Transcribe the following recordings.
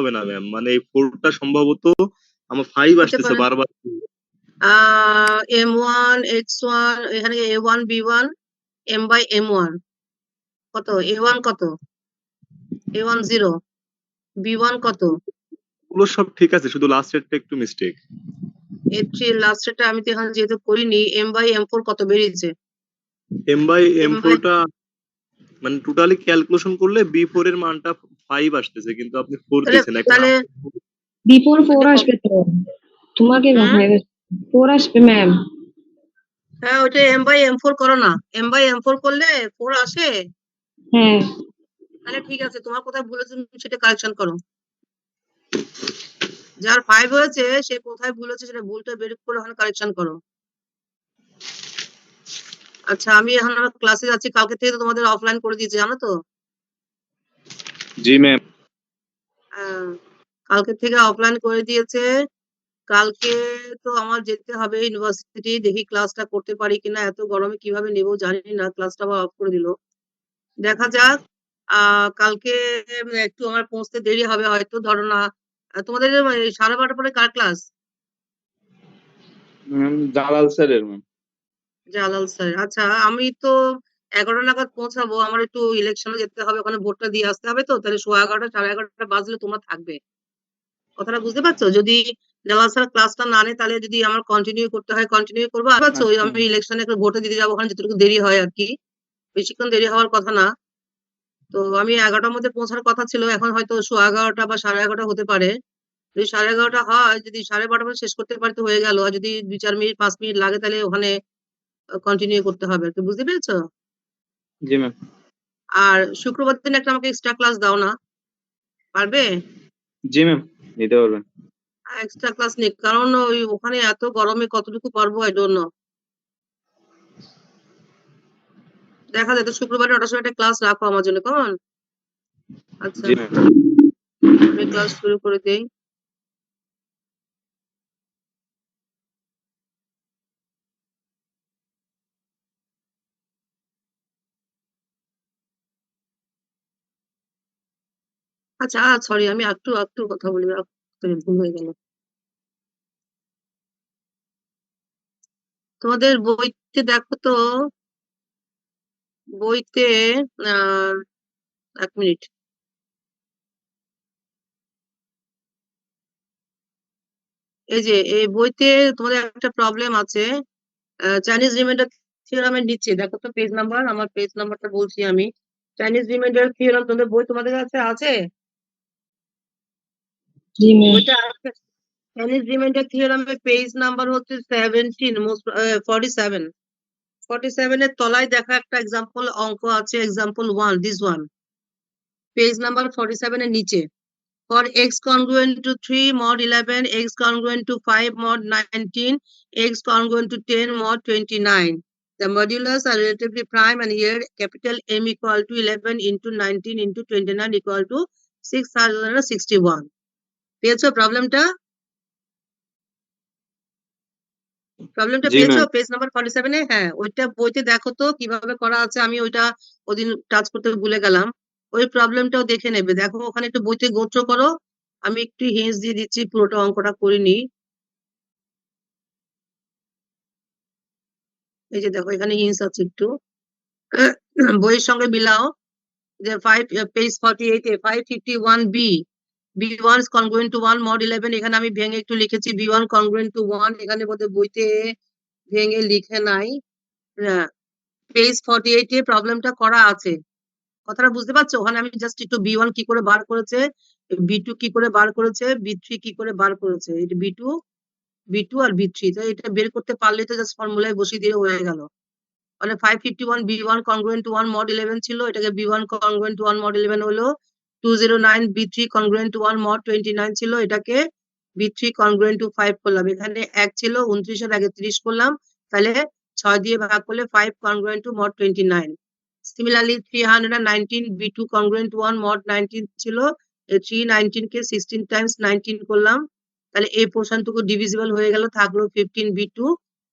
হবে না ম্যাম, মানে এই 4টা সম্ভবত আমার 5 হতে আসতেছে পারে বারবার। M1 X1 এখানে A1 B1 M by M1 কত A1 কত A1 0 B1 কত ওগুলো সব ঠিক আছে, শুধু লাস্টেরটা একটু মিস্টেক। A3 লাস্টেরটা আমি তো এখানে যেহেতু করিনি M by M4 কত বেরিয়েছে M by M M by ফোরটা মানে টোটালি ক্যালকুলেশন করলে B4 এর মানটা 5 আসতেছে, কিন্তু আপনি 4 তাহলে দিয়েছেন এখন। তাহলে বিফোর 4 আসবে তো, তোমাকে হুম? 4 আসবে ম্যাম। হ্যাঁ ওইটা M by M4 করো না, M by M4 করলে 4 আসে। হ্যাঁ তাহলে ঠিক আছে, তোমার কোথায় ভুল হয়েছে তুমি সেটা কারেকশন করো। যার 5 হয়েছে সে কোথায় ভুল হয়েছে সেটা ভুলটা বের করে ওখানে কারেকশন করো। আচ্ছা আমি এখন আমার ক্লাসে যাচ্ছি, কালকে থেকে তো তোমাদের অফলাইন করে দিয়েছি জানো তো। জি ম্যাম। কালকে থেকে অফলাইন করে দিয়েছে। কালকে তো আমার যেতে হবে ইউনিভার্সিটি, দেখি ক্লাসটা করতে পারি কিনা, এত গরমে কিভাবে নেব জানি না, ক্লাসটা আবার অফ করে দিল, দেখা যাক। কালকে একটু আমার পৌঁছতে দেরি হবে হয়তো, ধরো না তোমাদের 12:30 পরে কার ক্লাস? জালাল স্যারের ম্যাম। জালাল স্যার, আচ্ছা আমি তো 11টা নাগাদ পৌঁছাবো, আমার একটু ইলেকশনে যেতে হবে, ওখানে ভোটটা দিয়ে আসতে হবে, তো তাহলে 11:15 11:30 বাজলে তোমরা থাকবে, কথাটা বুঝতে পারছো? যদি জালাল স্যার ক্লাসটা না নেয় তাহলে যদি আমার কন্টিনিউ করতে হয় কন্টিনিউ করবো, বুঝতে পারছো? ওই আমি ইলেকশনে একটু ভোটে দিতে যাবো, ওখানে যতটুকু দেরি হয় আর কি, বেশিক্ষণ দেরি হওয়ার কথা না। তো আমি 11টার মধ্যে পৌঁছার কথা ছিল, এখন হয়তো 11:15 বা 11:30 হতে পারে। যদি 11:30 হয়, যদি 12:30 মধ্যে শেষ করতে পারি তো হয়ে গেল, আর যদি 2-4 মিনিট 5 মিনিট লাগে তাহলে ওখানে কন্টিনিউ করতে হবে, তো বুঝতে পেরেছো? জি ম্যাম। আর শুক্রবার দিন একটা আমাকে এক্সট্রা ক্লাস দাও না, পারবে? জি ম্যাম, নিতে পারবেন। এক্সট্রা ক্লাস নিক, কারণ ওই ওখানে এত গরমে কতটুকু পারবো আই ডোন্ট নো, দেখা যায় তো। শুক্রবারে 9টার সময় একটা ক্লাস রাখো আমার জন্য, কেমন? আচ্ছা জি ম্যাম। আমি ক্লাস শুরু করে দেই। আচ্ছা সরি, আমি একটু একটু কথা বলি, ভুল হয়ে গেল। তোমাদের বইতে দেখো তো, বইতে আহ 1 মিনিট, এই যে এই বইতে তোমাদের একটা প্রবলেম আছে, চাইনিজ রিমাইন্ডার থিওরামের নিচে দেখো তো পেজ নাম্বার, আমার পেজ নাম্বারটা বলছি আমি। চাইনিজ রিমাইন্ডার থিওরাম তোমাদের বই তোমাদের কাছে আছে? জি ম্যাম। বইটা আছে। চাইনিজ রিমাইন্ডার থিওরামের পেজ নাম্বার হচ্ছে 17, 47। 47 এর তলায় দেখা একটা এক্সাম্পল অঙ্ক আছে, example 1, this one, page number 47 এর নিচে। For x congruent to 3 mod 11, x congruent to 5 mod 19, x congruent to 10 mod 29. The modulus are relatively prime, and here capital M equal to 11 into 19 into 29 equal to 6061. পেয়েছো প্রবলেমটা? প্রবলেমটা জি পেয়েছো ma'am. Page number 47 এ? হ্যাঁ ওইটা বইতে দেখো তো কিভাবে করা আছে, আমি ওইটা ওদিন টাচ করতে ভুলে গেলাম, ওই প্রবলেমটাও দেখে নেবে, দেখো ওখানে একটু বইতে গোত্র করো, আমি একটু হিন্টস দিয়ে দিচ্ছি, পুরোটা অঙ্কটা করিনি। এই যে দেখো এখানে হিন্টস আছে একটু, বইয়ের সঙ্গে মিলাও। যে 5 page 48 A 551 B 1 congruent to 1 mod 11, এখানে আমি ভেঙে একটু লিখেছি B1 কনগ্রুয়েন্ট টু 1, এখানে বোধহয় বইতে ভেঙে লিখে নাই। পেজ 48 এ প্রবলেমটা করা আছে, কথাটা বুঝতে পারছো? ওখানে আমি জাস্ট একটু B1 কি করে বার করেছে, B2 কি করে বার করেছে, B3 কি করে বার করেছে, এটা B2 আর B3, তো এটা বের করতে পারলে তো জাস্ট ফর্মুলায় বসিয়ে দিয়ে হয়ে গেল। মানে 551 B1 কনগ্রুয়েন্ট টু 1 মড 11 ছিল, এটাকে B1 কনগ্রুয়েন্ট টু 1 মড 11 হলো। 209 B3 কনগ্রুয়েন্ট টু 1 মড 29 ছিল, এটাকে B3 কনগ্রুয়েন্ট টু 5 করলাম, এখানে 1 ছিল 29 এর আগে 30 করলাম, তাহলে 6 দিয়ে ভাগ করলে 5 congruent to mod 29। Similarly 319 B2 congruent to 1 mod 19 ছিল, 319 কে 16 টাইমস 19 করলাম, তাহলে এই পোর্শনটুকু ডিভিজিবল হয়ে গেল, থাকলো 15 B2।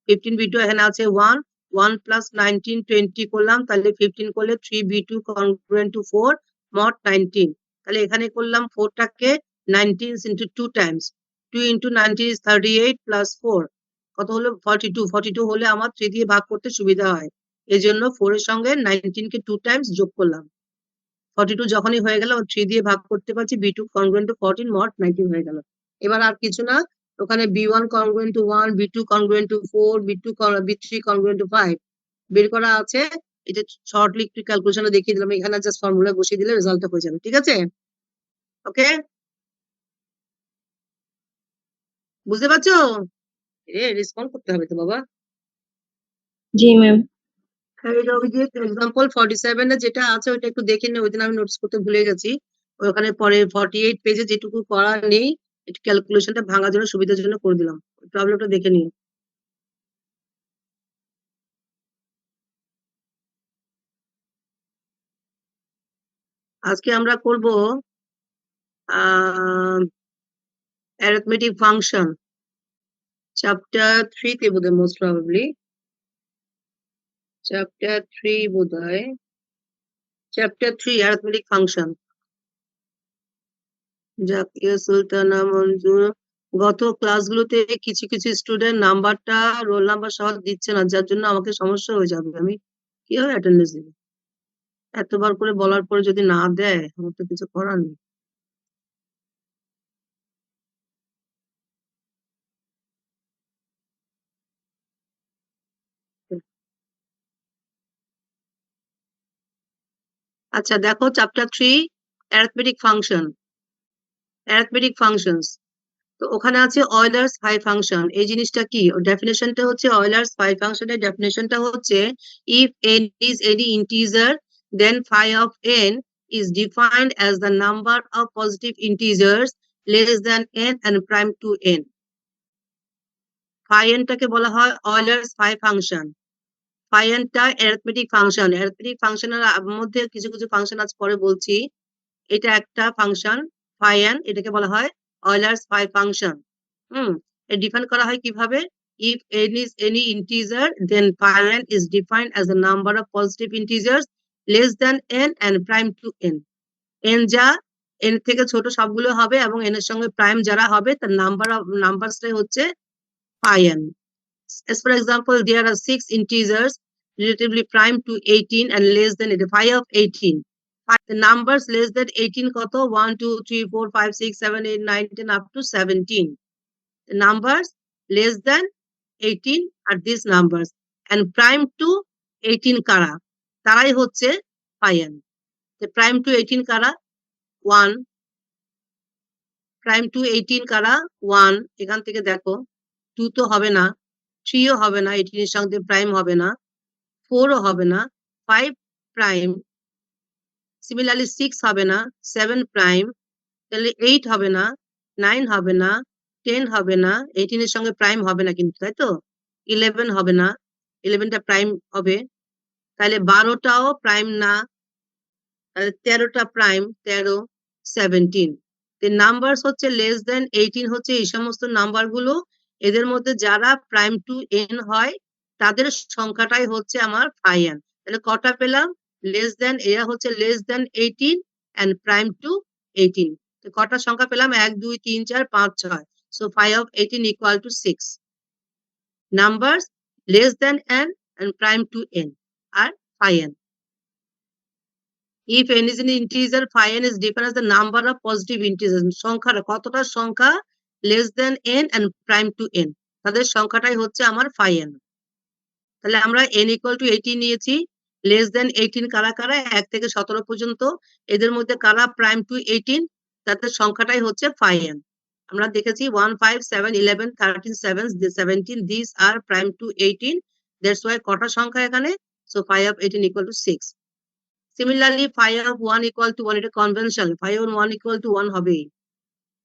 15 B2 এখানে আছে 1, 1 প্লাস 19 20 করলাম, তাহলে 15 করলে 3 B2 কনগ্রুয়েন্ট টু 4 মড 19, তাহলে এখানে করলাম 4টাকে 19 into 2 times 2 into 19 is 38 plus 4 কত হলো 42 42 হলে আমার 3 দিয়ে ভাগ করতে সুবিধা হয় এজন্য 4 এর সঙ্গে 19 কে 2 times যোগ করলাম 42 যখনই হয়ে গেল 3 দিয়ে ভাগ করতে পারছি b2 congruent to 14 mod 19 হয়ে গেল এবার আর কিছু না ওখানে b1 congruent to 1 b2 congruent to 4 b3 congruent to 5 বের করা আছে এটা শর্টলি একটু ক্যালকুলেশনে দেখিয়ে দিলাম এখানে জাস্ট ফর্মুলা বসিয়ে দিলে রেজাল্টটা হয়ে যাবে ঠিক আছে ওকে বুঝতে পারছো রেসপন্ড করতে হবে তো বাবা জি ম্যাম। এক্সাম্পল 47 এ যেটা আছে ওইটা একটু দেখে নিও ওইদিন আমি নোটস করতে ভুলে গেছি ওখানে পরে 48 পেজে যেটুকু করা নেই একটু ক্যালকুলেশনটা ভাঙার জন্য সুবিধার জন্য করে দিলাম প্রবলেমটা দেখে নিও আজকে আমরা করব arithmetic function chapter 3 তে বোধহয় most probably chapter 3 বোধহয় chapter 3 arithmetic function Zakia Sultana মঞ্জুর গত ক্লাসগুলোতে কিছু কিছু স্টুডেন্ট নাম্বারটা রোল নাম্বার সহ দিচ্ছে না যার জন্য আমাকে সমস্যা হয়ে যাবে আমি কিভাবে অ্যাটেন্ডেন্স দিব এতবার করে বলার পরে যদি না দেয় আমার তো কিছু করার নেই আচ্ছা দেখো চ্যাপ্টার 3 arithmetic functions তো ওখানে আছে Euler's phi function এই জিনিসটা কি ডেফিনেশনটা হচ্ছে Euler's phi ফাংশনের ডেফিনেশনটা হচ্ছে if n is any integer then phi of n is defined as the number of positive integers less than n and prime to n phi n টাকে বলা হয় Euler's phi function phi n টা arithmetic ফাংশনের মধ্যে কিছু কিছু function আছে পরে বলছি এটা একটা ফাংশন phi n এটাকে বলা হয় Euler's phi function এটা ডিফাইন করা হয় কিভাবে if n is any integer then phi n is defined as the number of positive integers less than n and prime to n n যা n থেকে ছোট সবগুলো হবে এবং n এর সঙ্গে প্রাইম যারা হবে তার নাম্বারসটাই হচ্ছে phi n as for example there are 6 integers relatively prime to 18 and less than phi of 18 the numbers less than 18 কত 1 2 3 4 5 6 7 8 9 10 up to 17 the numbers less than 18 are these numbers and prime to 18 কারা তারাই হচ্ছে phi n the prime to 18 কারা 1 prime to 18 কারা 1 এখান থেকে দেখো 2 তো হবে না 3 ও হবে না 18 এর সঙ্গে প্রাইম হবে না 4 ও হবে না 5 প্রাইম সিমিলারলি 6 হবে না 7 প্রাইম তাহলে 8 হবে না 9 হবে না 10 হবে না 18 এর সঙ্গে প্রাইম হবে না কিন্তু তাই তো 11 হবে না 11টা প্রাইম হবে তাহলে 12টাও প্রাইম না তাহলে 13টা প্রাইম 13 17 the numbers হচ্ছে less than 18 হচ্ছে এই সমস্ত নাম্বারগুলো এদের মধ্যে যারা প্রাইম টু n হয় তাদের সংখ্যাটাই হচ্ছে আমার phi n তাহলে কটা পেলাম less than এরা হচ্ছে less than 18 and prime to 18 তো কটা সংখ্যা পেলাম 1 2 3 4 5 6 so phi of 18 equal to 6 numbers less than n and prime to n are phi n if n is an integer phi n is defined as the number of positive integers সংখ্যাটা কতটা সংখ্যা less than n and prime to n তাদের সংখ্যাটাই হচ্ছে আমার phi n তাহলে আমরা n equal to 18 নিয়েছি less than 18 কারা কারা 1 থেকে 17 পর্যন্ত এদের মধ্যে কারা prime to 18 তাদের সংখ্যাটাই হচ্ছে phi n আমরা দেখেছি 1 5 7 11 13 7 17 these are prime to 18 that's why কটা সংখ্যা এখানে so phi of 18 equal to 6 similarly phi of 1 equal to 1 এটা convention phi of 1 equal to 1 হবে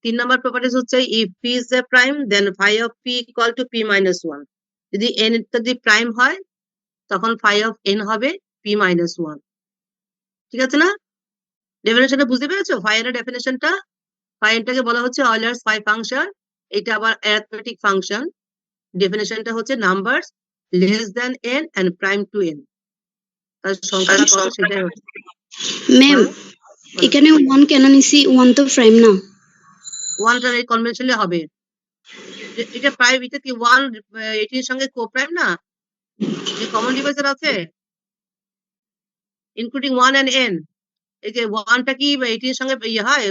3 নাম্বার প্রপার্টিজ হচ্ছে if p is a prime then phi of p equal to p minus 1 যদি n যদি prime হয় তখন phi of n হবে p minus 1 ঠিক আছে না ডেফিনেশনটা বুঝতে পেরেছো phi এর ডেফিনেশনটা phi এটাকে বলা হচ্ছে Euler's phi ফাংশন এটা আবার arithmetic ফাংশন ডেফিনেশনটা হচ্ছে numbers less than n and prime to n তার সংখ্যাটা কত সেটাই হচ্ছে ম্যাম এখানে 1 কেন নিছি 1 তো প্রাইম না ওয়ানটা কনভেনশনালি হবে। এটা প্রাইম, এটা কি 1 এটির সঙ্গে কো-প্রাইম না, যে কমন ডিভাইজার আছে ইনক্লুডিং 1 and n, এই যে 1টা কি 18 এর সঙ্গে ইয়ে হয়,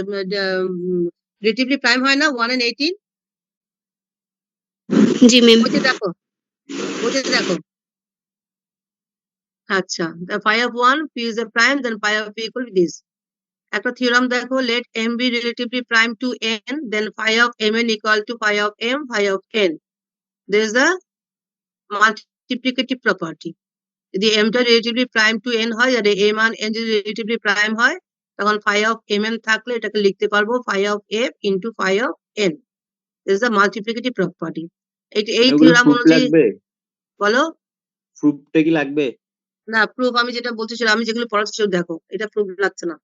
রিলেটিভলি প্রাইম হয় না 1 and 18? G ma'am. বইতে দেখো, বইতে দেখো। আচ্ছা, the phi of 1 p is a prime, then phi of p equal to this. একটা থিওরাম দেখো, let m be relatively prime to n, then phi of mn equal to phi of m, phi of n. There is a multiplicative property. যদি m টা relatively prime to n হয় আর m and n যদি relatively prime হয়, তখন phi of mn থাকলে এটাকে লিখতে পারবো phi of f into phi of n. This is the multiplicative property. এই থিওরাম অনুযায়ী বলো। প্রুফটা কি লাগবে? না, প্রুফ আমি যেটা বলছি, আমি যেগুলো পড়াচ্ছি দেখো, এটা প্রুফ লাগছে না।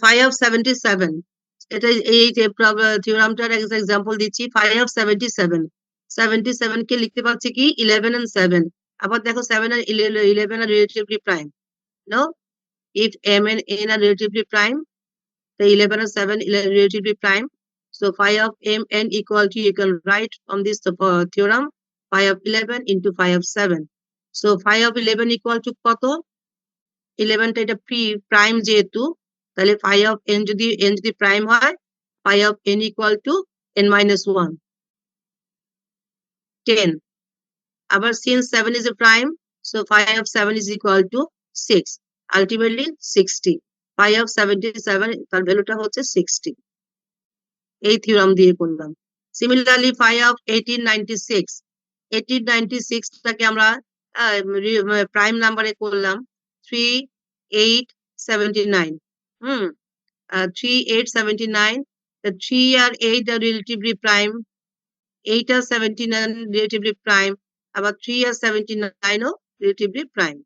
phi of 77, এটা এই যে থিওরামটার এক্সাম্পল দিচ্ছি। phi of 77 কে লিখতে পাচ্ছি কি 11 and 7। আবার দেখো 7 and 11 are relatively prime. No, if m and n are relatively prime, the 11 and 7 are relatively prime. So phi of m n equal to, you can write from this theorem, phi of 11 into phi of 7. So phi of 11 equal to কত? 11 টা এটা prime যেহেতু, তাহলে phi of n যদি prime হয়, phi of n equal to n minus 1, 10. আবার since 7 is a prime, so phi of 7 is equal to 6, ultimately 60. Phi of 77 তার ভ্যালুটা হচ্ছে 60। এই থিওরাম দিয়ে করলাম। সিমিলারলি phi of 1896 টাকে আমরা প্রাইম নাম্বারে করলাম 3879। 3879, the 3 R 8 are relatively prime, 8 R 79 relatively prime, আবার 3 আর 79 ও relatively prime.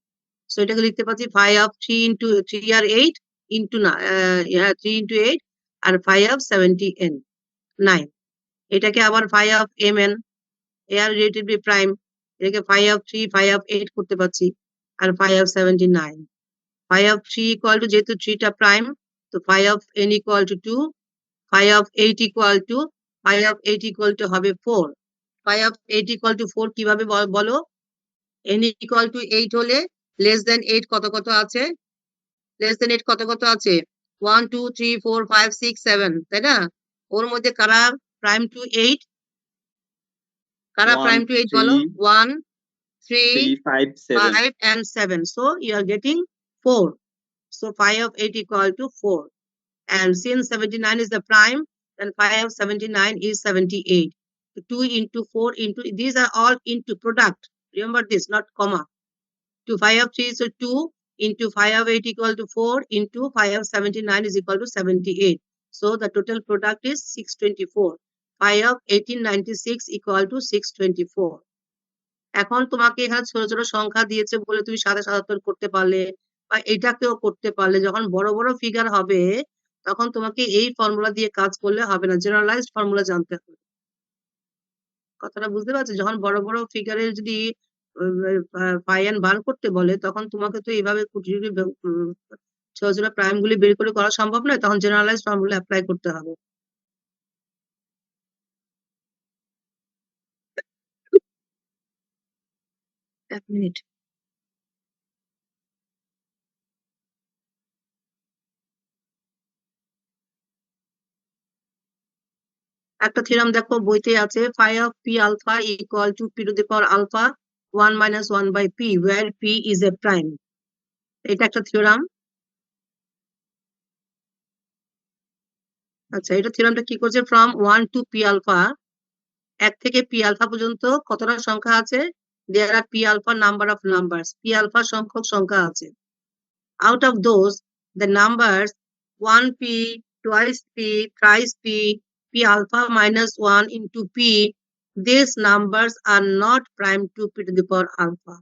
So এটাকে লিখতে পাচ্ছি phi of 3 into 3 R 8 into 3 into 8 R phi of 79। এটাকে আবার phi of mn, A R relatively prime, এটাকে phi of 3 phi of 8 করতে পারছি, আর phi of 79। phi of 3 equal to, যেহেতু 3 টা প্রাইম, তো phi of n equal to 2, phi of 8 equal to হবে 4। phi of 8 equal to 4 কিভাবে বলো? n equal to 8 হলে less than 8 কত কত আছে? less than 8 কত কত আছে? 1 2 3 4 5 6 7, তাই না? ওর মধ্যে কারা প্রাইম টু 8? কারা প্রাইম টু 8 বলো? 1 3 5 and 7. So you are getting 4. So phi of 8 equal to 4. And since 79 is the prime, then phi of 79 is 78. So 2 into 4 into, these are all into product. Remember this, not comma. To phi of 3, so 2 into phi of 8 equal to 4 into phi of 79 is equal to 78. So the total product is 624. Phi of 1896 equal to 624. এখন তোমাকে এখানে ছোট ছোট সংখ্যা দিয়েছে বলে তুমি 77 করতে পারলে, বা এটাকেও করতে পারলে। যখন বড় বড় ফিগার হবে, তখন তোমাকে এই ফর্মুলা দিয়ে কাজ করলে হবে না, জেনারেলাইজড ফর্মুলা জানতে হবে। কথাটা বুঝতে পারছো? যখন বড় বড় ফিগারের যদি পাই এন্ড বার করতে বলে, তখন তোমাকে তো এইভাবে ছোট ছোট প্রাইম গুলি বের করে করা সম্ভব নয়, তখন জেনারেলাইজড ফর্মুলা অ্যাপ্লাই করতে হবে। এক মিনিট। একটা থিওরাম দেখো বইতে আছে, phi of p alpha equal to p to the power alpha 1 minus 1 by p, where p is a prime. এটা একটা থিওরাম। আচ্ছা, এটা থিওরামটা কি করছে? from 1 to p alpha, 1 থেকে p alpha পর্যন্ত কতটা সংখ্যা আছে? there are p alpha number of numbers, p alpha সংখ্যক সংখ্যা আছে। out of those, the numbers 1p, twice p, thrice p, p alpha minus 1 into p, these numbers are not prime to p to the power alpha.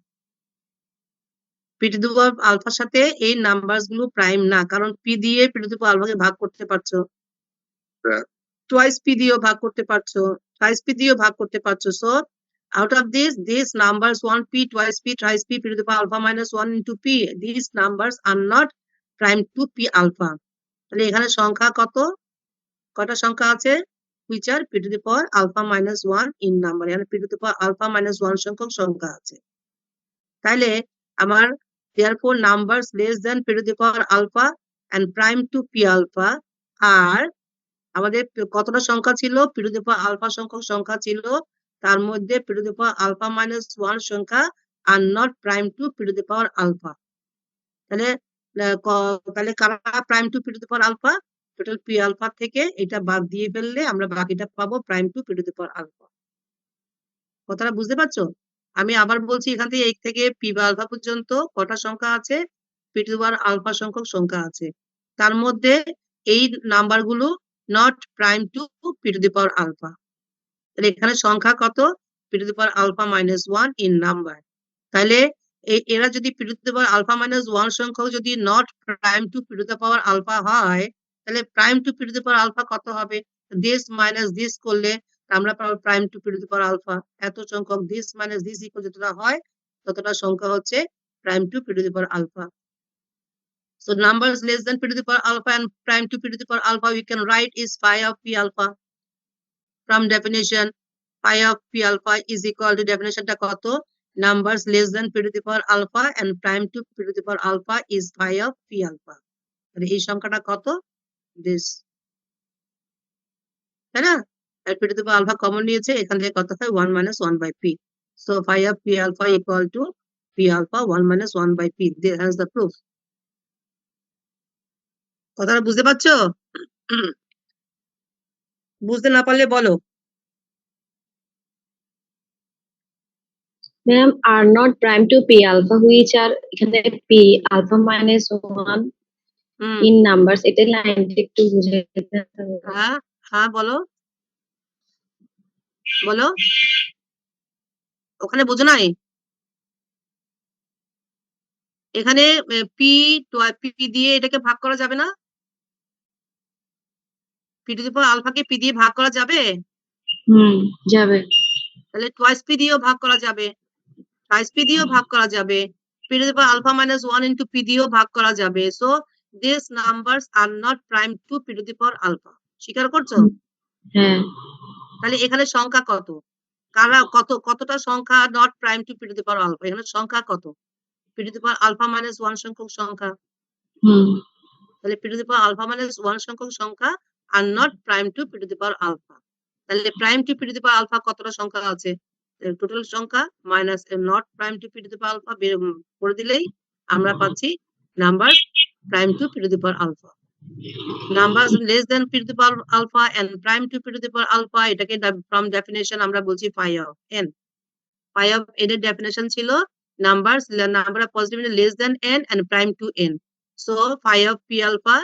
p to the power alpha সাথে এই numbers গুলো prime না, কারণ p দিয়ে p to the power alpha কে ভাগ করতে পারছো, twice p দিয়েও ভাগ করতে পারছো, thrice p দিয়েও ভাগ করতে পারছো। so out of these numbers 1p, twice p, thrice p, p to the power alpha minus 1 into p, these numbers are not prime to p alpha. তাহলে এখানে সংখ্যা কত? কটা সংখ্যা আছে which are p to the power alpha minus 1 in number, এখানে p to the power alpha minus 1 সংখ্যক সংখ্যা আছে। তাহলে আমার therefore numbers less than p to the power alpha and prime to p alpha আর আমাদের কতটা সংখ্যা ছিল p to the power alpha সংখ্যক সংখ্যা ছিল, তার মধ্যে p to the power alpha minus 1 সংখ্যা are not prime to p to the power alpha। তাহলে তাহলে কারা prime to P to the power alpha, total P alpha থেকে এটা বাদ দিয়ে ফেললে আমরা বাকিটা পাবো prime to P to the power alpha. কথাটা বুঝতে পারছো? আমি আবার বলছি, এখান থেকে এক থেকে পি বা আলফা পর্যন্ত কটা সংখ্যা আছে, P to the power alpha সংখ্যক সংখ্যা আছে, তার মধ্যে এই নাম্বারগুলো not prime to P to the power alpha. তাহলে এখানে সংখ্যা কত, P to the power alpha minus 1 in number. তাহলে এরা যদি P to the power alpha minus 1 সংখ্যক যদি not prime to P to the power alpha হয়, তাহলে prime to P to the power alpha কত হবে, দিস মাইনাস দিস করলে আমরা পাবো prime to P to the power alpha. এত সংখ্যক দিস মাইনাস দিস ইকুয়াল যতটা হয় ততটা সংখ্যা হচ্ছে prime to P to the power alpha. So numbers less than p to the power alpha and prime to p to the power alpha we can write is phi of p alpha. From definition, phi of p alpha is equal to definition টা কত, numbers less than p to the power alpha and prime to p to the power alpha is phi of p alpha। তাহলে এই সংখ্যাটা কত, this, তাই না? আর p to the power alpha common নিয়েছে, এখান থেকে কত হয় 1 minus 1 by p। So phi of p alpha equal to p alpha 1 minus 1 by p. There's the proof। কথাটা বুঝতে পারছো? বুঝতে না পারলে বলো। Ma'am are not prime to p alpha which are এখানে p alpha minus 1 hmm, in numbers, এটা লাইনটা একটু বুঝে দিতে হবে। হ্যাঁ হ্যাঁ বলো বলো, ওখানে বুঝো নাই? এখানে পি পি দিয়ে এটাকে ভাগ করা যাবে না? পি টু দি পাওয়ার আলফাকে পি দিয়ে ভাগ করা যাবে? যাবে। তাহলে টুয়াইস পি দিয়েও ভাগ করা যাবে, টুয়াইস পি দিয়েও ভাগ করা যাবে, P to the power alpha minus 1 into P দিয়েও ভাগ করা যাবে। So this numbers are not prime to P to the power alpha. স্বীকার করছো? হ্যাঁ। তাহলে এখানে সংখ্যা কত, কারা কতটা সংখ্যা not prime to P to the power alpha, এখানে সংখ্যা কত, P to the power alpha minus 1 সংখ্যক সংখ্যা। তাহলে পি to the power alpha minus 1 সংখ্যক সংখ্যা are not prime to P to the power alpha. তাহলে prime to P to the power alpha কতটা সংখ্যা আছে, টোটাল সংখ্যা minus not prime to P to the power alpha করে দিলেই আমরা পাচ্ছি number prime to P to the power alpha. Numbers less than P to the power alpha and prime to P to the power alpha, এটাকে from definition আমরা বলছি phi of N. Phi of N এর definition ছিল numbers number of positive less than N and prime to N. So phi of p alpha,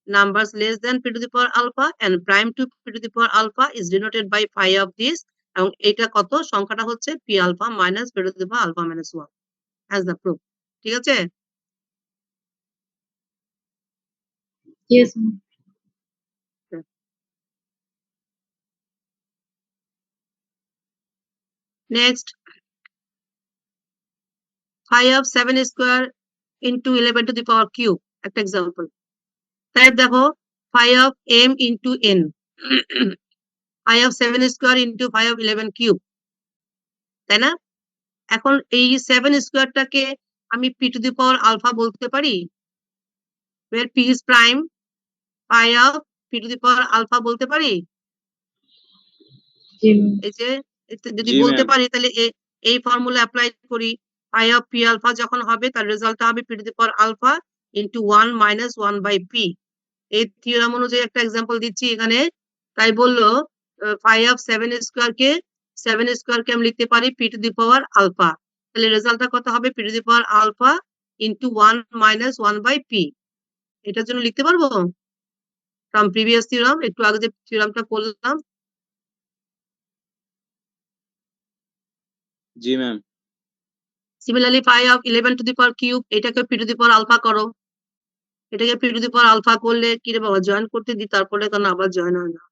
numbers less than p to the power alpha and prime to p to the power alpha is denoted by phi of this, এবং এটা কত, সংখ্যাটা হচ্ছে p alpha minus p to the power alpha minus 1 as the proof। ঠিক আছে? Yes. Next, phi of 7 square into 11 to the power cube, একটা example. তাই দেখো phi of m into n, phi of 7 square into phi of 11 cube, তাই না? এখন এই 7 স্কয়ারটাকে আমি p to the power alpha বলতে পারি, where p is prime, phi of p to the power alpha বলতে পারি? এই যে যদি জি বলতে ম্যাম। পারি তাহলে এই ফর্মুলা অ্যাপ্লাই করি, phi of p alpha যখন হবে তার রেজাল্ট হবে p to the power alpha into 1 minus 1 by p। এই থিওরাম অনুযায়ী একটা এক্সাম্পল দিচ্ছি এখানে। তাই বললো phi of 7 স্কয়ারকে আমি লিখতে পারি p to the power alpha, তাহলে রেজাল্টটা কত হবে, p to the power alpha into 1 minus 1 by p। এটার জন্য লিখতে পারবো ফ্রম প্রিভিয়াস থিওরাম, একটু আগে যে থিওরামটা করলাম। জি ma'am. Similarly phi of 11 to the power cube, এটাকে p to the power alpha করো, এটাকে p to the power alpha করলে কি রে বাবা, জয়েন করতে দিই, তারপরে কেন আবার জয়েন হয় না।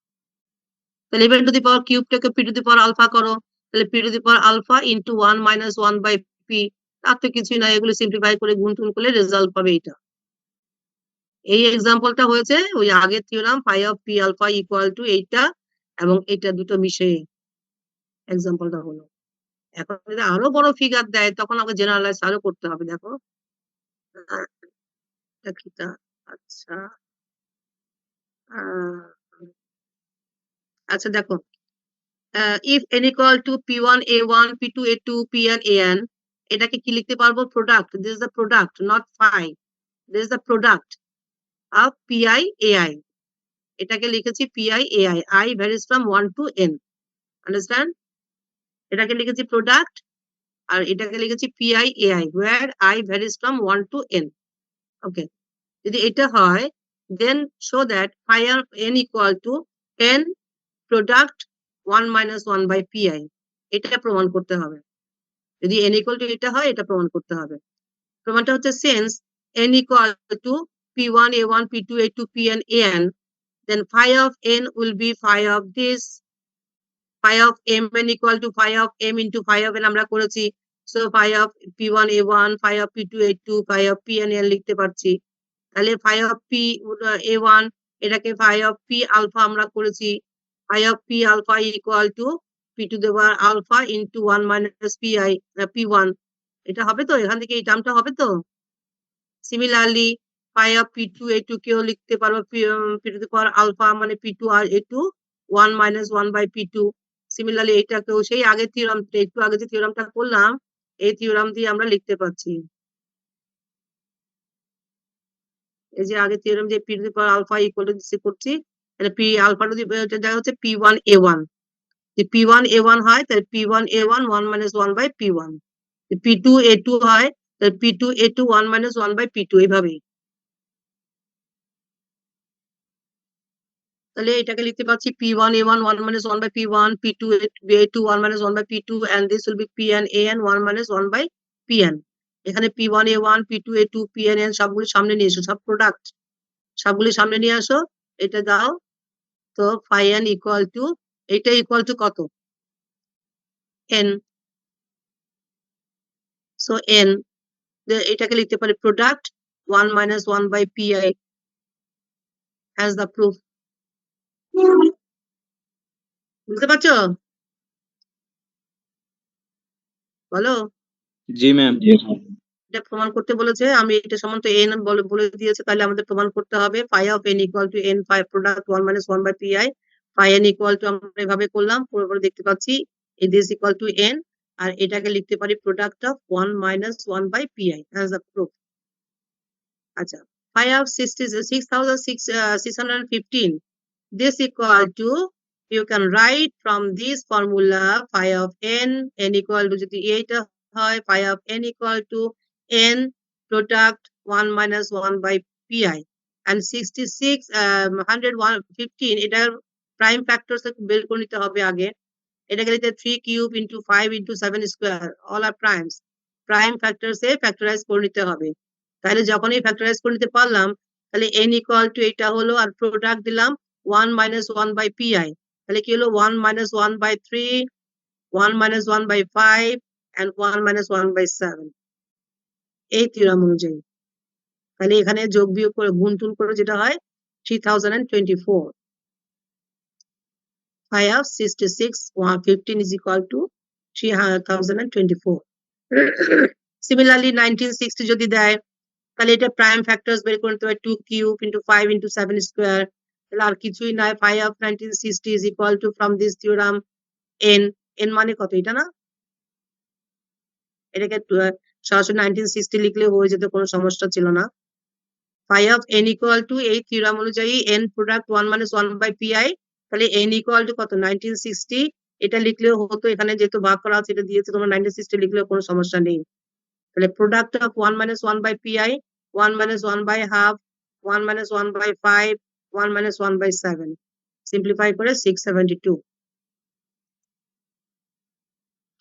তাহলে 11 to the power cube টাকে p to the power alpha করো, তাহলে p to the power alpha into 1 minus 1 by p। তার তো কিছুই না, এগুলো সিম্পলিফাই করে গুণ টুন করলে রেজাল্ট পাবে এটা। এই এক্সাম্পলটা হয়েছে ওই আগের theorem phi of P alpha equal to এইটা এবং এটা দুটো মিশে এক্সাম্পলটা হলো। এখন যদি আরো বড় ফিগার দেয় তখন আমাকে জেনারেলাইজ আরো করতে হবে। দেখো এটা কিটা, আচ্ছা আচ্ছা দেখো, if n equal to p1 a1 p2 a2 pn an, এটাকে কি লিখতে পারবো? Product, this is the product not phi, this is the product of pi ai, এটাকে লিখেছি pi ai, I varies from 1 to n, understand? এটাকে লিখেছি product আর এটাকে লিখেছি pi ai where I varies from 1 to n. Okay, যদি এটা হয় then show that phi of n equal to n product 1 minus 1 by pi, এটা প্রমাণ করতে হবে। যদি n equal to এটা হয় এটা প্রমাণ করতে হবে। প্রমাণটা হচ্ছে since n equal to p1 a1 p2 a2 pn an, then phi of n will be phi of this, phi of mn equal to phi of m into phi of n আমরা করেছি, so phi of p1 a1 phi of p2 a2 phi of pn n লিখতে পারছি। তাহলে phi of p a1 এটাকে phi of p alpha আমরা করেছি, phi of p alpha equal to p to the power alpha into 1 minus pi p1, এটা হবে তো? এখান থেকে এই টার্মটা হবে তো? Similarly phi of p2 a2 কেও লিখতে পারবো p to the power alpha মানে p2 R a2 1 minus 1 by p2। Similarly এটাকেও সেই আগের থিওরাম, একটু আগে যে থিওরামটা করলাম এই থিওরাম দিয়ে আমরা লিখতে পাচ্ছি। এই যে আগে থিওরাম যে p to the power alpha equal to this করছি, তাহলে p alpha যদি এটা দেখা হচ্ছে p1 a1, যদি p1 a1 হয় তাহলে p1 a1 1 minus 1 by p1, যদি p2 a2 হয় তাহলে p2 a2 1 minus 1 by p2, এইভাবেই। তাহলে এটাকে লিখতে পাচ্ছি p1 a1 1 minus 1 by p1, p2 a2 1 minus 1 by p2 and this will be pn an 1 minus 1 by pn। এখানে p1 a1 p2 a2 pn n সবগুলো সামনে নিয়ে এসো, সব প্রোডাক্ট সবগুলো সামনে নিয়ে আসো, এটা দাও তো phi n equal to, এটা ইকুয়াল টু কত? n, so n, এটাকে লিখতে পারি product 1 minus 1 by pi as the proof। বুঝতে পারছো? বলো। জি ম্যাম। এটা প্রমাণ করতে বলেছে, আমি এটা সমান্ত n বলে দিয়েছে, তাহলে আমাদের প্রমাণ করতে হবে phi of n equal to n phi product 1 minus 1 by pi, phi n equal to আমরা এভাবে করলাম, পুরোপুরি দেখতে পাচ্ছি এই this equal to n, আর এটাকে লিখতে পারি product of 1 minus 1 by pi as the proof। আচ্ছা, phi of 6615, this equal to, you can write from this formula phi of n equal to, যদি এইটা হয় phi of n equal to n product 1 minus 1 by pi, and 115 এটার prime factors বের করে নিতে হবে আগে। এটাকে লিখতে 3 cube into 5 into 7 square, all are primes, prime factors এ ফ্যাক্টরাইজ করে নিতে হবে। তাহলে যখনই ফ্যাক্টরাইজ করে নিতে পারলাম তাহলে n ইকুয়াল টু এটা হলো, আর প্রোডাক্ট দিলাম 1 minus 1 by pi, তাহলে কি হলো 1 minus 1 by 3, 1 minus 1 by 5 and 1 minus 1 by 7, এই থিওরাম অনুযায়ী। তাহলে এখানে যোগ বিয়োগ করে গুণ টুন করে যেটা হয় 3024, phi of 6615 is equal to 3024। Similarly 1960 যদি দেয় তাহলে এটা প্রাইম ফ্যাক্টরস বের করে নিতে হবে 2 কিউব into 5 into 7 স্কয়ার, তাহলে আর কিছুই নাই, phi of 1960 is equal to from this theorem n, n মানে কত এটা না, এটাকে সরাসরি 1960 লিখলে হয়ে যেত, কোনো সমস্যা ছিল না। phi of n equal to এই থিওরাম অনুযায়ী n product 1 minus 1 by pi, তাহলে n equal to কত 1960, এটা লিখলেও হতো, এখানে যেহেতু ভাগ করা আছে এটা দিয়েছে, তোমরা 1960 লিখলেও কোনো সমস্যা নেই। তাহলে product of 1 minus 1 by pi, 1 minus 1 by half, 1 minus 1 by 5, 1 minus 1 by 7, simplify করে 672।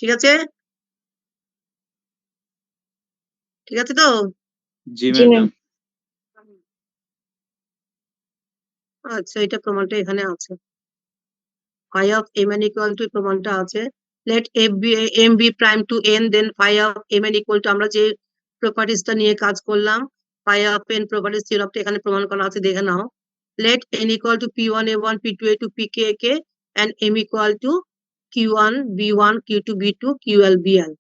ঠিক আছে? ঠিক আছে তো? জি জি ম্যাম। ম্যাম। আচ্ছা, এটা প্রমাণটা এখানে আছে, phi of mn equal to প্রমাণটা আছে। let m be prime to n, then phi of mn equal to, আমরা যে প্রপার্টিসটা নিয়ে কাজ করলাম phi of n properties theorem এখানে প্রমাণ করা আছে, দেখে নাও। Let n equal to p1 a1 p2 a2 pk ak and m equal to q1 b1 q2 b2 ql bl.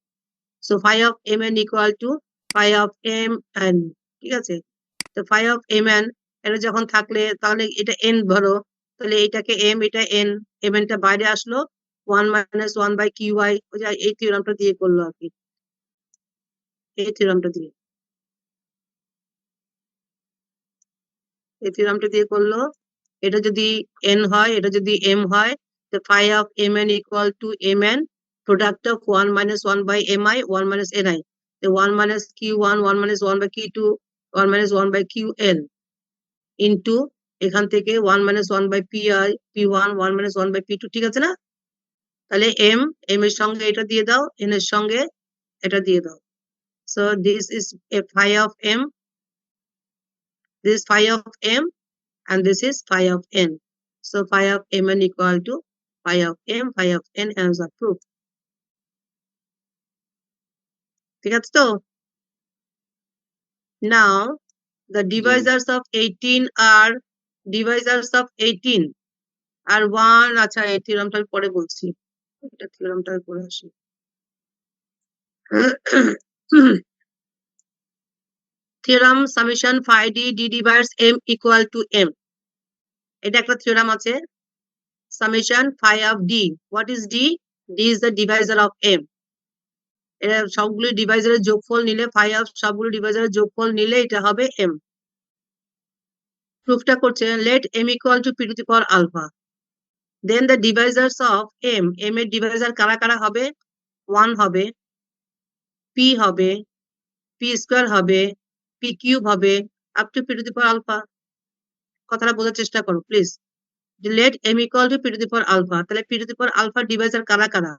So phi of mn equal to phi of mn, ঠিক আছে? তো phi of mn এটা যখন থাকলে তাহলে এটা n ধরো, তাহলে এটাকে m, এটা n, mn টা বাইরে আসলো 1 minus 1 by qy, ওই যে এই থিওরামটা দিয়ে করলো আর কি, এই থিওরামটা দিয়ে, এই থিওরামটা দিয়ে করলো। এটা যদি n হয়, এটা যদি m হয়, তো phi of mn equal to mn product of 1 minus 1 by mi 1 minus ni, তো 1 minus q1 1 minus 1 by q2 1 minus 1 by ql into এখান থেকে 1 minus 1 by pi p1 1 minus 1 by p2, ঠিক আছে না? তাহলে m এর সঙ্গে এটা দিয়ে দাও, n এর সঙ্গে এটা দিয়ে দাও। So this is a phi of m, this is phi of m, and this is phi of n. So phi of mn equal to phi of m, phi of n, answer proof. ঠিক আছে তো? Now the divisors of 18 are divisors of 18 are 1, আচ্ছা এই থিওরামটা আমি পরে বলছি, এটা থিওরামটা আমি পরে আসি। Theorem summation phi d d divides m equal to m, এটা একটা থিওরাম আছে। Summation phi of d, what is d? d is the divisor of m, এটা সবগুলো ডিভাইজারের যোগফল নিলে, phi of সবগুলো ডিভাইজারের যোগফল নিলে এটা হবে m। প্রুফটা করছে let m equal to p to the power alpha, then the divisors of m, m এর ডিভাইজার কারা কারা হবে? 1 হবে, p হবে, p স্কয়ার হবে, p কিউব হবে, up to p to the power alpha। কথাটা বোঝার চেষ্টা করো please. let m equal to p to the power alpha, তাহলে p to the power alpha Deviser কারা কারা?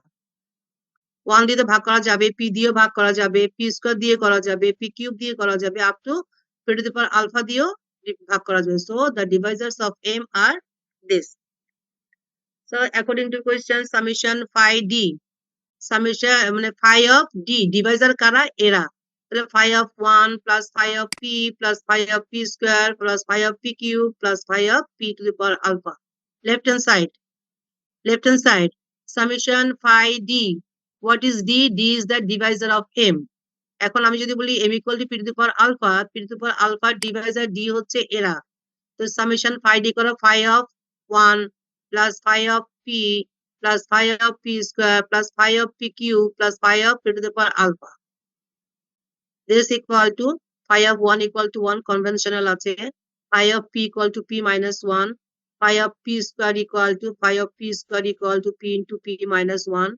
1 দিয়ে ভাগ করা যাবে, p দিয়ে ভাগ করা যাবে, p স্কয়ার দিয়ে করা যাবে, p কিউব দিয়ে করা যাবে, up to p to the power alpha দিয়েও ভাগ করা যাবে। So the divisors of m are this. So according to question, summation phi d, summation মানে phi of d ডিভাইজার কারা? এরা। তাহলে phi of 1 plus phi of p plus phi of p square plus phi of p cube plus phi of p to the power alpha. Left hand side, summation phi d, what is d? d is the divisor of m. এখন আমি যদি বলি m equal to p to the power alpha, p to the power alpha divisor d হচ্ছে এরা, তো summation phi d করো phi of 1 plus phi of p plus phi of p square plus phi of p cube plus phi of p to the power alpha. This equal to phi of 1 equal to 1, conventional আছে, phi of p equal to p minus 1, phi of p square equal to phi of p square equal to p into p minus 1,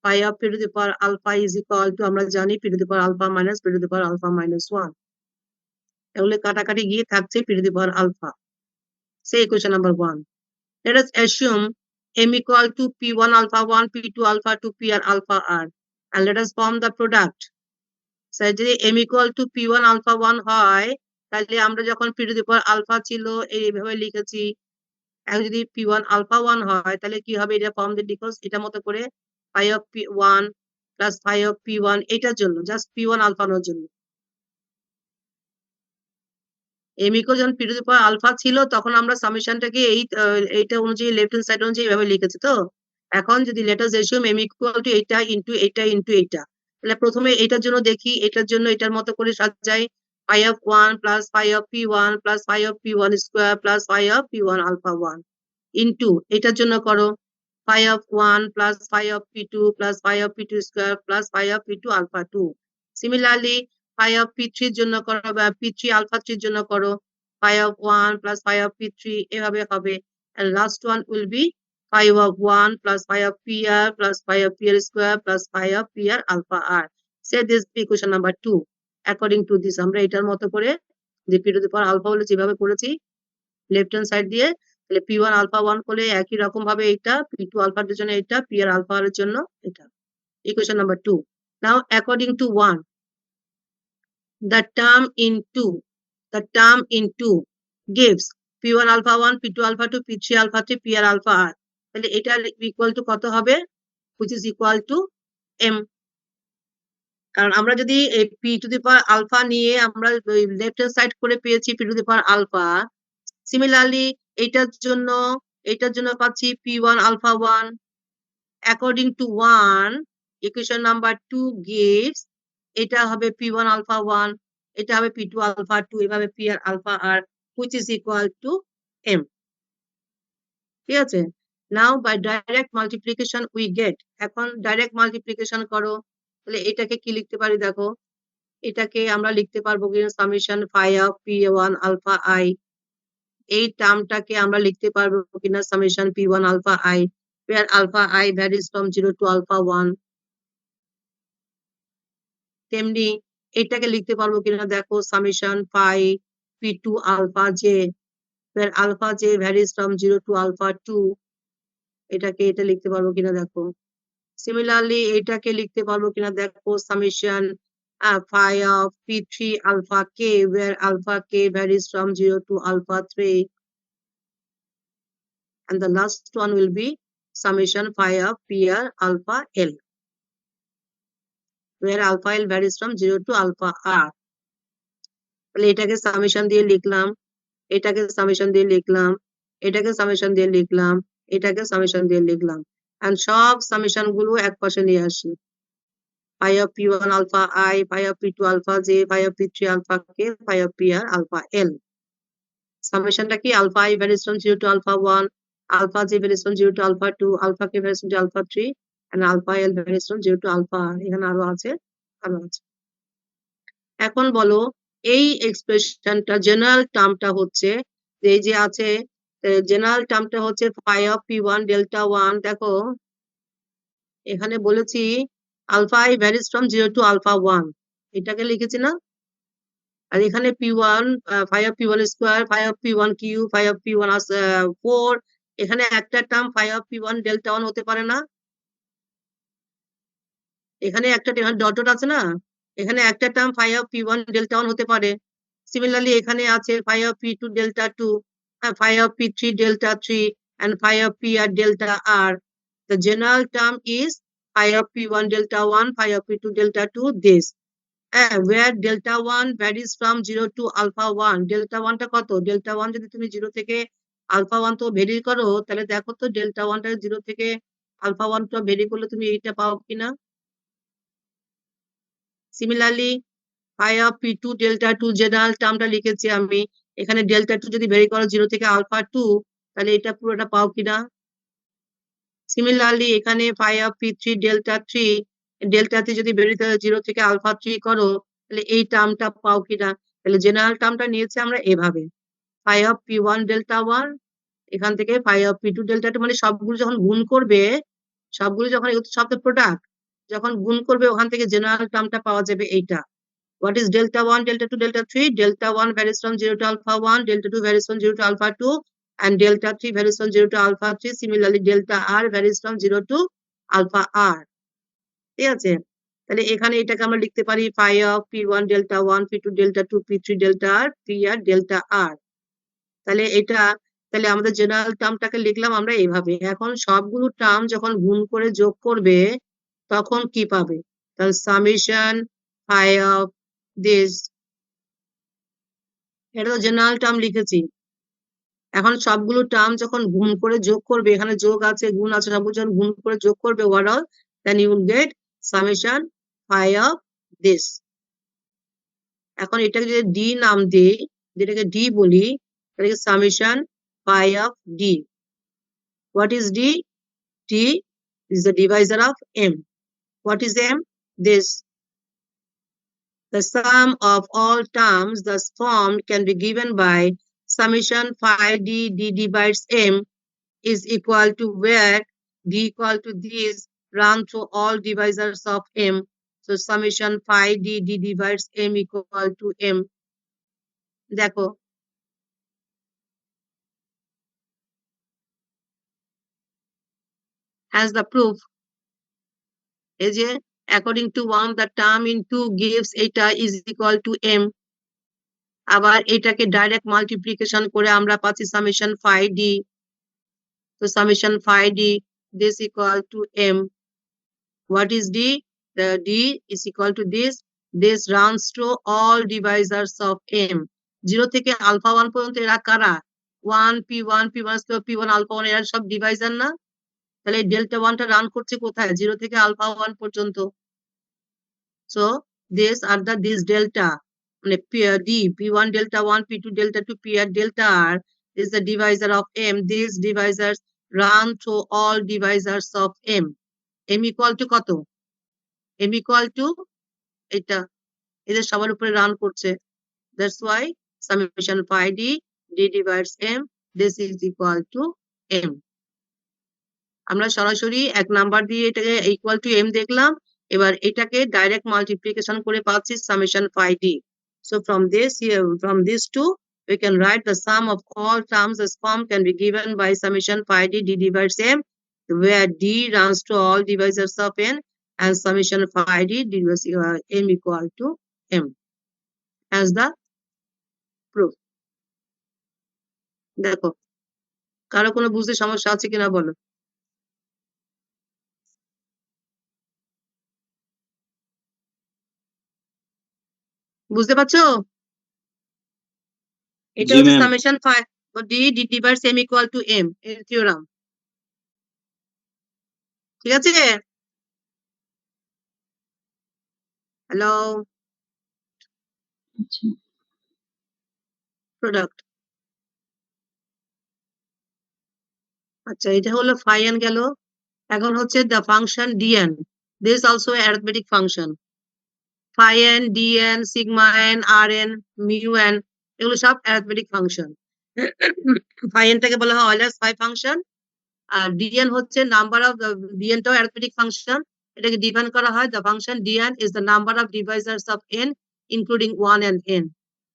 phi of p to the power alpha is equal to, আমরা জানি p to the power alpha minus p to the power alpha minus 1, তাহলে কাটাকাটি গিয়ে থাকছে p to the power alpha। Say equation number 1. Let us assume m equal to p1 alpha 1, p2 alpha 2, pr alpha r, and let us form the product. So যদি m equal to p1 alpha 1 হয়, তাহলে আমরা যখন p to the power alpha ছিল এইভাবে লিখেছি, এখন যদি p1 alpha 1 হয় তাহলে কি হবে? এটা ফর্ম দিয়ে লিখো এটা মতো করে, phi of p1 plus phi of p1, এটার জন্য জাস্ট p1 alpha এর জন্য। m equal যখন p to the power alpha ছিল তখন আমরা সামেশনটাকে এইটা অনুযায়ী লেফট হ্যান্ড সাইড অনুযায়ী এভাবে লিখেছি। তো এখন যদি let us assume m equal to এইটা ইনটু এইটা ইনটু এইটা, তাহলে প্রথমে এটার জন্য দেখি, এটার জন্য এটার মতো করে সাজাই, phi of 1 plus phi of p1 plus phi of p1 square plus phi of p1 alpha 1 into এটার জন্য করো phi of 1 plus phi of p2 plus phi of p2 square plus phi of p2 alpha 2. Similarly phi of p3 এর জন্য করো বা p3 alpha 3 এর জন্য করো phi of 1 plus phi of p3, এভাবে হবে, and last one will be phi of 1 plus phi of pr plus phi of pr square plus phi of pr alpha r. Say this equation number 2. According to this আমরা এটার মতো করে যে p to the power alpha হলে যেভাবে করেছি left hand side দিয়ে, তাহলে p1 alpha 1 করলে একই রকম ভাবে এটা, p2 alpha এর জন্য এটা, pr alpha এর জন্য এটা। Equation number 2. Now according to 1, the term in 2 gives p1 alpha 1, p2 alpha 2, p3 alpha 3, pr alpha r, তাহলে এটা ইকুয়াল টু কত হবে? which is equal to m, কারণ আমরা যদি এই P to the power alpha নিয়ে আমরা লেফট হ্যান্ড সাইড করে পেয়েছি P to the power alpha, similarly এটার জন্য পাচ্ছি P one alpha one according to one, equation number 2 gives এটা হবে পি ওয়ান আলফা ওয়ান, এটা হবে পি টু আলফা টু, এভাবে p r alpha r which is equal to m. ঠিক আছে, now by direct multiplication we get, এখন direct multiplication করো, তাহলে এটাকে কি লিখতে পারি দেখো, এটাকে আমরা লিখতে পারবো কি summation phi of P one alpha I, এই টার্মটাকে আমরা লিখতে পারবো কিনা summation P one alpha I, where alpha I varies from 0 to alpha 1। তেমনি এটাকে লিখতে পারবো কিনা দেখো summation phi P two alpha J, where alpha j varies from 0 to alpha 2, এটা লিখতে পারবো কিনা দেখো। সিমিলারলি এটাকে লিখতে পারবো কিনা দেখো summation phi of P three alpha K, where alpha k varies from 0 to alpha 3, and the last one will be summation phi of PR alpha L, where alpha L varies from 0 to alpha R। তাহলে এটাকে summation দিয়ে লিখলাম, এটাকে summation দিয়ে লিখলাম, এটাকে summation দিয়ে লিখলাম, এটাকে সামেশন দিয়ে লিখলাম, এন্ড সব সামেশন গুলো এক পাশে নিয়ে আসি। phi of p1 alpha I, phi of p2 alpha j, phi of p3 alpha k, phi of pr alpha l। সামেশনটা কি alpha I varies from 0 to alpha 1, alpha j varies from 0 to alpha 2, alpha k varies from 0 to alpha 3, and alpha l varies from 0 to alpha r। এখানে আরো আছে। এখন বলো এই এক্সপ্রেশনটা general টার্মটা হচ্ছে এই যে আছে, জেনারেল টার্মটা হচ্ছে phi of P one delta one. দেখো এখানে বলেছি alpha I varies from 0 to alpha 1, এটাকে লিখেছি না? আর এখানে P one phi of P one square, phi of P one Q, phi of P one 4, এখানে একটা term phi of P one delta one হতে পারে না? এখানে একটা ডট ডট আছে না, এখানে একটা term phi of P one delta one হতে পারে। সিমিলারলি এখানে আছে phi of P two delta two, phi of P three delta three, and phi of p r delta r। The general term is phi of p1 delta 1, phi of p2 delta 2, this, where delta 1 varies from 0 to alpha 1। delta 1 টা কত? delta 1 যদি তুমি 0 থেকে alpha 1 তো very করো, তাহলে দেখো তো delta 1 টা 0 থেকে alpha 1 তো ভেরি করলে তুমি এইটা পাও কিনা। Similarly phi of p2 delta 2 general টার্মটা লিখেছি আমি, এখানে delta 2 যদি ভেরি করো 0 থেকে alpha 2, তাহলে এটা পুরোটা পাও কিনা। সিমিলারলি এখানে phi of p3 delta 3, delta 3 যদি ভেরি 0 থেকে alpha 3 করো, তাহলে এই টার্মটা পাও কিনা। তাহলে জেনারেল টার্মটা নিয়েছি আমরা এভাবে, phi of p1 delta 1, এখান থেকে phi of p2 delta 2, মানে সবগুলো যখন গুণ করবে, সবগুলো যখন সব তো প্রোডাক্ট, যখন গুণ করবে ওখান থেকে জেনারেল টার্মটা পাওয়া যাবে এইটা। What is delta 1, delta 2, delta 3? Delta 1 varies from 0 to alpha 1, delta 2 varies from 0 to alpha 2, and delta 3 varies from 0 to alpha 3. Similarly, delta r varies from 0 to alpha r। ঠিক আছে, তাহলে এখানে এটাকে আমরা লিখতে পারি phi of p1 delta 1, p2 delta 2, p3 delta r, pr delta r। তাহলে আমাদের জেনারেল টার্মটাকে লিখলাম আমরা এইভাবে। এখন সবগুলো টার্ম যখন গুণ করে যোগ করবে তখন কি পাবে? তাহলে সামেশন phi of this, এটা তো জেনারেল টার্ম লিখেছি। এখন সবগুলো টার্ম যখন গুণ করে যোগ করবে, এখানে যোগ আছে গুণ আছে, সবগুলো যখন গুণ করে যোগ করবে overall, then you will get summation phi of this। এখন এটাকে যদি ডি নাম দিই, যেটাকে ডি বলি, তাহলে summation phi of d। What is D? d is the divisor of m। What is m? This। The sum of all terms thus formed can be given by summation phi d, d divides m is equal to where d equal to this run through all divisors of m। So summation phi d, d divides m equal to m। দেখো as the proof, এই যে according to 1 the term in 2 gives এটা is equal to m। আবার এটাকে direct multiplication করে আমরা পাচ্ছি summation phi d। তো summation phi d this equal to m। What is d? the D is equal to this runs to all divisors of M 0 থেকে alpha 1 পর্যন্ত এরা কারা 1 P1 P1 square P1 alpha 1 এরা সব Deviser না তাহলে delta 1 টা রান করছে কোথায় 0 থেকে alpha 1 পর্যন্ত so this are the this delta মানে D P1 delta 1 P2 delta 2 P delta R is the divisor of M these divisors run through all divisors of M M equal to কত M equal to এটা এদের সবার উপরে run করছে that's why summation phi D divides M this is equal to M আমরা সরাসরি এক number দিয়ে এটাকে equal to M দেখলাম এবার এটাকে ডাইরেক্ট মাল্টিপ্লিকেশন করে পাচ্ছি summation phi D so from these two we can write the sum of all terms as form can be given by summation phi D divides M where D runs to all divisors of N and summation phi D divides M equal to M as the proof দেখো কারো কোনো বুঝতে সমস্যা আছে কিনা বলো বুঝতে পারছো এটা জি হচ্ছে ma'am summation phi D divides M equal to M এর থিওরাম ঠিক আছে হ্যালো আচ্ছা প্রোডাক্ট আচ্ছা এটা হলো phi n গেল এখন হচ্ছে the function dn this is also an arithmetic function phi n dn sigma n rn mu n এগুলো সব arithmetic function phi n টাকে বলা হয় Euler's phi function আর dn হচ্ছে নাম্বার অফ dn টাও arithmetic function এটাকে ডিফাইন করা হয় the function dn is the number of divisors of n including 1 and n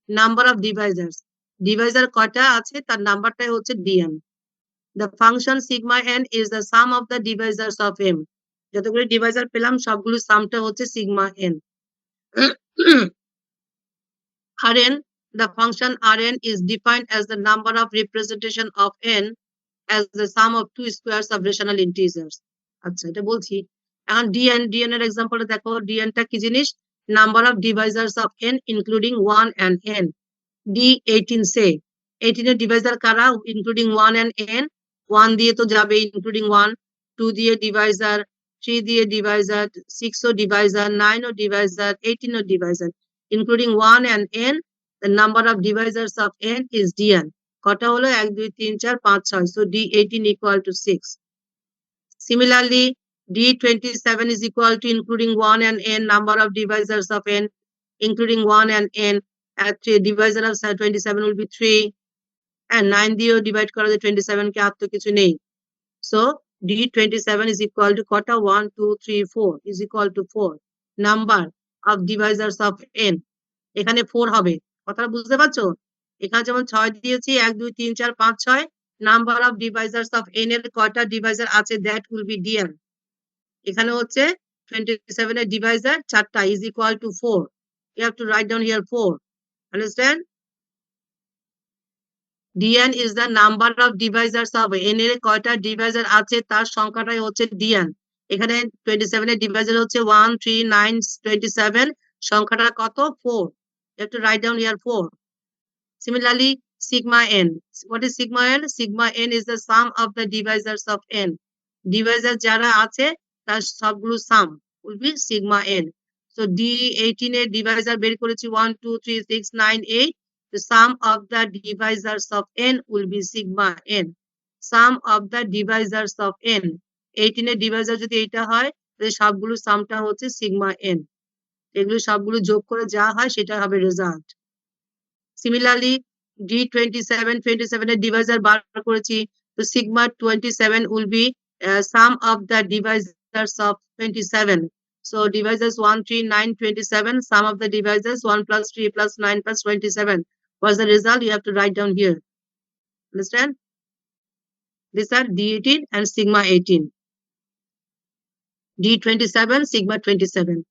number of divisors divisor কয়টা আছে তার নাম্বারটাই হচ্ছে dn the function sigma n is the sum of the divisors of m যতগুলো Deviser পেলাম সবগুলো সামটা হচ্ছে sigma n Rn the function Rn is defined as the number of representation of n as the sum of two squares of rational integers আচ্ছা এটা বলছি এখন dn এর এক্সাম্পলে দেখো dn টা কি জিনিস number of divisors of n including 1 and n d18 সে 18 এর ডিভাইজার কারা including 1 and n 1 দিয়ে তো যাবে including 1 2 দিয়ে ডিভাইজার 3 দিয়ে ডিভাইজার 6 ও ডিভাইজার 9 ও ডিভাইজার 18 ও divisor including 1 and n the number of divisors of n is dn কটা হলো 1 2 3 4 5 6 so d18 equal to 6 similarly d27 is equal to including 1 and n number of divisors of n including 1 and n at 3 divisor of 27 will be 3 and 9 দিয়েও divide করা যায় 27 কে আর তো কিছু নেই so d27 is equal to কটা 1 2 3 4 is equal to 4 number of divisors of n এখানে 4 হবে কথাটা বুঝতে পারছো এখানে যেমন 6 দিয়েছি 1 2 3 4 5 6 number of divisors of n এর কয়টা ডিভাইজার আছে that will be dn এখানে হচ্ছে 27 এর ডিভাইজার 4টা is equal to 4 you have to write down here 4 understand dn is the number of divisors of n এর কয়টা ডিভাইজার আছে তার সংখ্যাটাই হচ্ছে dn এখানে 27 এর ডিভাইজার হচ্ছে 1 3 9 27 সংখ্যাটা কত 4 you have to write down here 4 similarly sigma n what is sigma n sigma n is the sum of the divisors of n divisor যারা আছে তার সবগুলো sum will be sigma n so d18 এর Deviser বের করেছি 1 2 3 6 9 8 the sum of the divisors of n will be sigma n sum of the divisors of n 18 এর Deviser যদি এটা হয় তাহলে সবগুলো সামটা হচ্ছে sigma n এগুলো সবগুলো যোগ করে যা হয় সেটা হবে রেজাল্ট similarly d27 27 এর ডিভাইজার বার করেছি তো sigma 27 will be sum of the divisors of 27 so divisors 1 3 9 27 sum of the divisors 1 plus 3 plus 9 plus 27 what's the result you have to write down here understand these are d18 and sigma 18 d27 sigma 27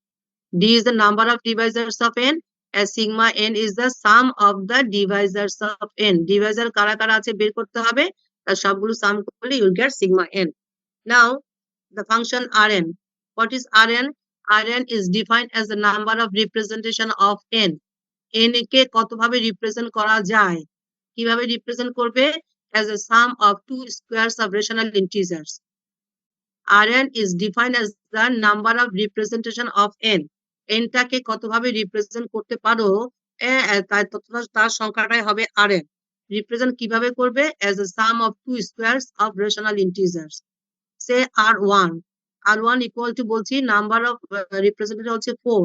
d is the number of divisors of n as sigma n is the sum of the divisors of n divisor কারা কারা আছে বের করতে হবে তার সবগুলো সাম করলে you will get sigma n now the function rn what is rn Rn is defined as the number of representation of n. n কে কতভাবে রিপ্রেজেন্ট করা যায়? কিভাবে রিপ্রেজেন্ট করবে? As a sum of two squares of rational integers. Rn is defined as the number of representation of n. n টাকে কতভাবে represent করতে পারো? তার সংখ্যাটাই হবে Rn. রিপ্রেজেন্ট কিভাবে করবে? As a sum of two squares of rational integers. Say R1. R1 equal to বলছি number of representation হচ্ছে 4.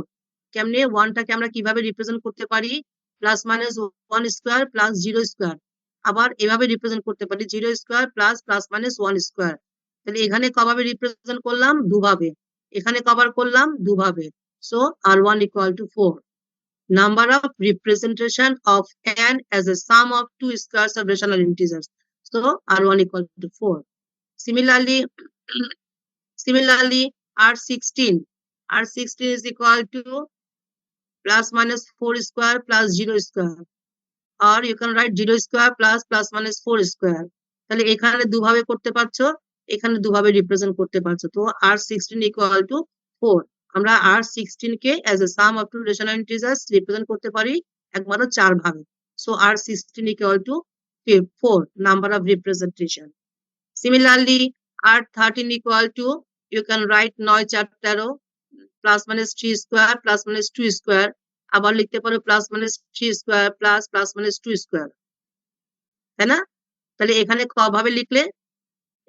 কেমনে 1 টাকে আমরা কিভাবে রিপ্রেজেন্ট করতে পারি? Plus minus 1 square plus 0 square. আবার এভাবে রিপ্রেজেন্ট করতে পারি 0 square plus plus minus 1 square. তাহলে এখানে কভাবে রিপ্রেজেন্ট করলাম? দুভাবে। এখানে কভার করলাম দুভাবে। So R1 equal to 4. Number of representation of n as a sum of two squares of rational integers. So R1 equal to 4. Similarly, R16. R16 is equal to plus minus 4 square plus 0 square. Or you can write 0 square plus plus minus 4 square. তাহলে এখানে দুভাবে করতে পারছো, এখানে দুভাবে represent করতে পারছো। তো R16 equal to 4. আমরা R16 K as a sum of two rational integers represent করতে পারি একবারও 4 ভাবে। So R16 equal to 4, number of representation. Similarly, R13 equal to, you can write 9 4 13 plus minus 3 square plus minus 2 square. আবার লিখতে পারো plus minus 3 square plus plus minus 2 square. তাই না? তাহলে এখানে কভাবে লিখলে?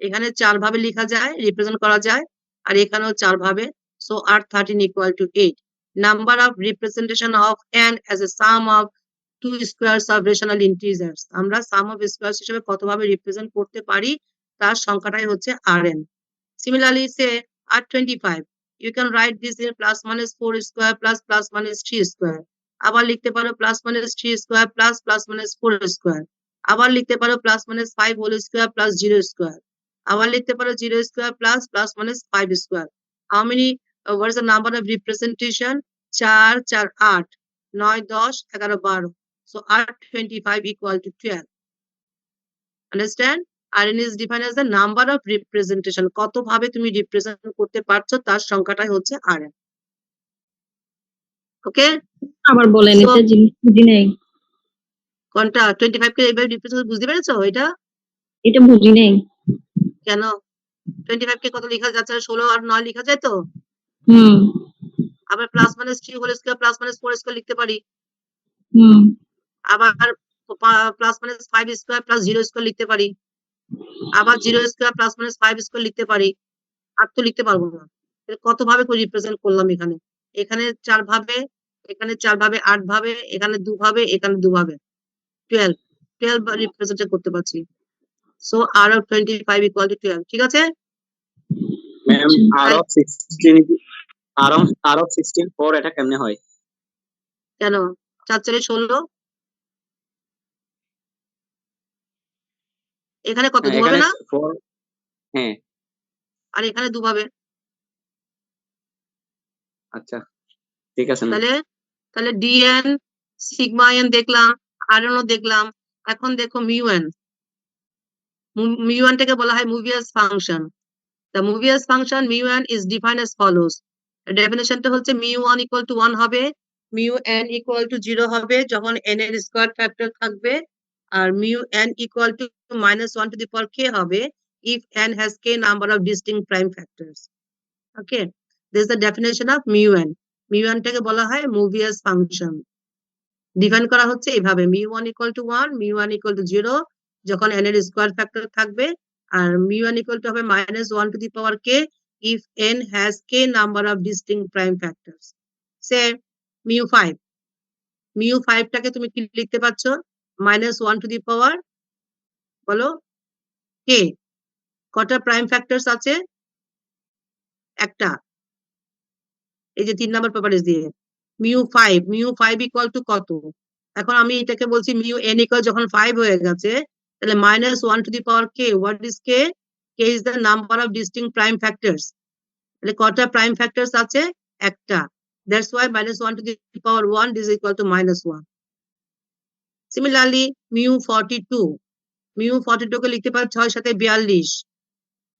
এখানে 4 ভাবে লেখা যায়, রিপ্রেজেন্ট করা যায়, আর এখানেও 4 ভাবে। So R13 equal to 8. Number of representation of n as a sum of two squares of rational integers. আমরা sum of squares হিসেবে কতভাবে রিপ্রেজেন্ট করতে পারি তার সংখ্যাটাই হচ্ছে Rn. Similarly, say R25. You can write this in plus minus 4 square plus plus minus 3 square. আবার লিখতে পারো plus minus 3 square plus plus minus 4 square. আবার লিখতে পারো plus minus 5 whole square plus 0 square. আবার লিখতে পারো 0 square plus plus minus 5 square. How many, what is the number of representation? 4 4 8 9 10 11 12. So R25 equal to 12. Understand? Rn is defined as the number of representation. কত ভাবে তুমি represent করতে পারছো তার সংখ্যাটাই হচ্ছে Rn. ওকে? আবার বলেন, So- এটা জিনিস বুঝি নাই। কোনটা 25 কে এইভাবে রিপ্রেজেন্ট বুঝতে পেরেছো? এটা বুঝি নাই। কেন 25 কে কত লেখা যাচ্ছে? 16 আর 9 লেখা যায় তো। হুম আবার plus minus 3 whole square plus minus 4 square লিখতে পারি। হুম আবার plus minus 5 square plus 0 square লিখতে পারি। আবার 0 স্কয়ার প্লাস মাইনাস 5 স্কয়ার লিখতে পারি। আর তো লিখতে পারবো না। তাহলে কত ভাবে করে রিপ্রেজেন্ট করলাম এখানে? এখানে 4 ভাবে, এখানে 4 ভাবে, 8 ভাবে, এখানে 2 ভাবে, এখানে 2 ভাবে। 12 রিপ্রেজেন্ট করতে পারছি। So R of 25 equal to 12. ঠিক আছে? ম্যাম R of 16 4 এটা কেমনে হয়? কেন 4 4 16? এখানে কত 2 হবে না? 4 হ্যাঁ আর এখানে 2 ভাবে। আচ্ছা ঠিক আছে ম্যাম। তাহলে dn sigma n দেখলাম, rn ও দেখলাম। এখন দেখো mu n। mu n টাকে বলা হয় Mobius function. The Mobius function mu n is defined as follows. ডেফিনেশনটা হচ্ছে mu1 equal to 1 হবে, mu n equal to 0 হবে যখন n এর স্কয়ার ফ্যাক্টর থাকবে, আর mu n equal to minus 1 to the power k হবে if n has k number of distinct prime factors. Okay, this is the definition of mu n. mu n টাকে বলা হয় Mobius function. Define করা হচ্ছে এইভাবে mu1 equal to 1, mu1 equal to 0 যখন n এর square factor থাকবে, আর mu1 equal to হবে minus 1 to the power k if n has k number of distinct prime factors. Say mu5. mu5 টাকে তুমি কি লিখতে পারছো? minus 1 to the power বলো k. কটা প্রাইম ফ্যাক্টরস আছে? একটা। এই যে 3 নাম্বার প্রপার্টিজ দিয়ে mu5 equal to কত? এখন আমি এটাকে বলছি mu n equal যখন 5 হয়ে গেছে তাহলে minus 1 to the power k. What is k? K is the number of distinct prime factors. তাহলে কটা প্রাইম ফ্যাক্টরস আছে? একটা। That's why minus 1 to the power 1 is equal to minus 1. Similarly, mu42 কে লিখতে পারি 6 সাথে 42।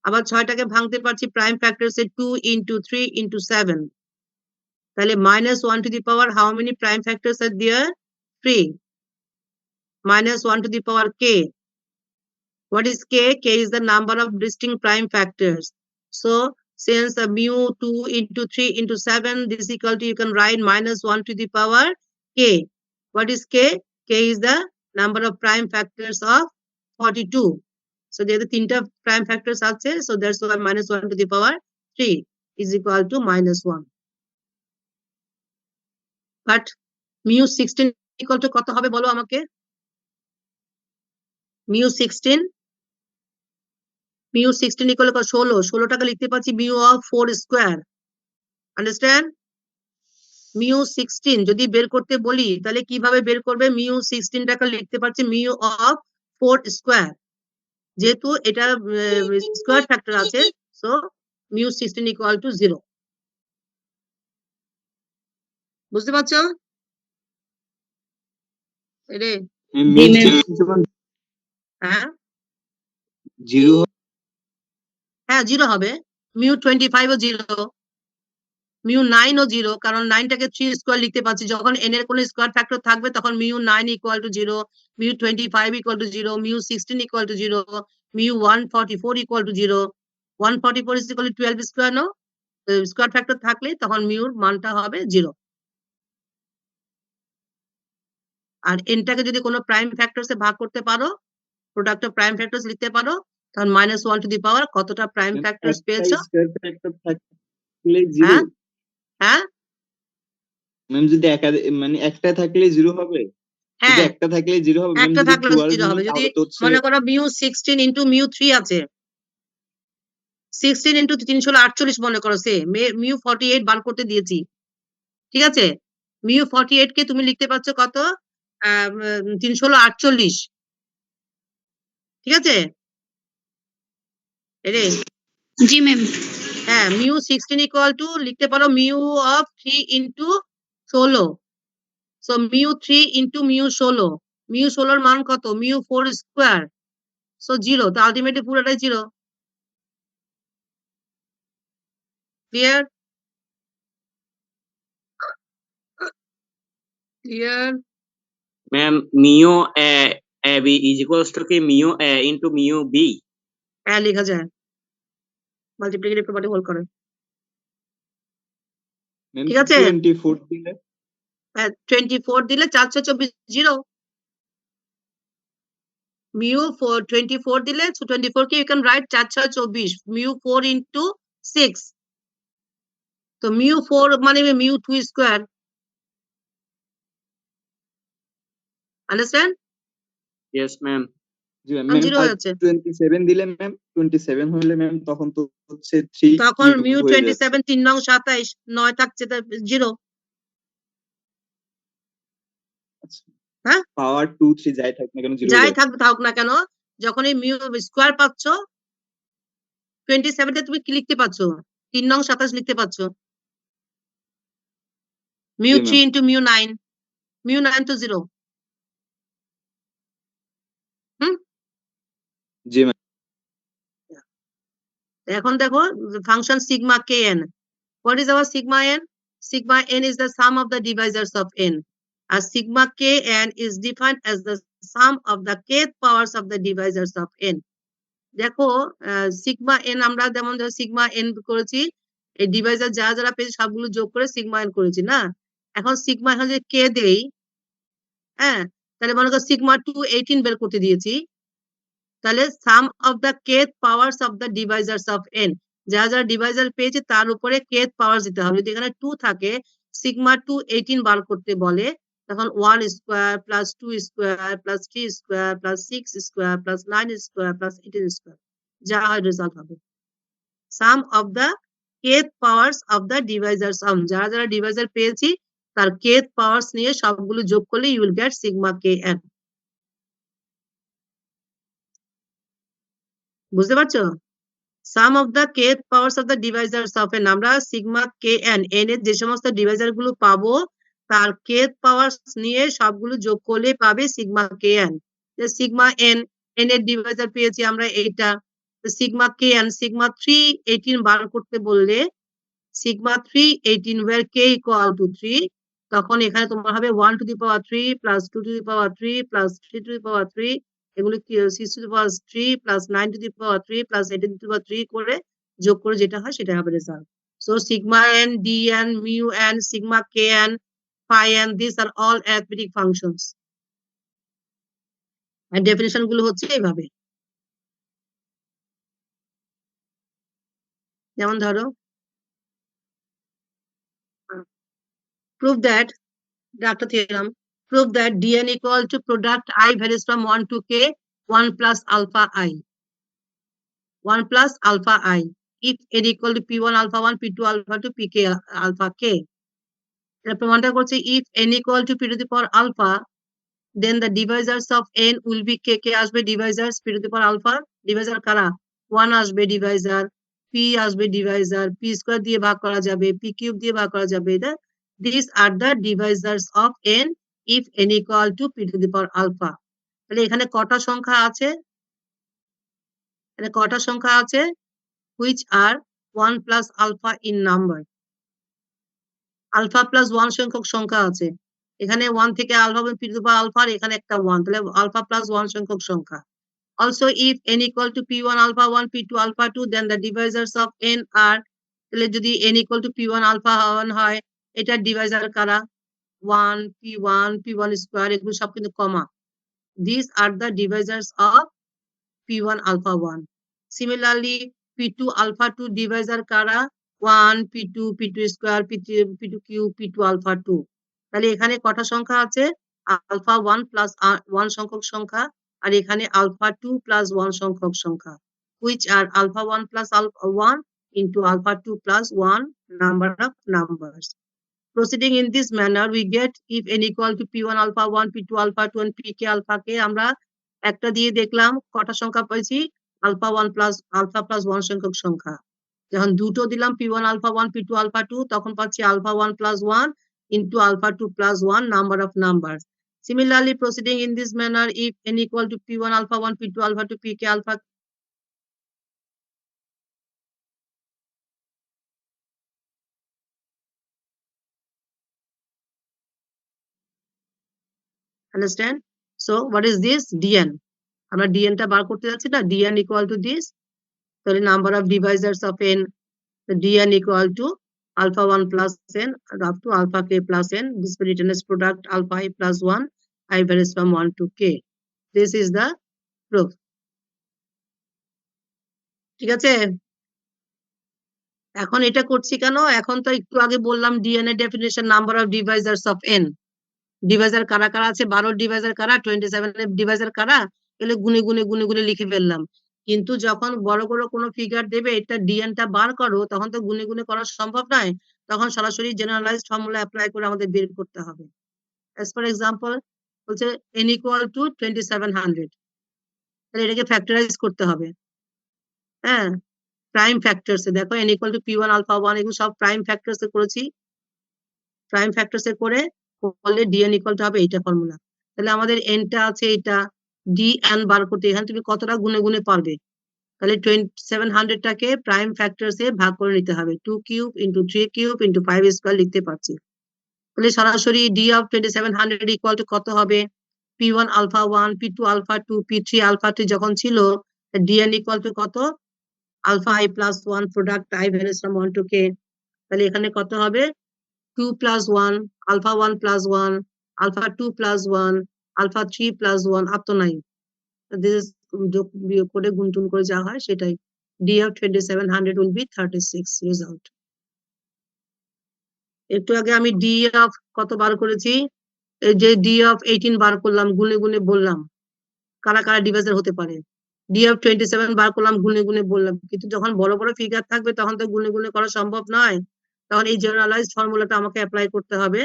আবার 6টাকে ভাঙতে পারছি প্রাইম ফ্যাক্টরস এ 2 into 3 into 7। তাহলে -1 to the power how many prime factors are there? 3. -1 to the power k. What is k? K is the number of distinct prime factors. So since mu 2 into 3 into 7, this is equal to, you can write -1 to the power k. What is k? K is the number of prime factors of 42. So there are the prime factors outside. So that's why -1 to the power 3 is equal to -1. But mu 16 equal to কত হবে বলো আমাকে? mu 16 equal to 16, 16টাকে লিখতে পাচ্ছি mu of 4 square. Understand? mu 16 যদি বের করতে বলি তাহলে কিভাবে বের করবে? mu 16টাকে লিখতে পাচ্ছি mu of 4 square. যেহেতু এটা স্কয়ার ফ্যাক্টর আছে, সো mu 16 equal to 0. বুঝতে পারছো? এরে হ্যাঁ 0 হ্যাঁ 0 হবে। mu 25 ও 0, mu 9 ও 0, কারণ 9টাকে 3 স্কয়ার লিখতে পাচ্ছি। যখন n এর কোনো স্কয়ার ফ্যাক্টর থাকবে তখন mu 9 equal to 0, mu 25 equal to 0, mu 16 equal to 0, mu 144 equal to 0. 144 is equal to 12 square, no? Square factor থাকলে তখন mu এর মানটা হবে 0। আর nটাকে যদি কোনো প্রাইম ফ্যাক্টরসে ভাগ করতে পারো, প্রোডাক্ট অফ প্রাইম ফ্যাক্টরস লিখতে পারো, তখন -1 টু দি পাওয়ার কতটা প্রাইম ফ্যাক্টরস পেয়েছো? স্কয়ার ফ্যাক্টর থাকলে 0। হ্যাঁ হ্যাঁ ম্যাম যদি মানে একটা থাকলে 0 হবে, হ্যাঁ যদি একটা থাকলে 0 হবে ম্যাম, একটা যদি থাকলে 12 0 হবে। যদি তাহলে তো হচ্ছে মনে করো mu 16 into mu 3 আছে, 16 into 348 মনে করো, সে mu 48 বার করতে দিয়েছি, ঠিক আছে? mu 48 কে তুমি লিখতে পাচ্ছ কত? 348, ঠিক আছে? এরে জি ম্যাম। হ্যাঁ mu 16 equal to লিখতে পারো mu of 3 into 16, so mu 3 into mu 16, mu 16 এর মান কত? mu 4 স্কয়ার, so 0, তো আলটিমেটলি পুরোটাই 0। Clear? Clear? Ma'am mu a b is equals to কি mu a into mu b? হ্যাঁ লেখা যায়, মাল্টিপ্লিকেটিভ প্রপার্টি হোল্ড করে, ম্যাম ঠিক আছে? 24 দিলে 24 দিলে 424, 0। mu 24 দিলে 24 কে you can write 424, mu 4 into 6, তো mu 4 মানে mu 2 square. Understand? Yes ma'am. জি ম্যাম। 0 হয়ে যাচ্ছে। 27 দিলে ম্যাম, 27 হলে ম্যাম তখন তো হচ্ছে 3 তখন mu হয়ে যাচ্ছে। 27 3 নং 27, 9 থাকছে 0। হ্যাঁ পাওয়ার 2 3 যাই থাক না কেন 0 যাই থাকুক না কেন, যখন এই mu স্কয়ার পাচ্ছ 27 টা তুমি কি লিখতে পাচ্ছ? 3 নং 27 লিখতে পাচ্ছ। mu 3 into mu 9, mu 9 তো 0। জি ম্যাম। এখন দেখো function sigma kn. What is our sigma n? Sigma n is the sum of the divisors of n. As sigma kn is defined as the sum of the kth powers of the divisors of n. দেখো sigma n আমরা যেমন sigma n করেছি, এই Deviser যারা যারা পেয়েছি সবগুলো যোগ করে সিগমা n করেছি না? এখন সিগমা এখন যদি কে দেই, হ্যাঁ, তাহলে মনে করো সিগমা 2 18 বের করতে দিয়েছি, তাহলে sum of the kth powers of the divisors of n, যারা যারা ডিভাইজার পেয়েছে তার উপরে kth পাওয়ার দিতে হবে। যদি এখানে 2 থাকে, সিগমা 2 18 বার করতে বলে, তখন 1 square plus 2 square plus 3 square plus 6 square plus 9 square plus 18 square, যা হয় রেজাল্ট হবে sum of the kth powers of the divisor sum. যারা যারা ডিভাইজার পেয়েছি তার kth পাওয়ার্স নিয়ে সবগুলো যোগ করলে you will get sigma kn। বুঝতে পারছো? Sum of the kth powers of the divisors of n, আমরা সিগমা kn, n এর যে সমস্ত ডিভাইজার গুলো পাবো তার kth পাওয়ার্স নিয়ে সবগুলো যোগ করলে পাবে সিগমা kn। যে সিগমা n, n এর ডিভাইজার পেয়েছি আমরা এইটা, সিগমা kn, সিগমা 3 18 বার করতে বললে sigma 3 18 where k equal to 3, তখন এখানে তোমার হবে 1 to the power 3 plus 2 to the power 3 plus 3 to the power 3, এগুলো কি 6 to the power 3 plus 9 to the power 3 plus 8 to the power 3 করে যোগ করে যেটা হয় সেটা হবে result. So sigma n, dn, mu n, sigma kn, phi n, these are all arithmetic functions. আর ডেফিনিশন গুলো হচ্ছে এইভাবে, যেমন ধরো prove that Dr. theorem, prove that dn equal to product I varies from 1 to k 1 plus alpha I 1 plus alpha I if n equal to p1 alpha 1 p2 alpha 2 pk alpha k। এটা প্রমাণটা করছে if n equal to p to the power alpha, then the divisors of n will be k, k আসবে divisors p to the power alpha, divisor কারা 1 আসবে divisor, p আসবে divisor, p square দিয়ে ভাগ করা যাবে, p cube দিয়ে ভাগ করা যাবে। এটা these are the divisors of n if n equal to p to the power alpha। তাহলে এখানে কটা সংখ্যা আছে, এখানে কটা সংখ্যা আছে which are 1 plus alpha in number, alpha plus 1 সংখ্যক সংখ্যা আছে। এখানে 1 থেকে alpha p to the power alpha আর এখানে একটা 1, তাহলে আলফা প্লাস 1 সংখ্যক সংখ্যা। Also if n equal to p1 alpha 1 p2 alpha 2 then the divisors of n are, তাহলে যদি n equal to p1 alpha 1 হয় এটা ডিভাইজার কারা 1 p1 p1 স্কয়ার, এগুলো সব কিন্তু কমা। These are the divisors of p1 alpha 1. Similarly p2 alpha 2 divisor কারা 1 p2 p2 square p2 cube p2 alpha 2। তাহলে এখানে কটা সংখ্যা আছে আলফা 1 প্লাস 1 সংখ্যক সংখ্যা আর এখানে আলফা 2 প্লাস 1 সংখ্যক সংখ্যা which are alpha 1 plus alpha 1 into alpha 2 plus 1 number of numbers. Proceeding in this manner we get if n equal to p1 alpha 1 p2 alpha 2 and pk alpha k, আমরা একটা দিয়ে দেখলাম কটা সংখ্যা পাইছি alpha 1 plus alpha plus 1 সংখ্যক সংখ্যা। যখন দুটো দিলাম p1 alpha 1 p2 alpha 2 তখন পাচ্ছি alpha 1 plus 1 into alpha 2 plus 1 number of numbers. Similarly proceeding in this manner if n equal to p1 alpha 1 p2 alpha 2 pk alpha, understand? So what is this dn, আমরা dn টা বার করতে যাচ্ছি না, dn equal to this, তাহলে number of divisors of n, the dn equal to alpha 1 plus n up to alpha k plus n, this will written as product alpha I plus 1 I varies from 1 to k. This is the proof. ঠিক আছে, এখন এটা করছি কেন, এখন তো একটু আগে বললাম dn এর definition number of divisors of n, divisor কারা কারা আছে 12 ডিভাইজার কারা 27 এর ডিভাইজার কারা, এগুলো গুনে গুনে গুনে গুনে লিখে ফেললাম। কিন্তু যখন বড় বড় কোনো ফিগার দেবে এটা dn টা বার করো তখন তো গুনে গুনে করা সম্ভব নয়, তখন সরাসরি জেনারেলাইজড ফর্মুলা অ্যাপ্লাই করে আমাদের বের করতে হবে। as for example বলছে n equal to 2700, তাহলে এটাকে ফ্যাক্টরাইজ করতে হবে। হ্যাঁ, প্রাইম ফ্যাক্টরস এ দেখো n equal to p1 alpha 1 এগুলো সব প্রাইম ফ্যাক্টরস এ করেছি, প্রাইম ফ্যাক্টরস এ করে করলে dn ইকুয়াল টু হবে এইটা ফর্মুলা। তাহলে আমাদের n টা আছে এটা, dn বার করতে এখানে তুমি কতটা গুনে গুনে পারবে, তাহলে 2700 টাকে প্রাইম ফ্যাক্টরস এ ভাগ করে নিতে হবে, 2 cube into 3 cube into 5 square লিখতে পারছি। তাহলে সরাসরি d of 2700 ইকুয়াল টু কত হবে p1 alpha 1 p2 alpha 2 p3 alpha 3 যখন ছিল dn ইকুয়াল টু কত alpha I plus 1 product I varies from 1 to k, তাহলে এখানে কত হবে 2 plus 1 alpha 1 plus 1 alpha 2 plus 1 alpha 3 plus 1 up to 9, this is যোগ বিয়োগ করে গুণটুন করে যা হয় সেটাই, d of 2700 will be 36 result। একটু আগে আমি d of কত বার করেছি, এই যে d of 18 বার করলাম গুনে গুনে বললাম কারা কারা ডিভাইজার হতে পারে, d of 27 বার করলাম গুনে গুনে বললাম, কিন্তু যখন বড় বড় ফিগার থাকবে তখন তো গুনে গুনে করা সম্ভব নয়, তখন এই জেনারেলাইজড ফর্মুলাটা আমাকে অ্যাপ্লাই করতে হবে,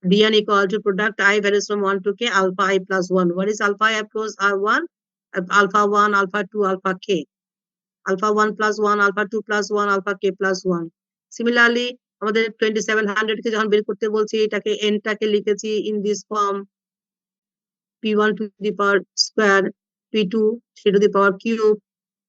dn equal to product I varies from 1 to k alpha I plus 1. What is alpha I plus 1? Alpha 1, alpha 2, alpha k. Alpha 1 plus 1, alpha 2 plus 1, alpha k plus 1. Similarly আমাদের 2700 কে যখন বের করতে বলছি এটাকে n টাকে লিখেছি in this form p1 to the power square, p2 3 to the power cube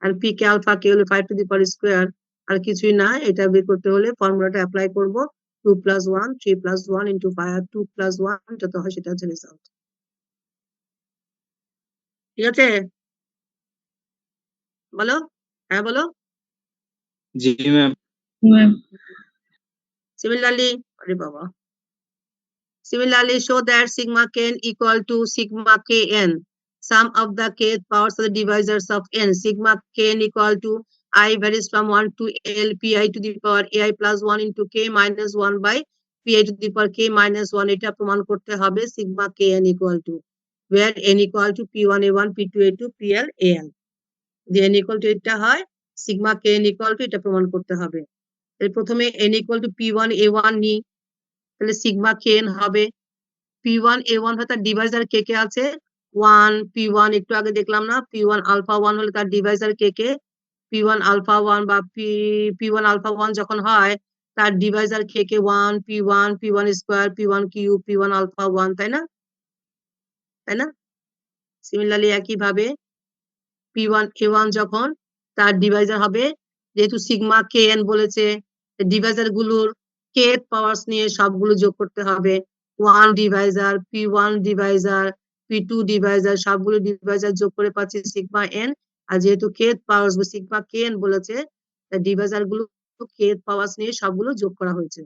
and pk alpha k will 5 to the power square. আর কিছুই না, এটা বের করতে হলে ফর্মুলাটা অ্যাপ্লাই করব 2 + 1 3 + 1 × 5 2 + 1 যত হয় সেটা হচ্ছে রেজাল্ট। ঠিক আছে, বলো, হ্যাঁ বলো। জি ম্যাম। Similarly, अरे बाबा. Similarly, show that sigma kn equal to sigma kn. Sum of the kth powers of the divisors of n. Sigma kn equal to I varies from 1 to L pi to the power ai plus 1 into k minus 1 by pi to the power k minus 1. এটা প্রমাণ করতে হবে sigma kn equal to, where n equal to p1 a1 p2 a2 pl al. যদি n equal to এটা হয়, sigma kn equal to এটা প্রমাণ করতে হবে। এর প্রথমে n equal to p1 a1 নি, তাহলে সিগমা kn হবে p1 a1 হয় তার ডিভাইজার কে কে আছে 1 p1, একটু আগে দেখলাম না, p1 আলফা 1 হলে তার ডিভাইজার কে কে p1 আলফা 1 বা p1 আলফা 1 যখন হয় তার ডিভাইজার কে কে 1 p1 square p1 cube p1 alpha 1, তাই না, তাই না? সিমিলারলি একই ভাবে p1 a1 যখন তার ডিভাইজার হবে, যেহেতু সিগমা kn বলেছে, ডিভাইজার গুলোর kth পাওয়ার্স নিয়ে সবগুলো যোগ করতে হবে, 1 Deviser p1 Deviser p2 Deviser সবগুলো ডিভাইজার যোগ করে পাচ্ছি সিগমা n। আর যেহেতু kth পাওয়ার্স সিগমা kn বলেছে, ডিভাইজার গুলো kth পাওয়ার্স নিয়ে সবগুলো যোগ করা হয়েছে,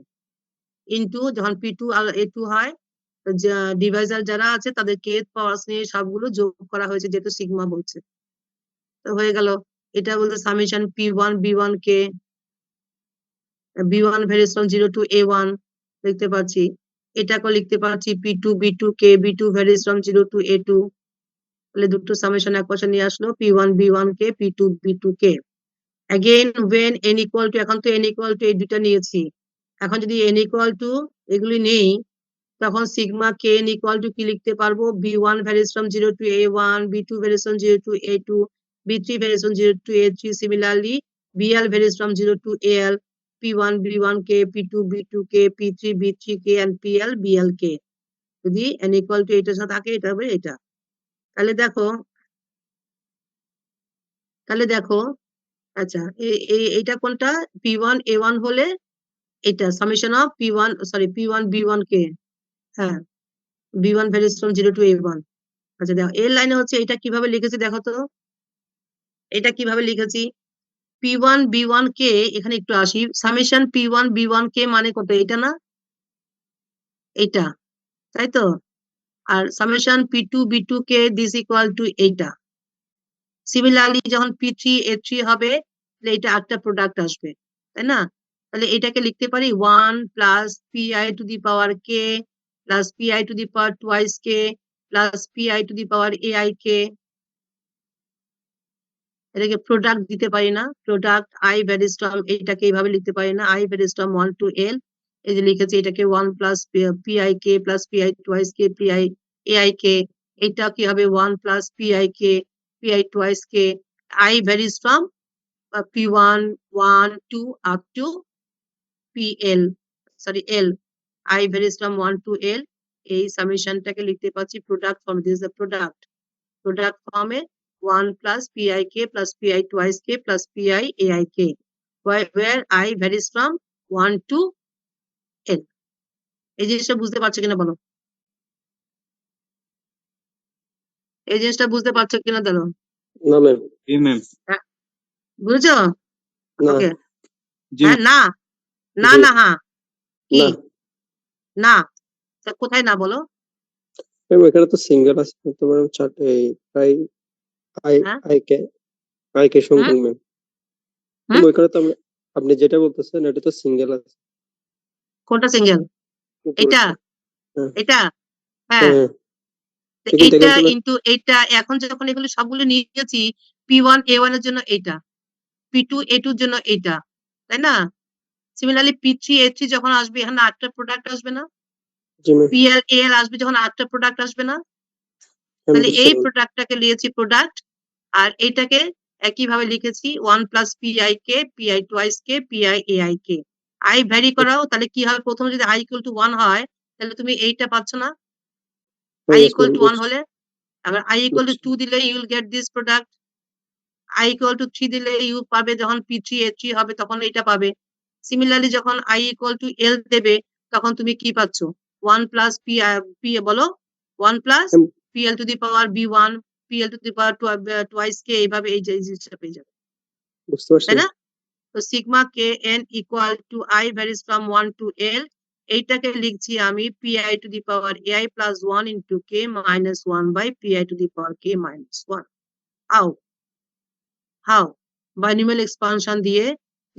ইনটু যখন p2 আর a2 হয় ডিভাইজার যারা আছে তাদের kth পাওয়ার্স নিয়ে সবগুলো যোগ করা হয়েছে যেহেতু সিগমা বলছে। তো হয়ে গেল, এটা বলতে summation p1 b1 K b1 varies from 0 to a1 লিখতে পারছি, এটাকে লিখতে পারছি p2 b2 K b2 varies from 0 to a2, তাহলে দুটো সামেশন এক পাশে নিয়ে আসলো p1 b1 K p2 b2 K. Again when n equal to, এখন তো n equal to এই দুটো নিয়েছি, এখন যদি n equal to এগুলি নেই তখন সিগমা kn equal to কি লিখতে পারবো b1 varies from 0 to a1 b2 varies from 0 to a2 b3 varies from 0 to a3 similarly bl varies from 0 to al p1 b1 k p2 b2 k p3 b3 k and pl bl k। যদি n equal to এটার সাথে থাকে এটা হবে এটা, তাহলে দেখো আচ্ছা এইটা কোনটা p1 a1 হলে এটা summation of p1 sorry p1 b1 কে, হ্যাঁ b1 varies from 0 to a1। আচ্ছা দেখো এর লাইনে হচ্ছে এটা কিভাবে লিখেছি দেখো তো, এটা কিভাবে লিখেছি p1 b1 কে, এখানে একটু আসি, সামেশন p1 b1 কে মানে কত, এটা না এইটা, তাই তো, আর সামেশন p2 b2 কে দিস ইকুয়াল টু এইটা। সিমিলারলি যখন p3 a3 হবে তাহলে এটা একটা প্রোডাক্ট আসবে, তাই না, তাহলে এটাকে লিখতে পারি 1 plus pi to the power k plus pi to the power twice k plus pi to the power ai k। এটাকে প্রোডাক্ট দিতে পারি না, প্রোডাক্ট i ভ্যারিজ ফ্রম, এটাকে এইভাবে লিখতে পারি না i varies from 1 to l, এই যে লিখেছি এটাকে 1 plus pi k plus pi twice k pi ai k, এটা কি হবে 1 plus pi k pi twice k i varies from p1 1 2 up to pl sorry l, i varies from 1 to l, এই সামেশনটাকে লিখতে পাচ্ছি product form, this is the product ফর্মে 1 plus pi k plus pi twice k plus pi ai k, where I varies from 1 to n। এই জিনিসটা বুঝতে পারছো কিনা বলো, এই জিনিসটা বুঝতে পারছো কিনা বলো। না ম্যাম। জি ম্যাম। বুঝেছো? না। ওকে, জি হ্যাঁ না না জি। না হ্যাঁ কি না না, তা কোথায় না বলো, ম্যাম এখানে তো সিঙ্গেল আছে তোমার চারটে আই আই হ্যাঁ আই কে হুম সংখ্যক ম্যাম। হুম ওইখানে তো আপনি যেটা বলতেছেন এটা তো সিঙ্গেল আছে কোনটা সিঙ্গেল, এটা উপরেরটা। হ্যাঁ এটা, হ্যাঁ হ্যাঁ তো দেখুন এইটা দেখেন তো ম্যাম। ইন্টু এইটা, এখন যখন এগুলো সবগুলো নিয়েছি p1 a1 এর জন্য এইটা, p2 a2 এর জন্য এইটা, তাই না, সিমিলারলি p3 a3 যখন আসবে এখানে আটটা প্রোডাক্ট আসবে না, জি ম্যাম। pl al আসবে যখন আটটা প্রোডাক্ট আসবে না, আমি তাহলে বুঝতে এই পারলাম। প্রোডাক্টটাকে নিয়েছি প্রোডাক্ট, আর এইটাকে একইভাবে লিখেছি 1 plus pi k pi twice k pi ai k। i vary করাও, তাহলে কি হবে প্রথমে যদি i ইকুয়াল টু 1 হয় তাহলে তুমি এইটা পাচ্ছ না, হ্যাঁ i yes equal ma'am to 1 বুঝছি হলে, আবার i ইকুয়াল টু 2 দিলে you will get this product, i equal to 3 দিলে u পাবে, যখন p3 a3 হবে তখন এটা পাবে। সিমিলারলি যখন i equal to l দেবে তখন তুমি কি পাচ্ছ? 1 plus p বলো 1 plus pl to the power b1 pl to the power twice k, এইভাবে এই জিনিসটা পেয়ে যাবে, বুঝতে পারছি। তাই না? তো sigma k n equal two i varies from 1 to l, এইটাকে লিখছি আমি pi to the power ai plus 1 into k minus 1 by pi to the power k minus 1. How binomial expansion দিয়ে।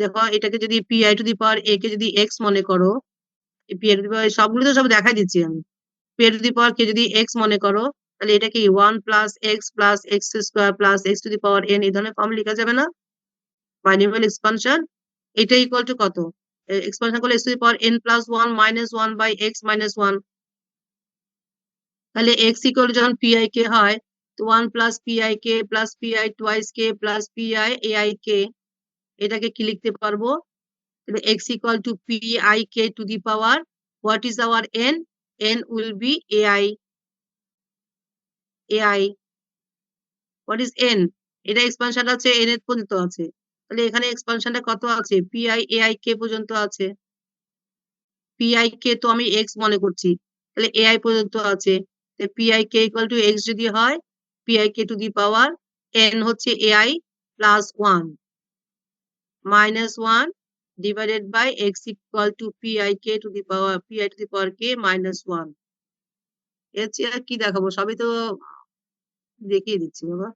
দেখো এটাকে যদি pi to the power a কে যদি x মনে করো, pi to the power সবগুলো তো সব দেখাই দিচ্ছি আমি, pi to the power কে যদি x মনে করো তাহলে এটা কি 1 plus x plus x square plus x to the power n, এই ধরনের ফর্ম লেখা যাবে না? বাইনোমিয়াল এক্সপানশন এটা ইকুয়াল টু কত? এক্সপানশন করলে x to the power n plus 1 minus 1 by x minus 1, তাহলে x ইকুয়াল যখন pi k হয় তো 1 plus pi k plus pi twice k plus pi ai k, এটাকে কি লিখতে পারবো? তাহলে x equal to pi k to the power, what is our n? n will be ai. What is n? এটা expansion আছে n এর পর্যন্ত আছে, তাহলে এখানে এক্সপানশনটা কত আছে? pi ai k পর্যন্ত আছে। pi k তো আমি x মনে করছি, তাহলে ai পর্যন্ত আছে, তাহলে pi k equal to x যদি হয় pi k to the power n হচ্ছে ai plus 1 minus 1 divided by x equal to pi k to the power k minus 1. এর চেয়ে আর কি দেখাবো, সবই তো দেখিয়ে দিচ্ছি বাবা।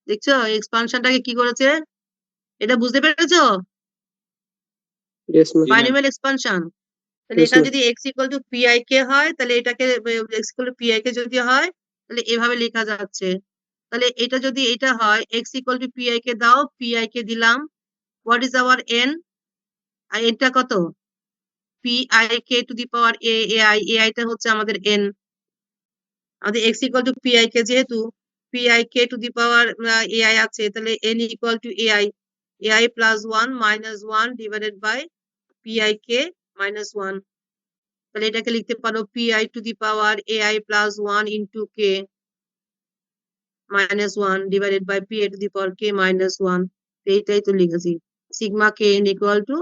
দেখছো এক্সপানশনটাকে কি করেছে, এটা বুঝতে পেরেছো? Yes, ma'am. Binomial expansion. তাহলে Yes, এখানে ma'am. যদি x equal to pi k হয় তাহলে এটাকে x equal to pi k যদি হয় তাহলে এভাবে লেখা যাচ্ছে। তাহলে এটা যদি এটা হয় x equal to pi k দাও, pi k দিলাম, what is our n? আর এটা কত? pi k to the power ai টা হচ্ছে আমাদের n। আমাদের x equal to pi k, যেহেতু pi k to the power ai আছে তাহলে n equal to ai plus 1 minus 1 divided by pi k minus 1, তাহলে এটাকে লিখতে পারো pi to the power ai plus 1 into k minus 1 divided by pi to the power k minus 1, এইটাই তো লিখেছি। Sigma k n equal to,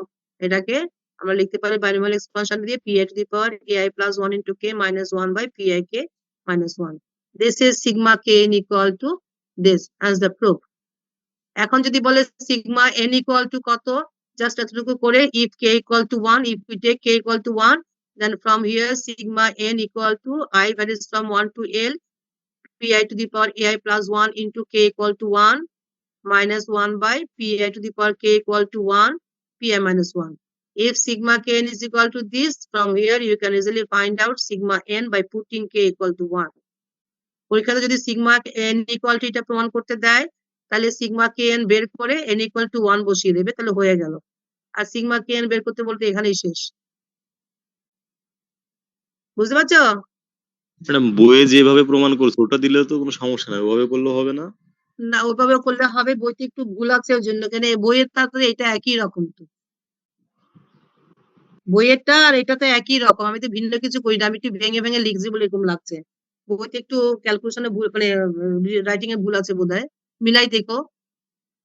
এটাকে আমরা লিখতে পারি বাইনোমিয়াল এক্সপানশন দিয়ে pi to the power ai plus 1 into k minus 1 by pi k minus 1. This is sigma k n equal to this as the proof. এখন যদি বলে sigma n equal to কত, just এতটুকু করে if k equal to 1, if we take k equal to 1, then from here sigma n equal to I varies from 1 to l pi to the power ai plus 1 into k equal to 1 minus 1 by pi to the power k equal to 1 pi minus 1. If sigma k n is equal to this, from here you can easily find out sigma n by putting k equal to 1. পরীক্ষাতে যদি sigma n equal to এটা প্রমাণ করতে দেয় তাহলে sigma k N বের করে n equal to 1 বসিয়ে দেবে, তাহলে হয়ে গেল। আর সিগমা কে এন বের করতে বলতে এখানেই শেষ। বুঝতে পারছো? ম্যাডাম বইয়ে যেভাবে প্রমাণ করছে ওটা দিলে তো কোনো সমস্যা নাই, ওভাবে করলেও হবে না? না ওইভাবে করলে হবে, বইতে একটু ভুল আছে ওই জন্য, কেন বইয়ের তাতে এটা একই রকম, তো বইয়েরটা আর এটা তো একই রকম, আমি তো ভিন্ন কিছু করি না, আমি একটু ভেঙে ভেঙে লিখছি বলে এরকম লাগছে। বইতে একটু ক্যালকুলেশনে ভুল, মানে রাইটিং এ ভুল আছে বোধহয়, মিলাই দেখো।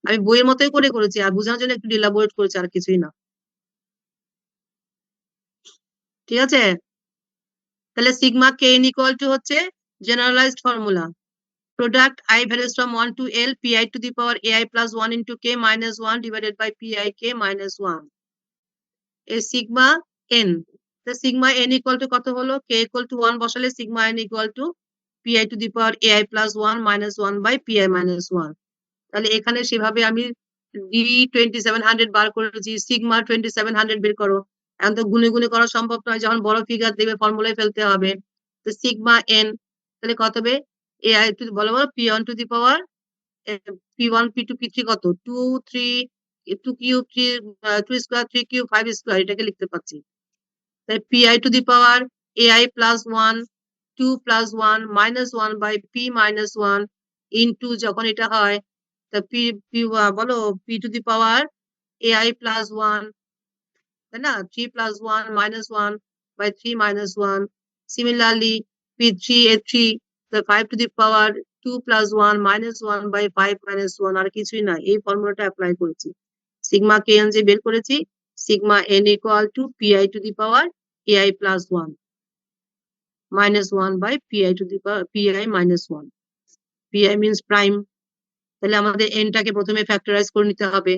আমি বইয়ের মতোই করে করেছি, আর বোঝানোর জন্য একটু ডিলাবোরেট করেছি, আর কিছুই না। ঠিক আছে, তাহলে sigma k n equal to হচ্ছে generalised formula, product I varies from 1 to l pi to the power ai plus 1 into k minus 1 divided by pi k minus 1 is sigma n. The sigma n equal to কত হলো? k equal to 1 বসালে sigma n equal to pi to the power ai plus 1 minus 1 by pi minus 1. তাহলে এখানে সেভাবে আমি d 2700 বার করেছি, sigma 2700 বের করো। এখন তো গুনে গুনে করা সম্ভব নয়, যখন বড় ফিগার দেখবে ফর্মুলায় ফেলতে হবে। তো সিগমা n তাহলে কত হবে? ai বলো বলো p1 to the power p1 p2 p3 কত? 2 3 2 কিউব 3 2 স্কয়ার 3 কিউব 5 স্কয়ার, এটাকে লিখতে পাচ্ছি। তাই pi to the power ai plus 1 2 plus 1 minus 1 by p minus 1 into যখন এটা হয় তা p বলো p to the power ai plus 1, তাই না? 3 plus 1 minus 1 by 3 minus 1. Similarly p3 a3 the 5 to the power 2 plus 1 minus 1 by 5 minus 1 আর কিছুই না, এই ফর্মুলাটা অ্যাপ্লাই করেছি। সিগমা kn যে বের করেছি, sigma n equal to pi to the power ai plus 1 minus 1 by pi to the power pi minus 1. pi means prime, তাহলে আমাদের n টাকে প্রথমে ফ্যাক্টরাইজ করে নিতে হবে।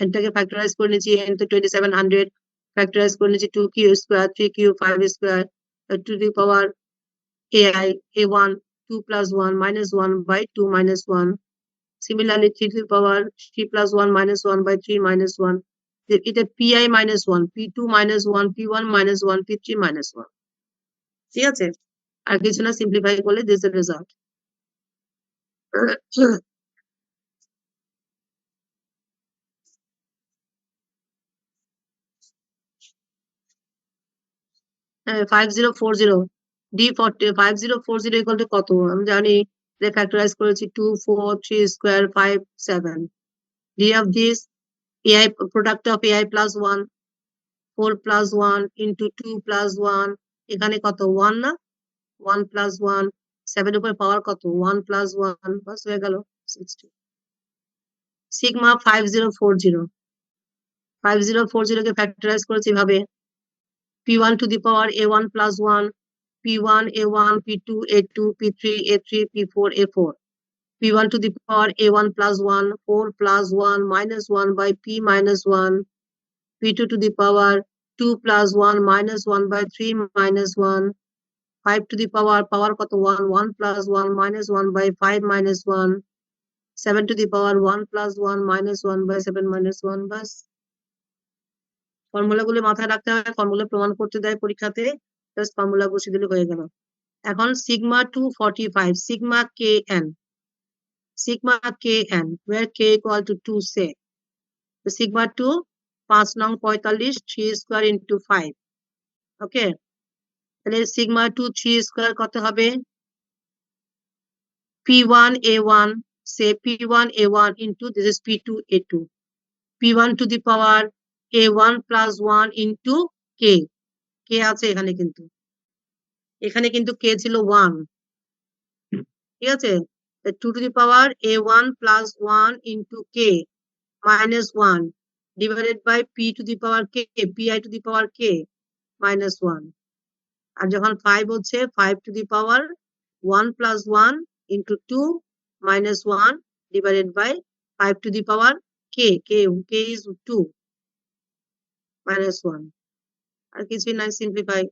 n টাকে ফ্যাক্টরাইজ করে নিয়েছি, n তো 2700, ফ্যাক্টরাইজ করে নিয়েছি 2q square 3q 5 square to the power ai a1 2 plus 1 minus 1 by 2 minus 1. Similarly 3 to the power 3 plus 1 minus 1 by 3 minus 1. এটা pi minus 1, p2 minus 1, p1 minus 1, p3 minus 1. ঠিক আছে, আর কিছু না, simplify করলে this the result. 5040 d40 5040 equal to কত আমি জানি, factorise করেছি 2 4 3 square 5 7. d of this ai product of ai plus 1 4 plus 1 into 2 plus 1, এখানে কত 1 না, 1 plus 1 7 উপর পাওয়ার কত 1 plus 1 বাস হয়ে গেল 60. সিগমা 5040 কে ফ্যাক্টরাইজ করেছি ভাবে p1 to the power a1 plus 1 p1 a1 p2 a2 p3 a3 p4 a4, p1 to the power a1 plus 1 4 plus 1 minus 1 by p minus 1, p2 to the power 2 plus 1 minus 1 by 3 minus 1, 5 to the power কত 1 1 plus 1 minus 1 by 5 minus 1, 7 to the power 1 plus 1 minus 1 by 7 minus 1. বাস, ফর্মুলাগুলো মাথায় রাখতে হবে, formula প্রমাণ করতে দেয় পরীক্ষাতে, just formula বসিয়ে দিলে হয়ে গেল। এখন sigma 245 sigma kn where k equal to 2 say the sigma 2 5 নং 45 3 square into 5. ওকে, তাহলে সিগমা 2 3 স্কয়ার কত হবে, p1 a1 say p1 a1 into this is p2 a2, p1 to the power a1 plus 1 into k, k আছে এখানে, কিন্তু k ছিল 1, ঠিক আছে, 2 to the power a1 plus 1 into k minus 1 divided by p to the power k pi to the power k minus 1. আর যখন 5 হচ্ছে 5 to the power 1 plus 1 into 2 minus 1 divided by 5 to the power k is 2 minus 1. আর কিছুই নাই, simplify.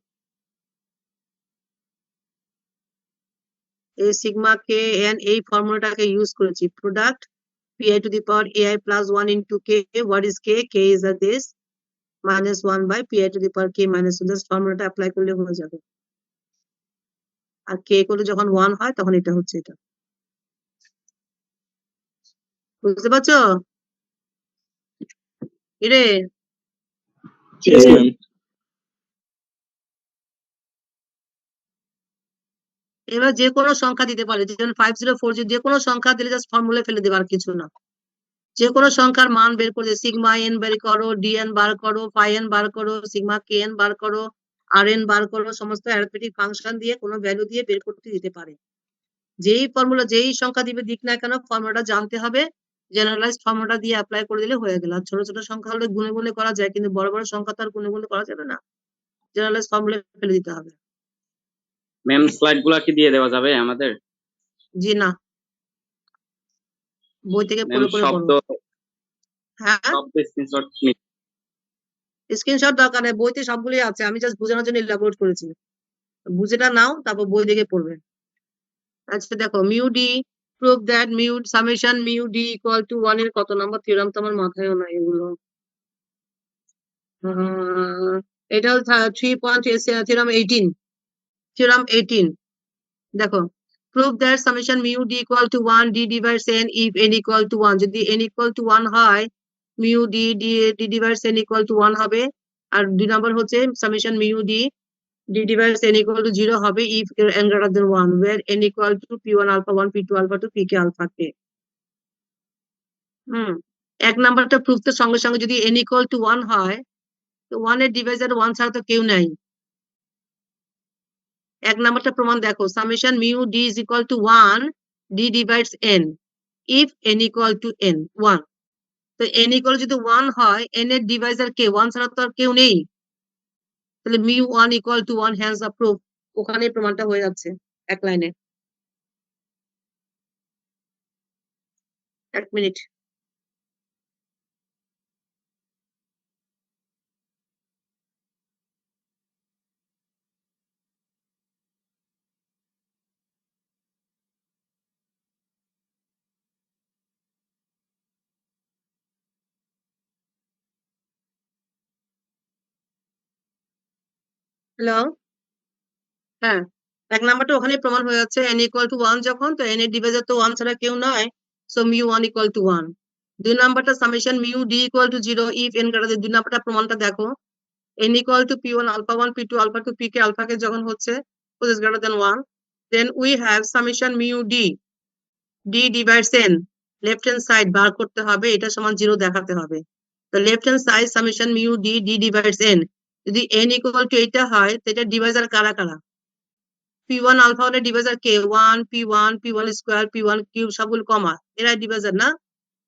এই sigma k N এই ফর্মুলাটাকে use করেছি, product pi to the power ai plus 1 into k, what is k is this minus 1 by pi to the power k minus 1, this ফর্মুলাটা apply করলে হয়ে যাবে। আর k করলে যখন 1 হয় তখন এটা হচ্ছে এটা, বুঝতে পারছো? এরে Yes, ma'am. এবার যে কোনো সংখ্যা দিতে পারে, যেমন 5040 যে কোনো সংখ্যা দিলে জাস্ট ফর্মুলা ফেলে দেবে, আর কিছু না। যে কোনো সংখ্যার মান বের করে সিগমা এন বের করো, ডিএন বার করো, ফাই এন বার করো, সিগমা কে এন বার করো, আর এন বার করো, সমস্ত অ্যারিথমেটিক ফাংশন দিয়ে কোনো ভ্যালু দিয়ে বের করতে দিতে পারে। যেই ফর্মুলা যেই সংখ্যা দিবে দিক না কেন ফর্মুলাটা জানতে হবে, জেনারেলাইজড ফর্মুলা দিয়ে অ্যাপ্লাই করে দিলে হয়ে গেল। ছোট ছোট সংখ্যা হলে গুণে গুণে করা যায়, কিন্তু বড় বড় সংখ্যা তো আর গুণে গুণে করা যাবে না, জেনারেলাইজড ফর্মুলা ফেলে দিতে হবে। ম্যাম স্লাইড গুলা কি দিয়ে দেওয়া যাবে আমাদের? জি না, বই থেকে ম্যাম পড়ে পড়ে শব্দ পড়ো। হ্যাঁ, স্ক্রিনশট স্ক্রিনশট দরকার নেই, বইতে সবগুলোই আছে, আমি জাস্ট বোঝানোর জন্য ইলাবোরেট করেছি। বুঝেটা নাও, তারপর বই দেখে পড়বে। আচ্ছা দেখো, mu D prove that mu summation mu D equal to 1 এর কত নাম্বার থিওরাম তো আমার মাথায়ও না এগুলো। এটা 3 থিওরাম 18, থিওরাম 18 দেখো, prove that summation mu D equal to 1 D divides n if n equal to 1, যদি n ইকুয়াল টু 1 হয় mu D D divides n equal to 1 হবে। আর 2 নাম্বার হচ্ছে summation mu D d divides n equal to 0 হবে if n greater than 1, where n equal to p1 alpha 1 p2 alpha 2 pk alpha k. এক নাম্বারটা proof তো সঙ্গে সঙ্গে যদি n equal to 1 হয় তো 1 এর ডিভাইজার 1 ছাড়া তো কেউ নাই, এক নাম্বারটা প্রমাণ দেখো, summation mu d is equal to 1 D divides N if N equal two N 1। তো এন ইকুয়াল যদি 1 হয়, এন এর ডিভাইজার কে 1 ছাড়া তো আর কেউ নেই, তাহলে mu 1 equal to 1, hence the proof. ওখানে প্রমাণটা হয়ে যাচ্ছে এক লাইনে। এক মিনিট। হ্যালো, হ্যাঁ, এক নাম্বারটা ওখানে প্রমাণ হয়ে যাচ্ছে, n ইকুয়াল টু 1 যখন, তো n এর ডিভাইজার তো 1 ছাড়া কেউ নয়, সো মিউ 1 ইকুয়াল টু 1। দুই নাম্বারটা summation mu D equal to 0 if n greater than, দুই নাম্বারটা প্রমাণটা দেখো, n equal two p1 alpha 1 p2 alpha 2 pk alpha কে যখন হচ্ছে which is greater than 1, then we have summation mu d divides n, left hand side bar করতে হবে, এটা সমান 0 দেখাতে হবে। তো left hand side summation mu d divides n, যদি n ইকুয়াল টু এটা হয়, তো এটা ডিভাইজার কারা কারা? p1 alpha 1 এর ডিভাইজার কে 1 p1 p1 square p1 cube সবগুলো কমা, এরা ডিভাইজার না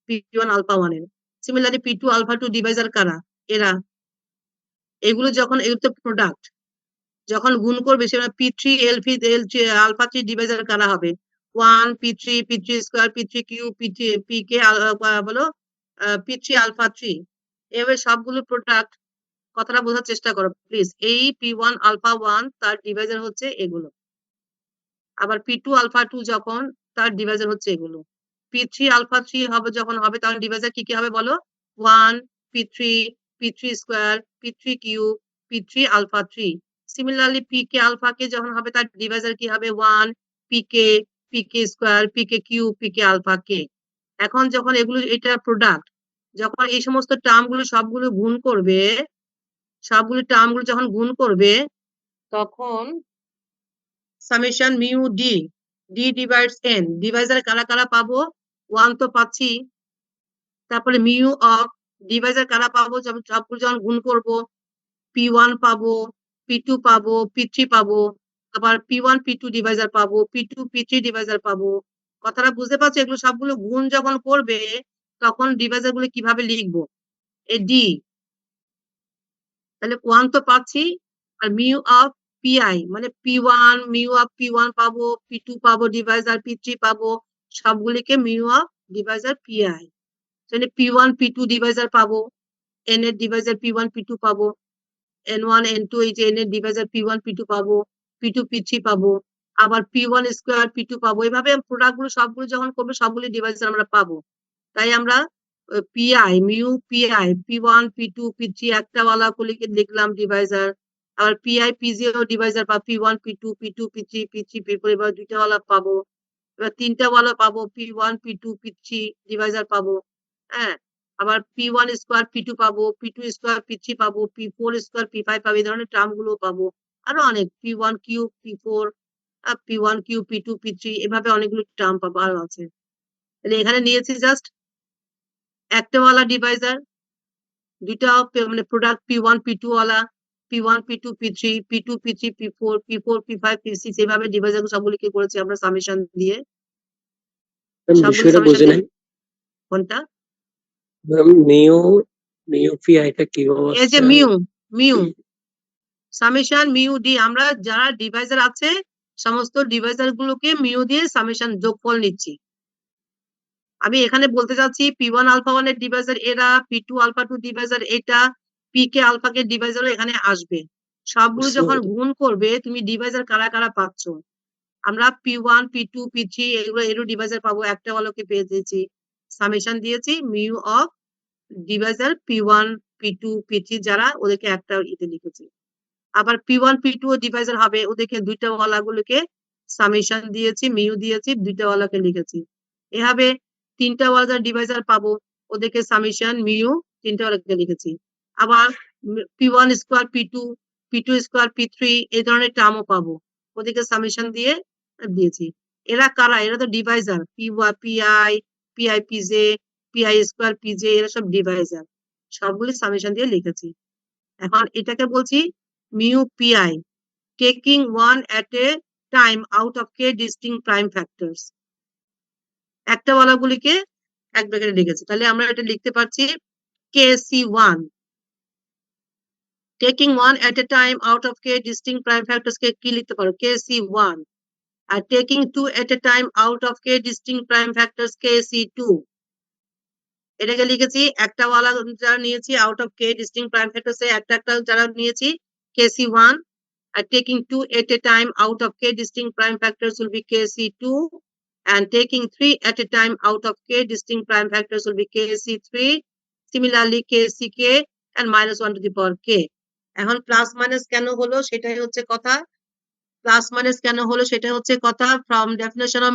p1 alpha 1 এর। সিমিলারলি p2 alpha 2 ডিভাইজার কারা? এরা। এগুলো যখন, এগুলো তো প্রোডাক্ট, যখন গুণ করবে সেটা p3 l3 alpha 3 ডিভাইজার কারা হবে? 1 p3 p3 square p3 cube pk বলো p3 alpha 3, এভাবে সবগুলো প্রোডাক্ট। কথাটা বোঝার চেষ্টা করো প্লিজ। এই p1 alpha 1 তার ডিভাইজার হচ্ছে এগুলো, আবার p2 alpha 2 যখন, তার ডিভাইজার হচ্ছে এগুলো। p3 alpha 3 হবে যখন হবে, তখন ডিভাইজার কি কি হবে বলো? 1 p3 p3 square p3 cube p3 alpha 3। Similarly pk alpha কে যখন হবে, তার ডিভাইজার কি হবে? 1 pk pk square pk cube pk alpha k। এখন যখন এগুলো, এটা প্রোডাক্ট, যখন এই সমস্ত টার্মগুলো সবগুলো গুণ করবে, সবগুলো টার্মগুলো যখন গুণ করবে, তখন summation mu D divides N, Deviser কারা কারা পাবো? 1 তো পাচ্ছি, তারপরে মিউ অফ ডিভাইজার কারা পাবো? সবগুলো যখন গুণ করব, p1 পাবো, p2 পাবো, p3 পাবো, আবার p1 p2 ডিভাইজার পাবো, p2 p3 ডিভাইজার পাবো। কথাটা বুঝতে পারছো? এগুলো সবগুলো গুণ যখন করবে, তখন ডিভাইজার গুলো কিভাবে লিখবো? এ ডি, তাহলে 1 তো পাচ্ছি, আর মিউ অফ পিআই মানে p1, মিউ অফ p1 পাবো, p2 পাবো ডিভাইজার, p3 পাবো, সবগুলিকে মিউ অফ ডিভাইজার পিআই। তাহলে p1 p2 ডিভাইজার পাবো, n এর ডিভাইজার p1 p2 পাবো, n1 n2 এই যে n এর ডিভাইজার p1 p2 পাবো, p2 p3 পাবো, আবার p1 স্কয়ার p2 পাবো। এভাবে প্রোডাক্ট গুলো সবগুলো যখন করবে, সবগুলি ডিভাইজার আমরা পাবো। তাই আমরা PI mu PI p1 p2 p3 একটা ওয়ালা গুলিকে লিখলাম ডিভাইজার, আবার পিআই p0 ডিভাইজার পাবো, p1 p2 p2 p3 p3 p4, এবার দুইটা ওয়ালা পাবো, এবার তিনটা ওয়ালা পাবো, p1 p2 p3 ডিভাইজার পাবো। হ্যাঁ, আবার p1 স্কয়ার p2 পাবো, p2 স্কয়ার p3 পাবো, p4 স্কয়ার p5 পাবো, এই ধরনের টার্ম গুলো পাবো। আরো অনেক p1 cube p4 p1 cube p2 p3, এভাবে অনেকগুলো টার্ম পাবো, আরো আছে। তাহলে এখানে নিয়েছি জাস্ট একটা ওয়ালা ডিভাইজার, দুইটা মানে প্রোডাক্ট p1 p2 ওয়ালা, p1 p2 p3 p2 p3 p4 p4 p5 p6, এইভাবে ডিভাইজার সবগুলিকে করেছি আমরা সামেশন দিয়ে। সবগুলো বিষয়টা সামেশন বুঝে দিয়ে নাই কোনটা? মিউ মিউ পি আইটা কিভাবে এই যে আসছে? Mu mu summation mu d, আমরা যারা ডিভাইজার আছে সমস্ত ডিভাইজার গুলোকে মিউ দিয়ে সামেশন যোগফল নিচ্ছি। আমি এখানে বলতে চাচ্ছি p1 alpha 1 এর ডিভাইজার এরা, p2 alpha 2 ডিভাইজার এটা, pk alpha কে ডিভাইজার এখানে আসবে। সবগুলো বুঝতে যখন পেরেছি। গুণ করবে, তুমি ডিভাইজার কারা কারা পাচ্ছ? আমরা p1 p2 p3 এগুলো এরও ডিভাইজার পাবো, একটা ভালোকে পেয়ে দিয়েছি, সামেশন দিয়েছি mu of Deviser p1 p2 p3 যারা, ওদেরকে একটা ইতে লিখেছি। আবার p1 p2 ডিভাইজার হবে, ওদেরকে দুইটা ওয়ালাগুলোকে সামেশন দিয়েছি, মিউ দিয়েছি, দুইটা ওয়ালাকে লিখেছি। এভাবে তিনটা ওয়ালা ডিভাইজার পাবো, ওদেরকে সামেশন মিউ তিনটা ওয়ালাকে লিখেছি। আবার p1 square p2 p2 square p3 এই ধরনের টার্মও পাবো, ওদেরকে সামেশন দিয়ে দিয়েছি। এরা কারা? এরা তো Deviser, PI PI PJ PI square PJ, এরা সব ডিভাইজার, সবগুলি সামেশন দিয়ে লিখেছি। এখন এটাকে বলছি mu PI, taking one at a time out of k distinct prime factors. একটা ওয়ালাগুলিকে এক ব্র্যাকেটে লিখেছি, তাহলে আমরা এটা লিখতে পারছি KC1, taking one at a time out of k distinct prime factors কে কি লিখতে পারো KC1, আর taking two at a time out of k distinct prime factors KC2, এটাকে লিখেছি একটা ওয়ালা যারা নিয়েছি out of k distinct prime factors এ একটা একটা যারা নিয়েছি KC1, আর taking two at a time out of k distinct prime factors will be KC2, and taking three at a time out of k distinct prime factors will be KC3, similarly KCK and minus 1 to the power k. এখন plus minus কেন হলো সেটাই হচ্ছে কথা, plus minus কেন হলো সেটা হচ্ছে কথা। From definition of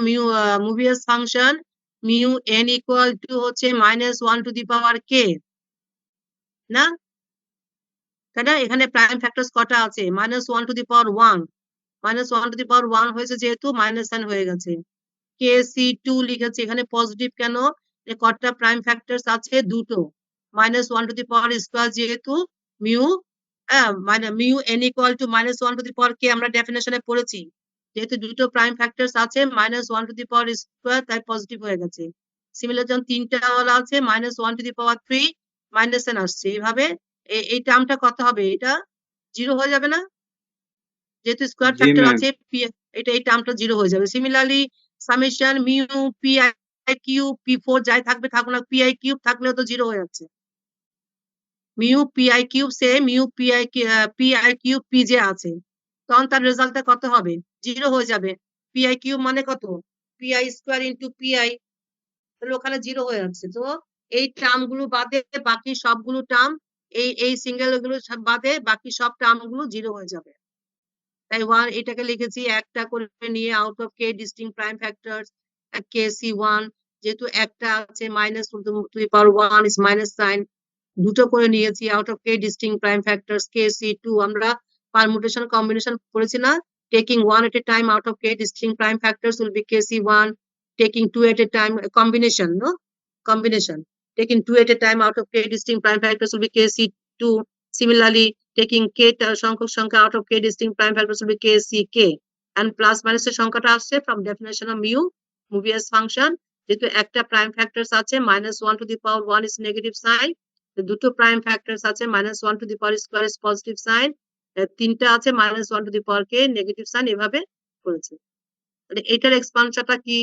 Mobius function mu n equal to হচ্ছে minus 1 to the power k, না তাই না? এখানে প্রাইম ফ্যাক্টরস কটা আছে? Minus 1 to the power 1, minus 1 to the power 1 হয়েছে যেহেতু মাইনাস সাইন হয়ে গেছে। KC2 লিখেছি, এখানে পজিটিভ কেন? কটা প্রাইম ফ্যাক্টরস আছে? দুটো, minus 1 to the power square যেহেতু মিউ মানে mu n equal two minus 1 to the power k আমরা ডেফিনেশনে পড়েছি, যেহেতু দুটো প্রাইম ফ্যাক্টরস আছে minus 1 to the power square তাই পজিটিভ হয়ে গেছে। সিমিলার যখন তিনটা ওয়ালা আছে minus 1 to the power 3 minus n আসছে, এইভাবে এই টার্মটা কত হবে? এটা জিরো হয়ে যাবে না, যেহেতু স্কয়ার জি ফ্যাক্টর ম্যাম। আছে এটা এই টার্মটা জিরো হয়ে যাবে। Similarly summation mu pi cube p4 যাই থাকবে থাকুক না, pi কিউব থাকলেও তো জিরো হয়ে যাচ্ছে। মিউ pi কিউব সে মিউ pi কিউব p যে আছে তখন তার রেজাল্টটা কত হবে? জিরো হয়ে যাবে। pi কিউব মানে কত? pi স্কয়ার ইনটু pi, তাহলে ওখানে জিরো হয়ে যাচ্ছে। তো এই টার্ম গুলো বাদে বাকি সবগুলো টার্ম এই সিঙ্গেল গুলো বাদে বাকি সব টার্ম গুলো জিরো হয়ে যাবে। তাই 1 এটাকে লিখেছি একটা করে নিয়ে out of k distinct prime factors KC1, যেহেতু একটা আছে minus to the power 1 is minus sine, দুটো করে নিয়েছি out of k distinct prime factors KC2। আমরা পারমুটেশন কম্বিনেশন করেছি না, taking one at a time out of k distinct prime factors will be KC1, taking two at a time combination, no combination, taking two at a time out of k distinct prime factors will be KC2. Similarly, taking k সংখ্যক সংখ্যা out of k distinct prime factors will be KCK, and plus minus এর সংখ্যাটা আসছে from definition of mu Mobius function, যেহেতু একটা prime factors আছে minus 1 to the power 1 is negative sign, দুটো prime factors আছে minus 1 to the power square is positive sign, তিনটা আছে minus 1 to the power k negative sign, এভাবে করেছে। তাহলে এটার এক্সপানশনটা কি?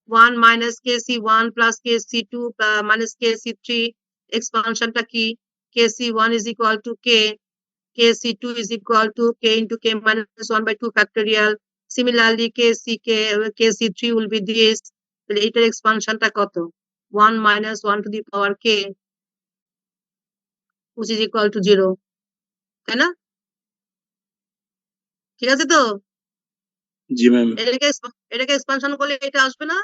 1 minus KC1 plus KC2 minus KC3, এক্সপানশনটা কি? KC1 is equal to k, KC2 is equal to k into k minus 1 by 2 factorial. Similarly, KC3 will be this. তাহলে এটার এক্সপানশনটা কত? 1 minus 1 to the power k, which is equal to 0, তাই না? ঠিক আছে তো? জি ma'am. এটাকে এক্সপানশন করলে এটা আসবে না,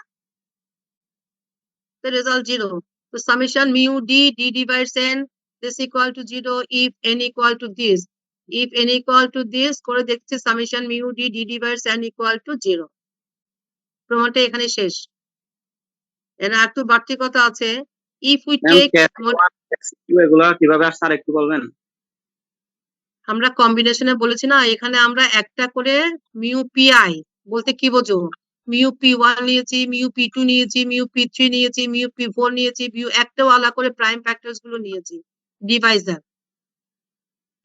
the result 0. So summation mu d divides n, this equal to 0 if n equal to this. If n equal to this করে দেখছি summation mu d divides n equal to 0. প্রমাণটা এখানে শেষ। এর একটু বাড়তি কথা আছে, if we take এগুলা কিভাবে আসছে আর একটু বলবেন? আমরা কম্বিনেশনে বলেছি না, এখানে আমরা একটা করে মিউ pi বলতে কি বোঝো? মিউ p1 নিয়েছি, মিউ p2 নিয়েছি, মিউ p3 নিয়েছি, মিউ p4 নিয়েছি, মিউ একটা ওয়ালা করে প্রাইম ফ্যাক্টরস গুলো নিয়েছি ডিভাইজার।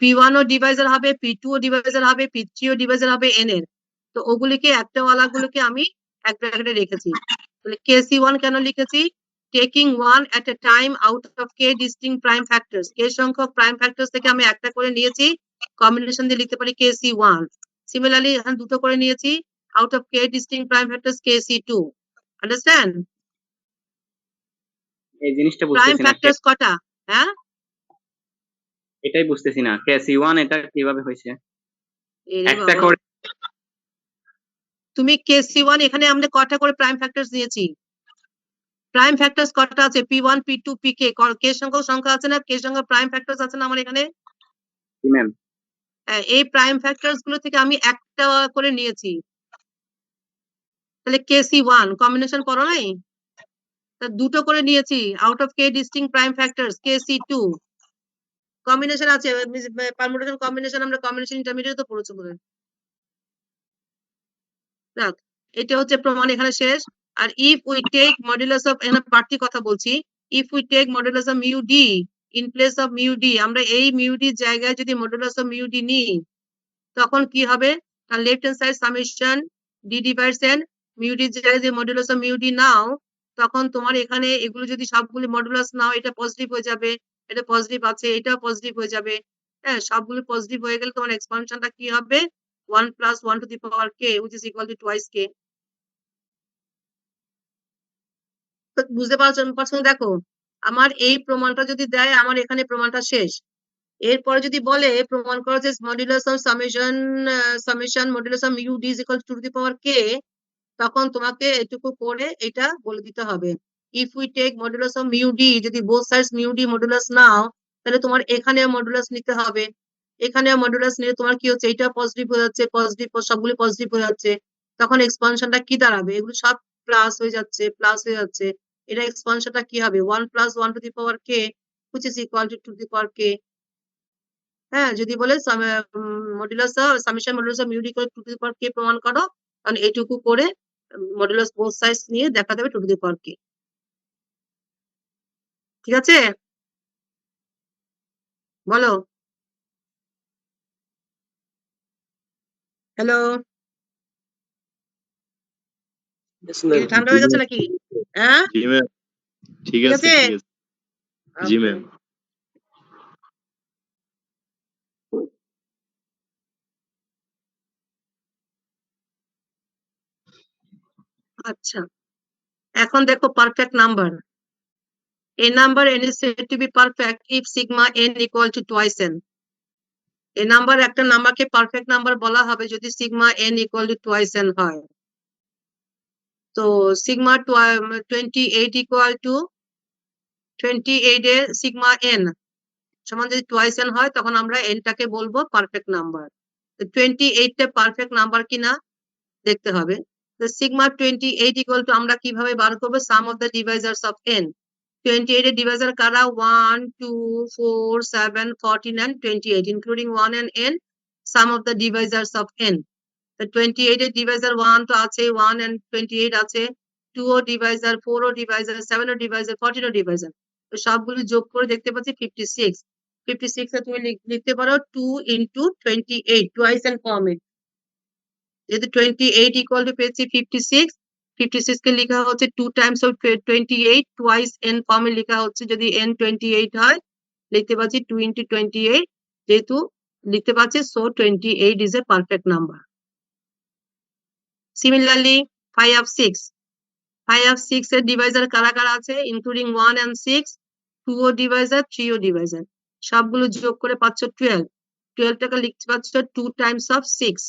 p1 ও ডিভাইজার হবে, p2 ও ডিভাইজার হবে, p3 ও ডিভাইজার হবে n এর। তো ওগুলিকে একটা ওয়ালা গুলোকে আমি এক ব্র্যাকেটে রেখেছি। তাহলে KC1 কেন লিখেছি? Taking one at A time out of k distinct prime factors, k সংখ্যক প্রাইম ফ্যাক্টরস থেকে আমি একটা করে নিয়েছি, কম্বিনেশন দিয়ে লিখতে পারি KC1। সিমিলারলি এখানে দুটো করে নিয়েছি out of k distinct prime factors KC2. Understand? এই জিনিসটা Prime বুঝতেছি না, factors কটা? হ্যাঁ, এটাই বুঝতেছি না KC1 এটা কিভাবে হয়েছে? এরে একটা বাবা, করে তুমি KC1 এখানে আমরা কটা করে প্রাইম ফ্যাক্টরস নিয়েছি? প্রাইম ফ্যাক্টরস কটা আছে? P1 P2 PK, k সংখ্যক সংখ্যা আছে না, k সংখ্যক প্রাইম ফ্যাক্টরস আছে না আমার এখানে? ম্যাম এই প্রাইম ফ্যাক্টরস গুলো থেকে আমি একটা করে নিয়েছি, তাহলে KC1 কম্বিনেশন করো নাই? তা দুটো করে নিয়েছি out of k distinct prime factors KC2, combination আছে, পারমুটেশন কম্বিনেশন আমরা কম্বিনেশন ইন্টারমিডিয়েট তো পড়েছি বলে। দেখ এটা হচ্ছে প্রমাণ এখানে শেষ। আর if we take modulus of, এখানে প্রার্থী কথা বলছি, if we take modulus of mu d in place of mu d, আমরা এই মিউ ডি জায়গায় যদি মডুলাস অফ মিউ ডি নিই তখন কি হবে, আর left hand side summation d divides n mu d জায়গায় যদি মডুলাস অফ মিউ ডি নাও, তখন তোমার এখানে এগুলো যদি সবগুলো মডুলাস নাও, এটা পজিটিভ হয়ে যাবে, এটা পজিটিভ আছে, এটাও পজিটিভ হয়ে যাবে। হ্যাঁ, সবগুলো পজিটিভ হয়ে গেলে তোমার এক্সপানশনটা কি হবে, 1 + 1 to the power k which is equal to twice k। তো বুঝতে পারছো? দেখো আমার এই প্রমাণটা যদি দেয়, আমার এখানে প্রমাণটা শেষ। এরপরে যদি বলে প্রমাণ করো যে modulus of summation modulus of mu d is equal to the power k, তখন তোমাকে এটুকু করে এটা বলে দিতে হবে। If we take modulus of mu d, যদি both sides mu d modulus নাও, তাহলে তোমার এখানে মডুলাস নিতে হবে। এখানে মডুলাস নিলে তোমার কি হচ্ছে, এটা পজিটিভ হয়ে যাচ্ছে, পজিটিভ সবগুলো পজিটিভ হয়ে যাচ্ছে, তখন এক্সপানশনটা কি দাঁড়াবে, এগুলো সব প্লাস হয়ে যাচ্ছে, প্লাস হয়ে যাচ্ছে, এটা এক্সপানশনটা কি হবে, 1 + 1 to the power k which is equal to the power k। হ্যাঁ, যদি বলে modulus summation modulus of mu d to the power k প্রমাণ করো, তাহলে এইটুকু করে মডুলাস বোথ সাইডস নিয়ে দেখা যাবে টু দি পাওয়ার কে। ঠিক আছে, বলো। Hello, Yes, ma'am. ঠান্ডা হয়ে গেছে নাকি? হ্যাঁ, জি ম্যাম, ঠিক ঠিক আছে, আছে। ঠিক আছে। জি Okay. ম্যাম। আচ্ছা, এখন দেখো perfect number. A number n is said to be perfect if sigma n equal to twice n। এই নাম্বার, একটা নাম্বারকে পারফেক্ট নাম্বার বলা হবে যদি sigma n equal to twice n হয়। তো সিগমা 28 equal to 28 এর সিগমা n সমান যদি টুয়াইস n হয়, তখন আমরা nটাকে বলবো পারফেক্ট নাম্বার। 28 টা পারফেক্ট নাম্বার কিনা দেখতে হবে। তো সিগমা 28 ইকুয়াল টু আমরা কিভাবে বার করবো, সাম of the divisors of n। 28 এর ডিভাইজার কারা, 1 2 4 7 14 and 28 including 1 and n, sum of the divisors of n। তো 28 এর ডিভাইজার 1 তো আছে, 1 and 28 আছে, 2 ও ডিভাইজার, 4 ও ডিভাইজার, 7 ও ডিভাইজার, 14 ও ডিভাইজার। তো সবগুলো যোগ করে দেখতে পাচ্ছি 56। 56 এ তুমি লিখতে পারো 2 into 28 টুয়াইস এন্ড ফর্মে। যেহেতু 28 ইকুয়াল টু পেয়েছি 56, 56 কে লেখা হচ্ছে 2 টাইমস অফ 28 টুয়াইস n ফর্মে লেখা হচ্ছে। যদি n 28 হয় লিখতে পাচ্ছি 2 into 28, যেহেতু লিখতে পাচ্ছি, so 28 is a perfect number। Similarly 5 of 6, 5 of 6 এর ডিভাইজার কারা কারা আছে, ইনক্লুডিং 1 and 6, 2 ও ডিভাইজার, 3 ও ডিভাইজার, সবগুলো যোগ করে পাচ্ছ 12। 12 টাকে লিখতে পাচ্ছ 2 টাইমস অফ 6।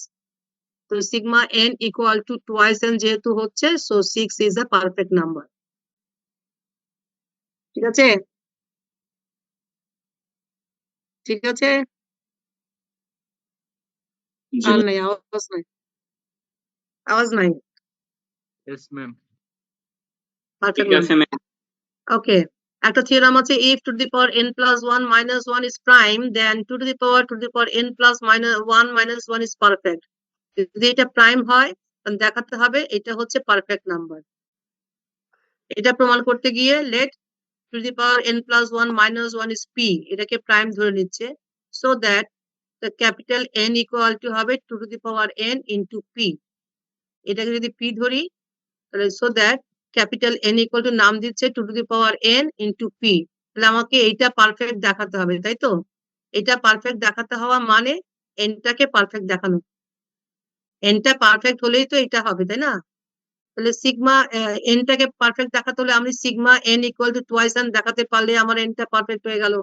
তো sigma n equal to twice n যেহেতু হচ্ছে, so 6 is a perfect number. ঠিক আছে, ঠিক আছে, জি আর নাই, আওয়াজ নাই, আওয়াজ নাই, ইয়েস ম্যাম। পারফেক্ট ঠিক আছে নাম্বার। ম্যাম। ওকে, একটা থিওরাম আছে, if to the power n plus 1 minus 1 is prime, then 2 to the power n plus minus 1 minus 1 is perfect। যদি এটা প্রাইম হয় তাহলে দেখাতে হবে এটা হচ্ছে পারফেক্ট নাম্বার। এটা প্রমাণ করতে গিয়ে let to the power n plus 1 minus 1 is p, এটাকে প্রাইম ধরে নিচ্ছে, so that the capital N equal to হবে 2 to the power n into p। এটাকে যদি p ধরি তাহলে so that capital N equal to নাম দিচ্ছে 2 to the power n into p, তাহলে আমাকে এইটা পারফেক্ট দেখাতে হবে, তাই তো? এটা পারফেক্ট দেখাতে হওয়া মানে nটাকে পারফেক্ট দেখানো, nটা পারফেক্ট হলেই তো এটা হবে, তাই না? তাহলে সিগমা nটাকে পারফেক্ট দেখাতে হলে আমি sigma n equal to twice n দেখাতে পারলে আমার nটা পারফেক্ট হয়ে গেল।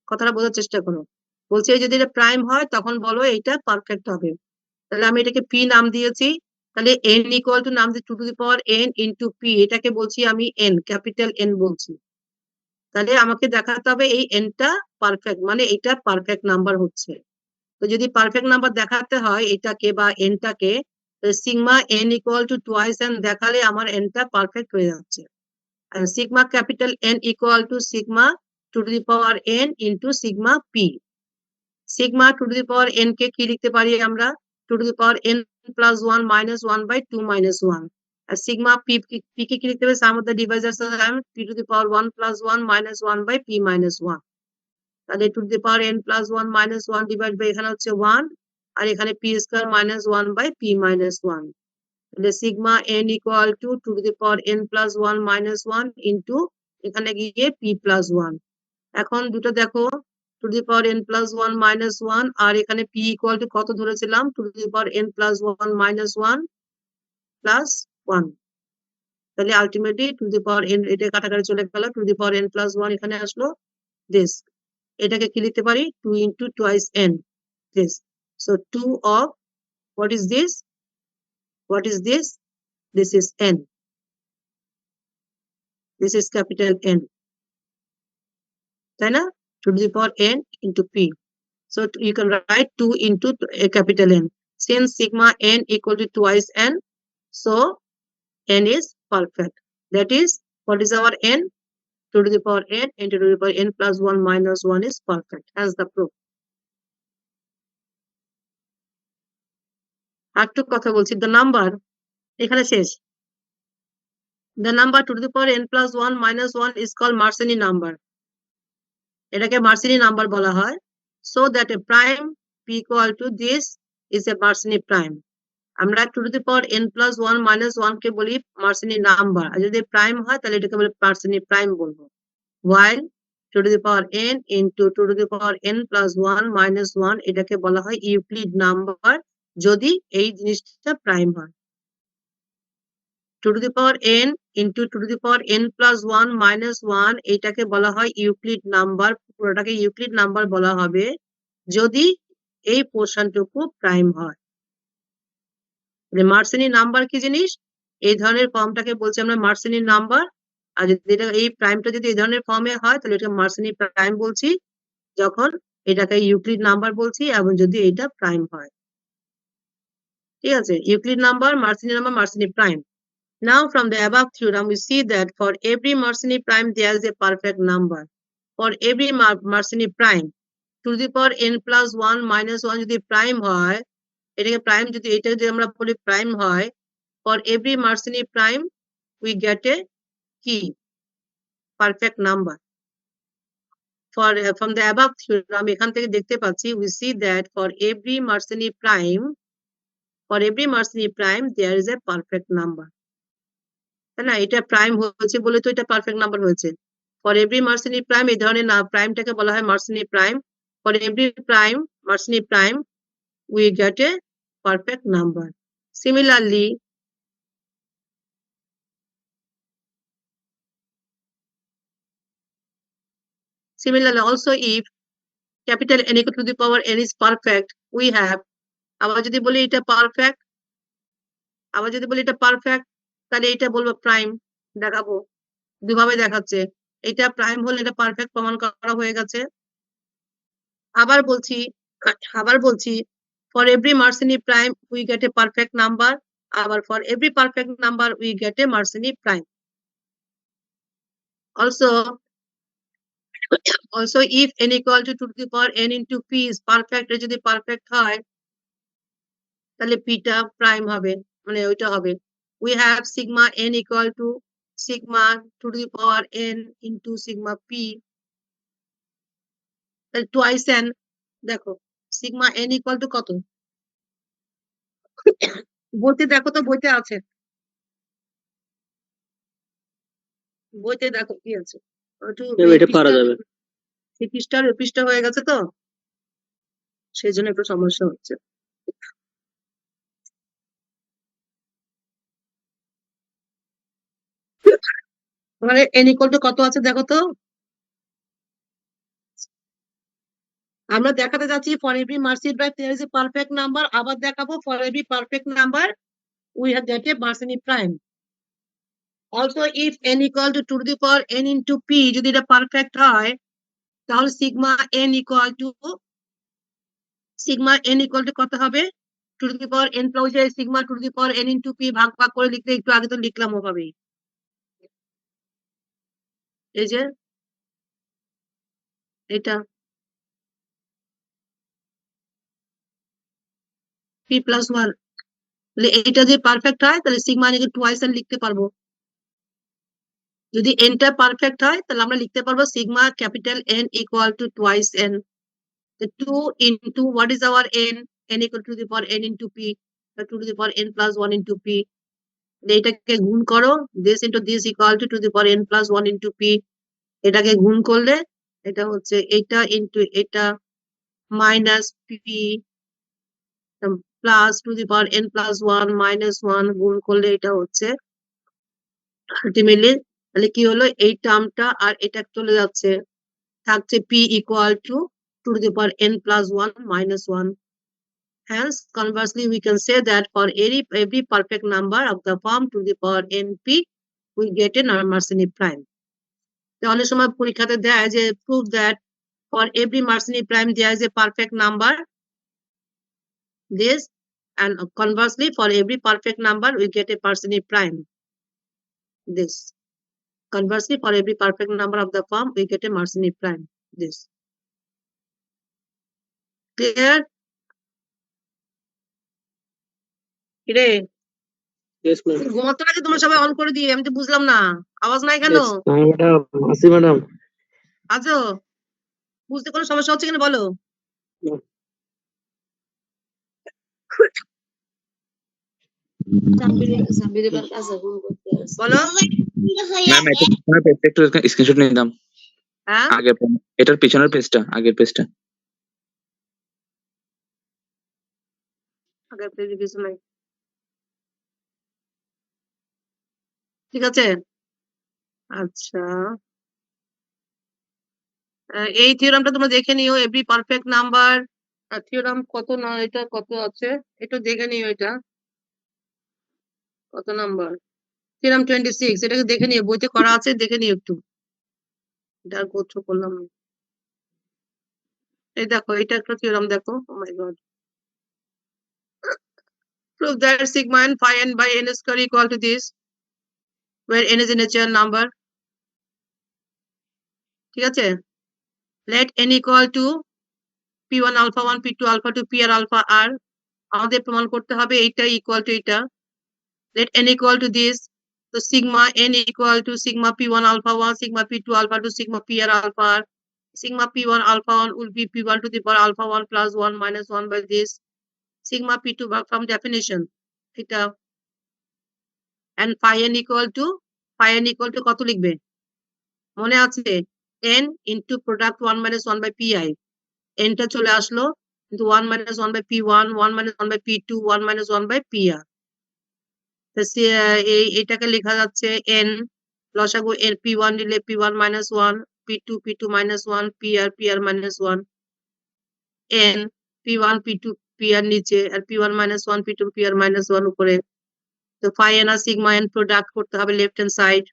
কথাটা বোঝার চেষ্টা করো। বলছি যদি এটা প্রাইম হয় তখন বলো এইটা পারফেক্ট হবে। তাহলে আমি এটাকে p নাম দিয়েছি, তাহলে n ইকুয়াল টু নাম দিয়ে 2 to the power n into p, এটাকে বলছি আমি n, ক্যাপিটাল N বলছি। তাহলে আমাকে দেখাতে হবে এই nটা পারফেক্ট, মানে এটা পারফেক্ট নাম্বার হচ্ছে। তো যদি পারফেক্ট নাম্বার দেখাতে হয় এটাকে বা nটাকে, sigma n equal to twice n দেখালে আমার nটা পারফেক্ট হয়ে যাচ্ছে। আর sigma capital N equal to sigma 2 to the power n into sigma p। Sigma 2 to the power n কে কি লিখতে পারি আমরা, 2 to the power n plus 1 minus 1 by 2 minus 1. R sigma p কে কি লিখতে হবে? Sum of the divisors are p to the power 1 plus 1 minus 1 by p minus 1. তাহলে to the power n plus 1 minus 1 divided by এখানে হচ্ছে 1 আর এখানে p square minus 1 by p minus 1. তাহলে sigma n equal to the power n plus 1 minus 1 into এখানে গিয়ে p plus 1. এখন দুটো দেখো to the power n plus 1 minus 1 আর এখানে p equal to কত ধরেছিলাম? to the power n plus 1 minus 1 plus 1. তাহলে ultimately to the power n এটা কাটাকাটি চলে গেল, to the power n plus 1 এখানে আসলো this. এটাকে কি লিখতে পারি? 2 into twice n this. So 2 of what is this? What is this? This is n. This is capital N. তাই না? To the power n into p. So you can write 2 into a capital N. Since sigma n equal to twice n, so n is perfect. That is, what is our n? 2 to the power n into 2 to the power n plus 1 minus 1 is perfect. As the proof. আরেকটু কথা বলছি, the number এখানে শেষ. The number 2 to the power n plus 1 minus 1 is called Mersenne number. এটাকে Mersenne number বলা হয়. So that a prime p equal to this is a Mersenne prime. আমরা 2 to the power n plus 1 minus 1 কে বলি Mersenne number. আর যদি prime হয় তাহলে এটাকে বলি Mersenne prime বলবো. While 2 to the power n into 2 to the power n plus 1 minus 1 এটাকে বলা হয় ইউক্লিড নাম্বার যদি এই জিনিসটা প্রাইম হয়। 2 to the power n into 2 to the power n plus 1 minus 1 এটাকে বলা হয় ইউক্লিড নাম্বার, পুরোটাকে ইউক্লিড নাম্বার বলা হবে যদি এই পোর্শনটুকু প্রাইম হয়। Mersenne নাম্বার কি জিনিস? এই ধরনের ফর্মটাকে বলছি আমরা Mersenne নাম্বার। আর যদি এটা এই প্রাইমটা যদি এই ধরনের ফর্মে হয় তাহলে এটা Mersenne প্রাইম বলছি, যখন এটাকে ইউক্লিড নাম্বার বলছি এবং যদি এটা প্রাইম হয়। ঠিক আছে, Euclid number, Mersenne number, Mersenne prime. Now from the above theorem we see that for every Mersenne prime there is a perfect number. For every Mersenne prime 2 to the power n plus 1 minus 1 যদি prime হয়, এটাকে prime যদি এটা যদি আমরা বলি prime হয়, for every Mersenne prime we get a কি perfect number. For from the above theorem এখান থেকে দেখতে পাচ্ছি we see that for every Mersenne prime there is a perfect number. তাই না? এটা প্রাইম হয়েছে বলে তো এটা পারফেক্ট নাম্বার হয়েছে। For every Mersenne prime এই ধরনের না প্রাইমটাকে বলা হয় Mersenne prime. For every prime Mersenne prime we get a perfect number. Similarly also if capital N equal to the power n is perfect we have, আবার যদি বলি এটা পারফেক্ট, তাহলে এটা বলবো প্রাইম, দেখাবো দুভাবে দেখাচ্ছে। এটা প্রাইম হলে এটা পারফেক্ট প্রমাণ করা হয়ে গেছে। আবার বলছি for every Mersenne prime we get a perfect number, আবার for every perfect number we get a Mersenne prime. Also if n equal to 2 to the power n into p is perfect, যদি perfect হয় তাহলে p টা prime হবে, মানে ওইটা হবে। We have sigma n equal to sigma 2 to the power n into sigma p, তাহলে twice n। দেখো sigma n equal to কত? বইতে দেখো তো, বইতে আছে, বইতে দেখো কি আছে। এটা পারা যাবে। পৃষ্ঠা হয়ে গেছে তো সেই জন্য একটু সমস্যা হচ্ছে। মানে n equal to কত আছে দেখো তো। আমরা দেখাতে যাচ্ছি for every Mersenne prime there is a perfect number, আবার দেখাবো for every perfect number we have get a Mersenne prime. Also if n equal to 2 to the power n into p যদি এটা পারফেক্ট হয় তাহলে sigma n equal to কত হবে? 2 to the power n plus sigma 2 to the power n into p ভাগ করে লিখতে একটু আগে তো লিখলাম ওভাবেই। এই যে এটা p plus 1 তাহলে এইটা যদি পারফেক্ট হয় তাহলে সিগমা এন টুয়াইস এন লিখতে পারবো। যদি এনটা পারফেক্ট হয় তাহলে আমরা লিখতে পারবো sigma capital N equal to twice N. 2 into what is our n equal to the power n into p, 2 to the power n plus 1 into p, এটাকে গুণ করো, this into this equal to the power n plus 1 into p, এটাকে গুণ করলে এটা হচ্ছে এটা into এটা minus p plus to the power n plus 1 minus 1 গুণ করলে এটা হচ্ছে আলটিমেটলি তাহলে কি হলো এই টার্মটা আর এটা চলে যাচ্ছে, থাকছে p equal to 2 to the power n plus 1 minus 1. Hence, conversely, we can say that for every perfect number of the form to the power np, we get a Mersenne prime. The only সময় পরীক্ষাতে দেয় যে prove that for every Mersenne prime there is a perfect number. This, and conversely, for every perfect number, we get a Mersenne prime. This. Conversely, for every perfect number of the form, we get a Mersenne prime. This. Clear? কিরে Yes, ma'am. ঘুমাতে নাকি তোমরা সবাই on করে দিয়ে, আমি তো বুঝলাম না, আওয়াজ নাই কেন? Yes, madam. Asi, madam. আজো বুঝতে কোনো সমস্যা হচ্ছে কিনা বলো? No. বলো। ম্যাম এটা পিছনের পেজটা একটু স্ক্রিনশট নিয়ে নিলাম। হ্যাঁ আগের এটার পিছনের পেজটা, আগের পেজটা। আগের পেজে কিছু নাই, ঠিক আছে। আচ্ছা এই থিওরামটা তোমরা দেখে নিও, এভরি পারফেক্ট নাম্বার থিওরাম কত না, এটা কত আছে একটু দেখে নিও, এটা কত নাম্বার থিওরাম 26, এটাকে দেখে নিও, বইতে করা আছে, দেখে নিও একটু, এটা আর গোত্র করলাম না। এই দেখো এটা একটা থিওরাম দেখো, ও মাই god, prove that sigma n phi n by n square equal to this, where n is a natural number, ঠিক আছে। let n equal to p1 alpha 1 p2 alpha 2 p R alpha r, আমাদের প্রমাণ করতে হবে এইটা equal to এটা। let n equal to this, so sigma n equal to sigma p1 alpha 1 sigma p2 alpha 2 sigma p r alpha r, sigma p1 alpha 1 will be p1 to the power alpha 1 plus 1 minus 1 by this, sigma p2 from definition এটা, and phi n equal to কত লিখবে মনে আছে, n into product 1 minus 1 by pi, n টা চলে আসলো কিন্তু 1 minus 1 by p1 1 minus 1 by p2 1 minus 1 by pr, এইটাকে লেখা যাচ্ছে n লসাগু n p1 নিলে p1 minus 1 p2 minus 1 pr minus 1, n p1 p2 pr নিচে আর p1 minus 1 p2 pr minus 1 উপরে, তো phi n আর sigma n প্রোডাক্ট করতে হবে লেফট হ্যান্ড সাইড,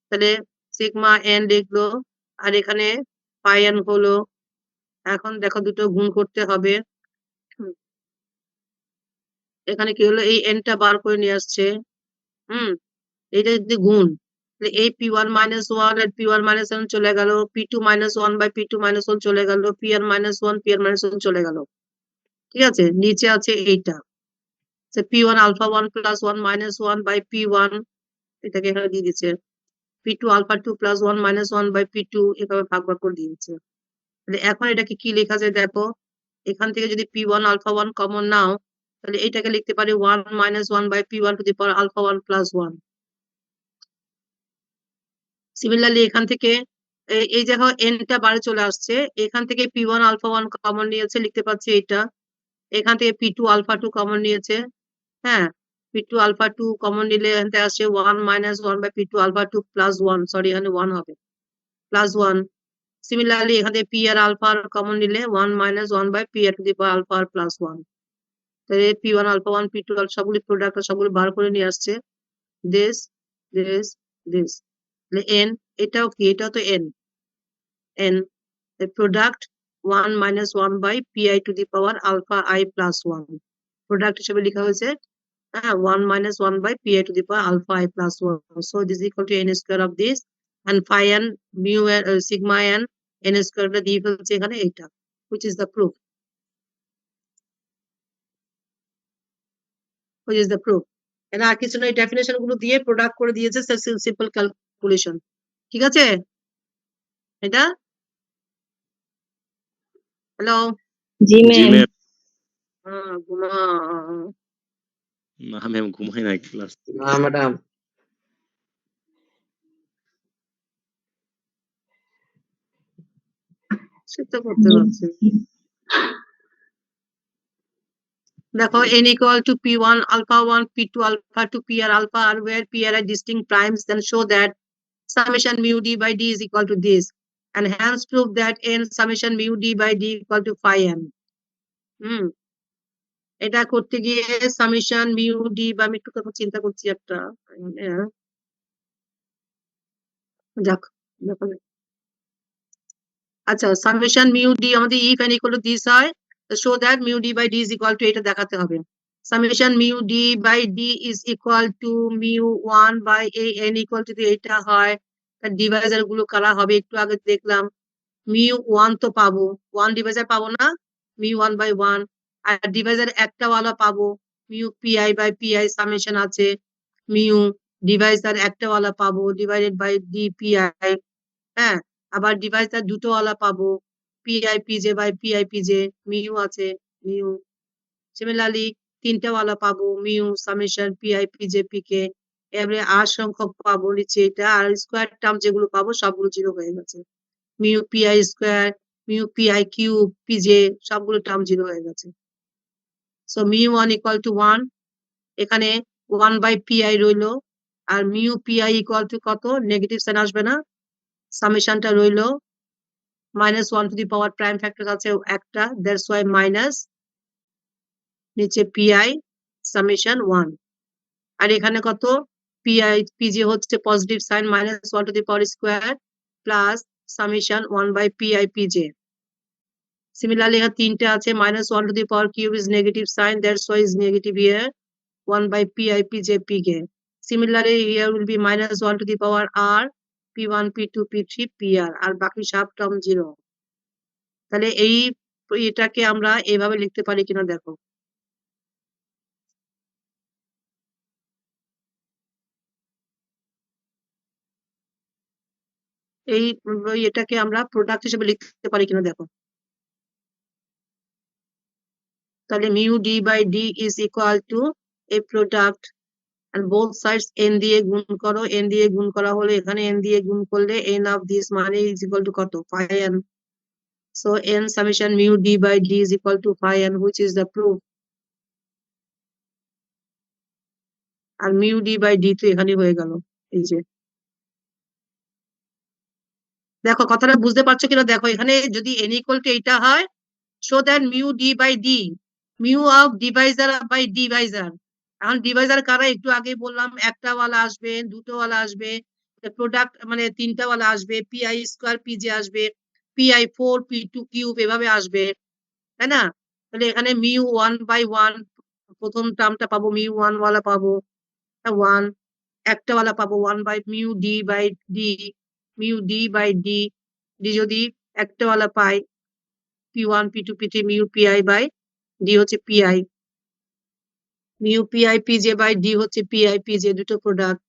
তাহলে সিগমা n লিখলো আর এখানে phi n হলো, এখন দেখো দুটো গুণ করতে হবে, এখানে কি হলো এই n টা বার করে নিয়ে আসছে, এটা যদি গুণ এই p1 minus 1 আর p1 minus 1 চলে গেল, p2 minus 1 by p2 minus 1 চলে গেল, pr minus 1 pr minus 1 চলে গেল, ঠিক আছে। নিচে আছে এইটা p1 alpha 1 plus 1 minus 1 by p1, এটাকে এখানে দিয়ে দিচ্ছে, p2 alpha 2 plus 1 minus 1 by p2, এভাবে ভাগ করে দিয়ে দিচ্ছে। তাহলে এখন এটাকে কি লেখা যায় দেখো, এখান থেকে যদি p1 alpha 1 কমন নাও তাহলে এটাকে লিখতে পারি 1 minus 1 by p1 to the power alpha 1 plus 1। Similarly এখান থেকে এই দেখো n টা বারে চলে আসছে, এখান থেকে p1 alpha 1 কমন নিয়েছে, লিখতে পাচ্ছি এটা, এখান থেকে p2 alpha 2 কমন নিয়েছে, হ্যাঁ p2 alpha 2 কমন নিলে এখান থেকে আসছে 1 minus 1 by p2 alpha 2 plus 1, sorry এখানে 1 হবে plus 1, সিমিলারলি এখান থেকে p আর alpha কমন নিলে 1 minus 1 by p to the power alpha plus 1, তাহলে p1 alpha 1 p2 alpha সবগুলি প্রোডাক্ট সবগুলি বার করে নিয়ে আসছে, this this n, এটাও কি, এটাও তো n, the product 1 minus 1 by pi to the power alpha I plus 1, product হিসেবে লেখা হয়েছে 1 minus 1 by pi to the power alpha I plus 1, so this is equal to n square of this, and phi n mu sigma n square টা দিয়ে ফেলছে এখানে এটা, which is the proof। which is the proof. And আর কিছু না, এই definition গুলো দিয়ে প্রোডাক্ট করে দিয়েছে, সিম্পল ক্যালকুলেশন। ঠিক আছে এটা? হ্যালো? জি জি ম্যাম। ম্যাম। ঘুমা। না ম্যাম, ঘুমাই না ক্লাস। না ম্যাডাম। সেটা করতে পারছি। দেখো n equal to p1 alpha 1 p2 alpha 2 pr alpha are where pr are distinct primes, then show that summation mu d by d is equal to this, and hence prove that n summation mu d by d equal to phi n. এটা করতে গিয়ে summation mu D, বা আমি একটু কথা চিন্তা করছি একটা, যাক দেখো। আচ্ছা, সামেশন মিউ ডি আমাদের if n equal to this হয়, show that mu d by d is equal to, এটা দেখাতে হবে। Summation mu d by d is equal to mu 1 by n equal to, এটা হয় তার ডিভাইজার গুলো কারা হবে একটু আগে দেখলাম। মিউ 1 তো পাবো, 1 ডিভাইজার পাবো না, মিউ 1 বাই 1, আর ডিভাইজার একটা ওয়ালা পাবো, mu p i by p i summation আছে, মিউ ডিভাইজার একটা ওয়ালা পাবো ডিভাইডেড বাই ডি পিআই। হ্যাঁ, আবার ডিভাইজার দুটো ওয়ালা পাবো, p i p j by p i p j, mu আছে মিউ। সিমিলারলি তিনটা ওয়ালা পাবো, mu summation p i p j p k, এবারে আর সংখ্যক পাবো নিচে এটা, আর স্কোয়ার টার্ম যেগুলো পাবো সবগুলো জিরো হয়ে গেছে, mu PI square, mu PI cube PJ, সবগুলো টার্ম জিরো হয়ে গেছে। সো মিউ 1 ইকুয়াল টু 1, এখানে 1 বাই পিআই রইলো, আর মিউ পিআই ইকুয়াল টু কত, নেগেটিভ সাইন আসবে না, সামেশনটা রইলো -1 to the power prime factor আছে একটা, দ্যাটস ওয়াই মাইনাস নিচে পিআই সামেশন 1, আর এখানে কত, পিআই পিজে হচ্ছে positive sign -1 to the power square plus summation 1 by p i p j. Similarly, এখানে তিনটে আছে, -1 to the power cube is negative sign, that's why is negative here, 1 by pi pj pk. Similarly, here will be -1 to the power r, p1 p2 p3 pr, আর বাকি সব term 0। তাহলে এটাকে আমরা এভাবে লিখতে পারি কিনা দেখো। এটাকে আমরা প্রোডাক্ট হিসেবে লিখতে পারি কিনা দেখো। তাহলে mu d by d is equal to a product, and both sides n দিয়ে গুণ করো, n দিয়ে গুণ করা হলে এখানে n দিয়ে গুণ করলে n of this মানে is equal to কত, phi n. So n summation mu d by d is equal to phi n, which is the proof. R mu d by d তো এখানে হয়ে গেল, এই যে দেখো কথাটা বুঝতে পারছো কিনা দেখো। এখানে যদি n equal to এটা হয়, show that mu d by d, mu of divisor by divisor. এখন ডিভাইজার কারা একটু আগে বললাম, একটা ওয়ালা আসবে, দুটো ওয়ালা আসবে, প্রোডাক্ট মানে তিনটা ওয়ালা আসবে, পিআই স্কোয়ার পিজে আসবে, পিআই 4 পি2 কিউব এভাবে আসবে, তাই না? তাহলে এখানে মিউ 1 বাই 1, প্রথম টার্মটা পাবো মিউ 1 ওয়ালা পাবো 1, একটা ওয়ালা পাবো 1 by mu d by d, mu d by d, d যদি একটা ওয়ালা পাই, p1 p2 p3 mu p i by d হচ্ছে p i, mu p i p j by d হচ্ছে পিআই পিজে, দুটো প্রোডাক্ট,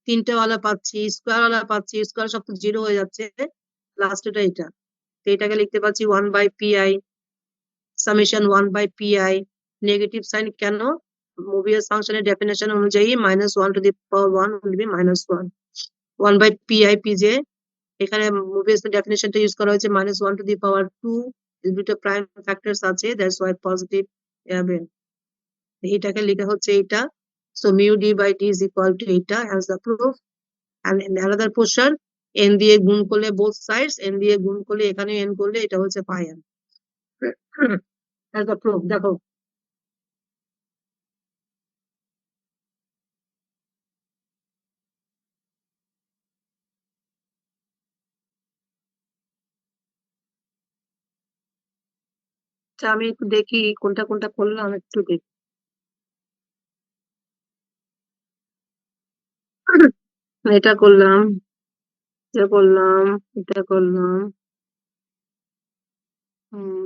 তিনটা ওয়ালা পাচ্ছি, স্কোয়ার ওয়ালা পাচ্ছি, স্কোয়ার সব জিরো হয়ে যাচ্ছে, লাস্ট এটা, তো এটাকে লিখতে পাচ্ছি 1 by p i summation 1 by p i, negative sign কেন, মোবিয়াস ফাংশনের ডেফিনেশন অনুযায়ী -1 to the power 1 will be -1, 1 by p i p j, এখানে মোবিয়াস ডেফিনেশনটা ইউজ করা হয়েছে -1 টু দি পাওয়ার 2, দুটো প্রাইম ফ্যাক্টরস আছে, দ্যাটস ওয়াই পজিটিভ হবে, এটাকে লেখা হচ্ছে এটা। So mu d by d is equal to এটা as the proof, and another portion n দিয়ে গুণ করলে বোথ সাইডস, n দিয়ে গুণ করলে এখানে n করলে এটা হচ্ছে পাই n অ্যাজ দ্য প্রুফ। দেখো আচ্ছা, আমি একটু দেখি কোনটা কোনটা করলাম, একটু দেখি। এটা করলাম, এটা করলাম, এটা করলাম,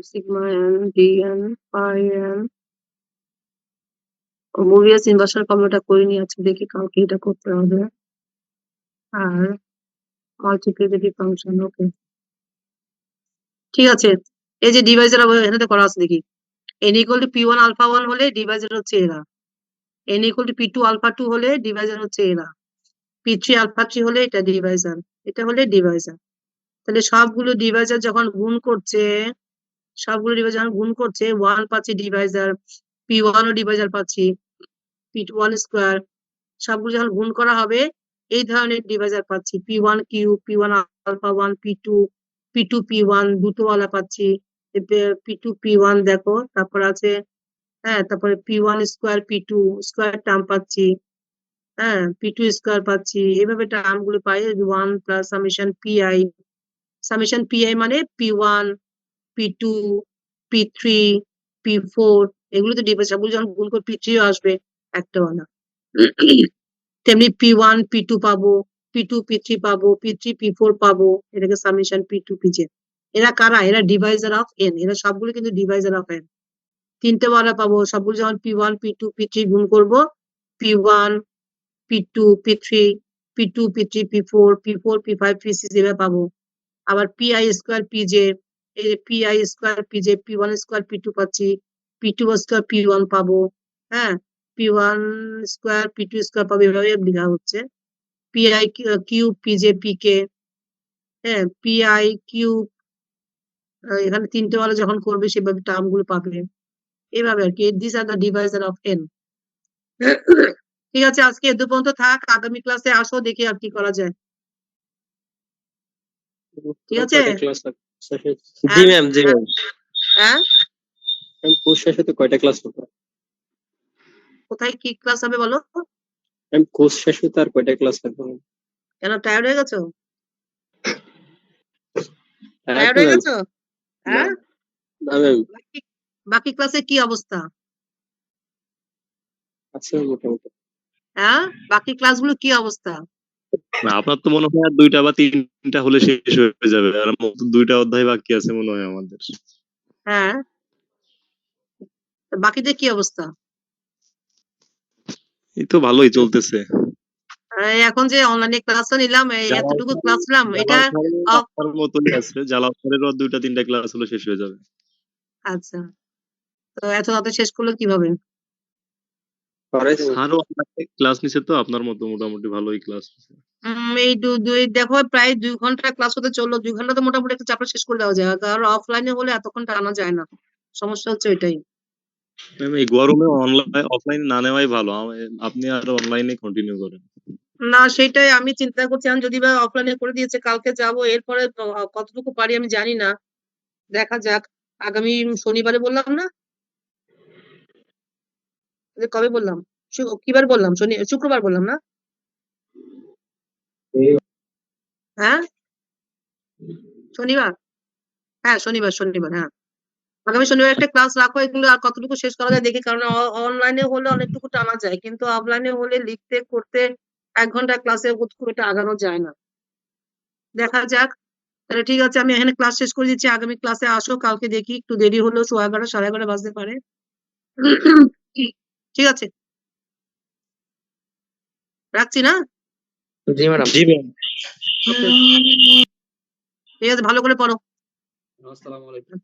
সিগমা এন ডি এন পাই এন, মুভিয়াস ইনভার্সাল ফর্মুলাটা করিনি, আজকে দেখি কালকে এটা করতে হবে। আর মাল্টিপ্লিকেটিভ ফাংশন, ওকে ঠিক আছে। এই যে ডিভাইজার এখানে করা আছে দেখি, n equal two p1 alpha 1 হলে ডিভাইজার হচ্ছে এরা, n equal two p2 alpha 2 হলে ডিভাইজার হচ্ছে এরা, p3 আলফা 3 হলে এটা ডিভাইজার, এটা হলে ডিভাইজার। তাহলে সবগুলো ডিভাইজার যখন গুণ করছে, সবগুলো ডিভাইজার যখন গুণ করছে 1 পাচ্ছি ডিভাইজার, p1 ও ডিভাইজার পাচ্ছি, p1 স্কোয়ার, সবগুলো যখন গুণ করা হবে এই ধরনের ডিভাইজার পাচ্ছি, p1 cube, p1 alpha 1, p2 p1 দুটো ওয়ালা পাচ্ছি, p2 p1 দেখো, তারপর আছে হ্যাঁ, তারপরে p1 square p2 square term পাচ্ছি, হ্যাঁ p2 স্কোয়ার পাচ্ছি, এভাবে টার্ম গুলো পাই 1 প্লাস সামেশন pi মানে p1 p2 p3 p4, এগুলো তো ডিভাইস, সবগুলো যখন গুণ করে p3 ও আসবে একটা ওয়ালা। তেমনি p1 p2 পাবো, p2 p3 পাবো, p3 p4 পাবো, এটাকে সামেশন p2 pj। এরা কারা? এরা ডিভাইজার অফ n, এরা সবগুলো কিন্তু ডিভাইজার অফ n। তিনটে ওয়ালা পাবো, সবগুলো যখন p1 p2 p3 গুণ করবো, p1 p2 p3 p2 p3 p4 p4 p5 p6 এভাবে পাবো। আবার pi স্কোয়ার pj, এই যে pi square pj, p1 square p2 পাচ্ছি, p2 স্কোয়ার p1 পাবো, হ্যাঁ p1 স্কোয়ার p2 স্কোয়ার পাবো, এভাবে লেখা হচ্ছে। pi কিউব pj pk, হ্যাঁ pi কিউব, এখানে তিনটে ওয়ালা যখন করবে সেভাবে টার্ম গুলো পাবে, এভাবে আর কি। This are the Deviser of n। ঠিক আছে, আজকে এ পর্যন্ত থাক, আগামী ক্লাসে আসো, দেখি আর কি করা যায়। ঠিক আছে? কয়টা ক্লাস শেষে? জি ম্যাম, জি ম্যাম। হ্যাঁ কোর্স শেষে তো কয়টা ক্লাস হবে? কোথায় কি ক্লাস হবে বলো? কোর্স শেষে তো আর কয়টা ক্লাস হবে? কেন টায়ার্ড হয়ে গেছো? হ্যাঁ টায়ার্ড তো হয়ে ম্যাম। গেছো? হ্যাঁ না ম্যাম, বাকি ক্লাসে কি অবস্থা? আছে মোটামুটি। হ্যাঁ বাকি ক্লাসগুলো কি অবস্থা? না, আপনার তো মনে হয় আর 2টা বা 3টা হলে শেষ হয়ে যাবে, আর মাত্র 2টা অধ্যায় বাকি আছে মনে হয় আমাদের। হ্যাঁ বাকিদের কি অবস্থা? এই তো ভালোই চলতেছে। এখন যে অনলাইনে ক্লাসটা নিলাম, এই এতটুকু ক্লাস নিলাম, এটা আপনার মতোই আছে, জালালপুরেরও 2টা 3টা ক্লাস হলে শেষ হয়ে যাবে। আচ্ছা, তো এত রাতে শেষ করলো কিভাবে? আরো ক্লাস নিছে তো আপনার মতো, মোটামুটি ভালোই ক্লাস নিছে। এই দেখো প্রায় 2 ঘন্টা ক্লাস হতে চললো, 2 ঘন্টা তো মোটামুটি একটা চাপড়া শেষ করে দেওয়া যায়, আর অফলাইনে হলে এতক্ষণ টানা যায় না, সমস্যা হচ্ছে ওইটাই। ম্যাম এই গরমে অফলাইন না নেওয়াই ভালো, আপনি আর অনলাইনে কন্টিনিউ করেন। না সেটাই আমি চিন্তা করছি, আমি যদি বা অফলাইনে করে দিয়েছে কালকে যাব, এরপরে কতটুকু পারি আমি জানি না, দেখা যাক। আগামী শনিবারে বললাম না, কবে বললাম, কিবার বললাম, শুক্রবার বললাম না? হ্যাঁ শনিবার, হ্যাঁ শনিবার, হ্যাঁ আগামী শনিবার একটা ক্লাস রাখো, এগুলো আর কতটুকু শেষ করা যায় দেখি, কারণ অনলাইনে হলে অনেকটুকু টানা যায়, কিন্তু অফলাইনে হলে লিখতে করতে 1 ঘন্টা ক্লাসে খুব একটা আগানো যায় না, দেখা যাক। তাহলে ঠিক আছে, আমি এখানে ক্লাস শেষ করে দিচ্ছি, আগামী ক্লাসে আসো কালকে, দেখি একটু দেরি হলেও 11:30 11:30 বাজতে পারে। ঠিক আছে, রাখছি না? জি ম্যাডাম। জি ম্যাম। ঠিক আছে, ভালো করে পড়ো। আসসালামু আলাইকুম।